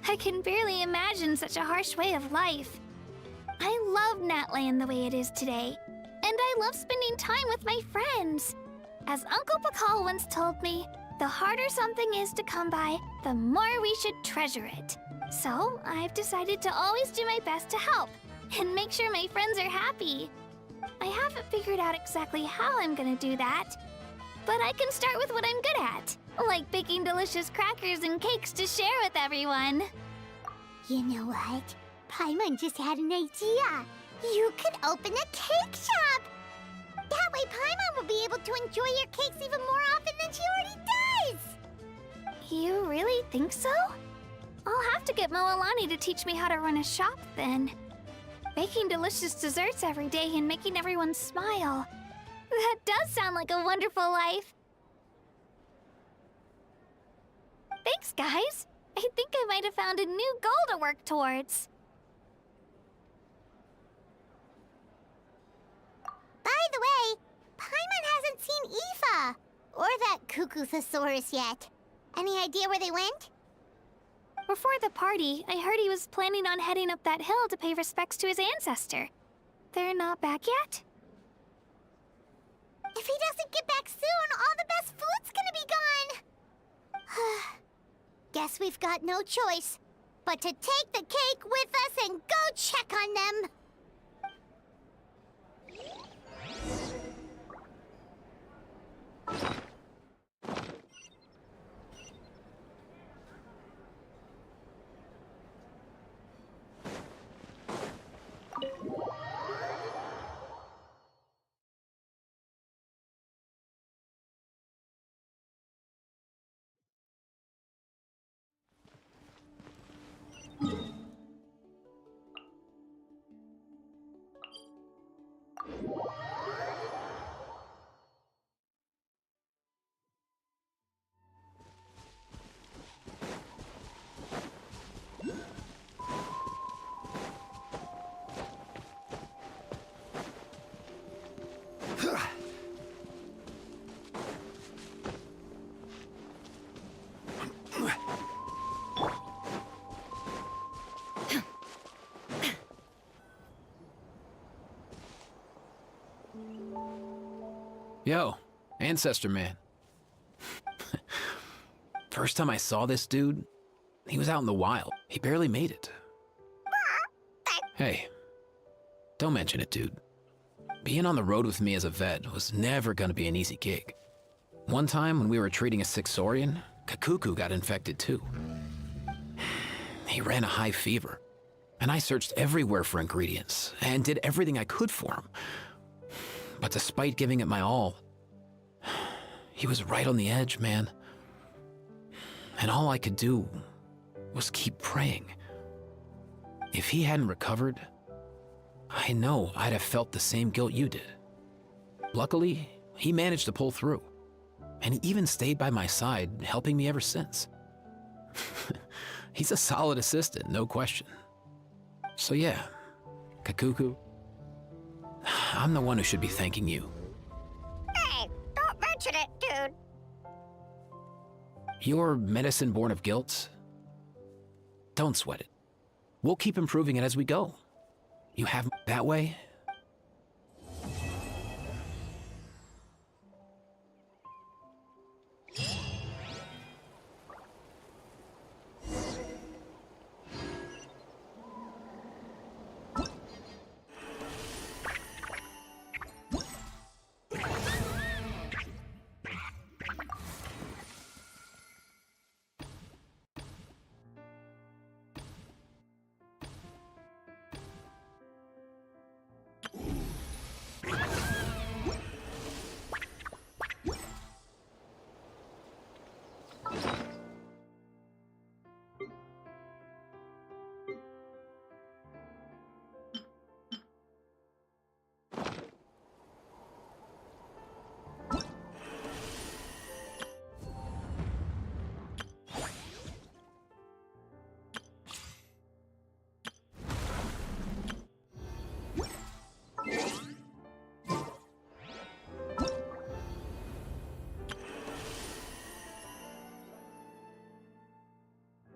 I can barely imagine such a harsh way of life. I love Natlan the way it is today, and I love spending time with my friends. As Uncle Pakal once told me, the harder something is to come by, the more we should treasure it. So I've decided to always do my best to help, and make sure my friends are happy. I haven't figured out exactly how I'm gonna do that, but I can start with what I'm good at, like baking delicious crackers and cakes to share with everyone. You know what? Paimon just had an idea. You could open a cake shop. That way Paimon will be able to enjoy your cakes even more often than she already does. You really think so? I'll have to get Moalani to teach me how to run a shop then. Baking delicious desserts every day and making everyone smile. That does sound like a wonderful life. Thanks, guys. I think I might have found a new goal to work towards. By the way, Paimon hasn't seen Aoife or that Tepetlisaurus yet. Any idea where they went? Before the party, I heard he was planning on heading up that hill to pay respects to his ancestor. They're not back yet? If he doesn't get back soon, all the best food's gonna be gone. Guess we've got no choice but to take the cake with us and go check on them. Yo, Ancestor Man. First time I saw this dude, he was out in the wild. He barely made it. Hey, don't mention it, dude. Being on the road with me as a vet was never gonna be an easy gig. One time when we were treating a sick Saurian, Kakuku got infected too. He ran a high fever, and I searched everywhere for ingredients and did everything I could for him. But despite giving it my all, he was right on the edge, man. And all I could do was keep praying. If he hadn't recovered, I know I'd have felt the same guilt you did. Luckily, he managed to pull through, and he even stayed by my side, helping me ever since. He's a solid assistant, no question. So yeah, Kakuku, I'm the one who should be thanking you. Hey, don't mention it, dude. Your medicine born of guilt? Don't sweat it. We'll keep improving it as we go. You have that way,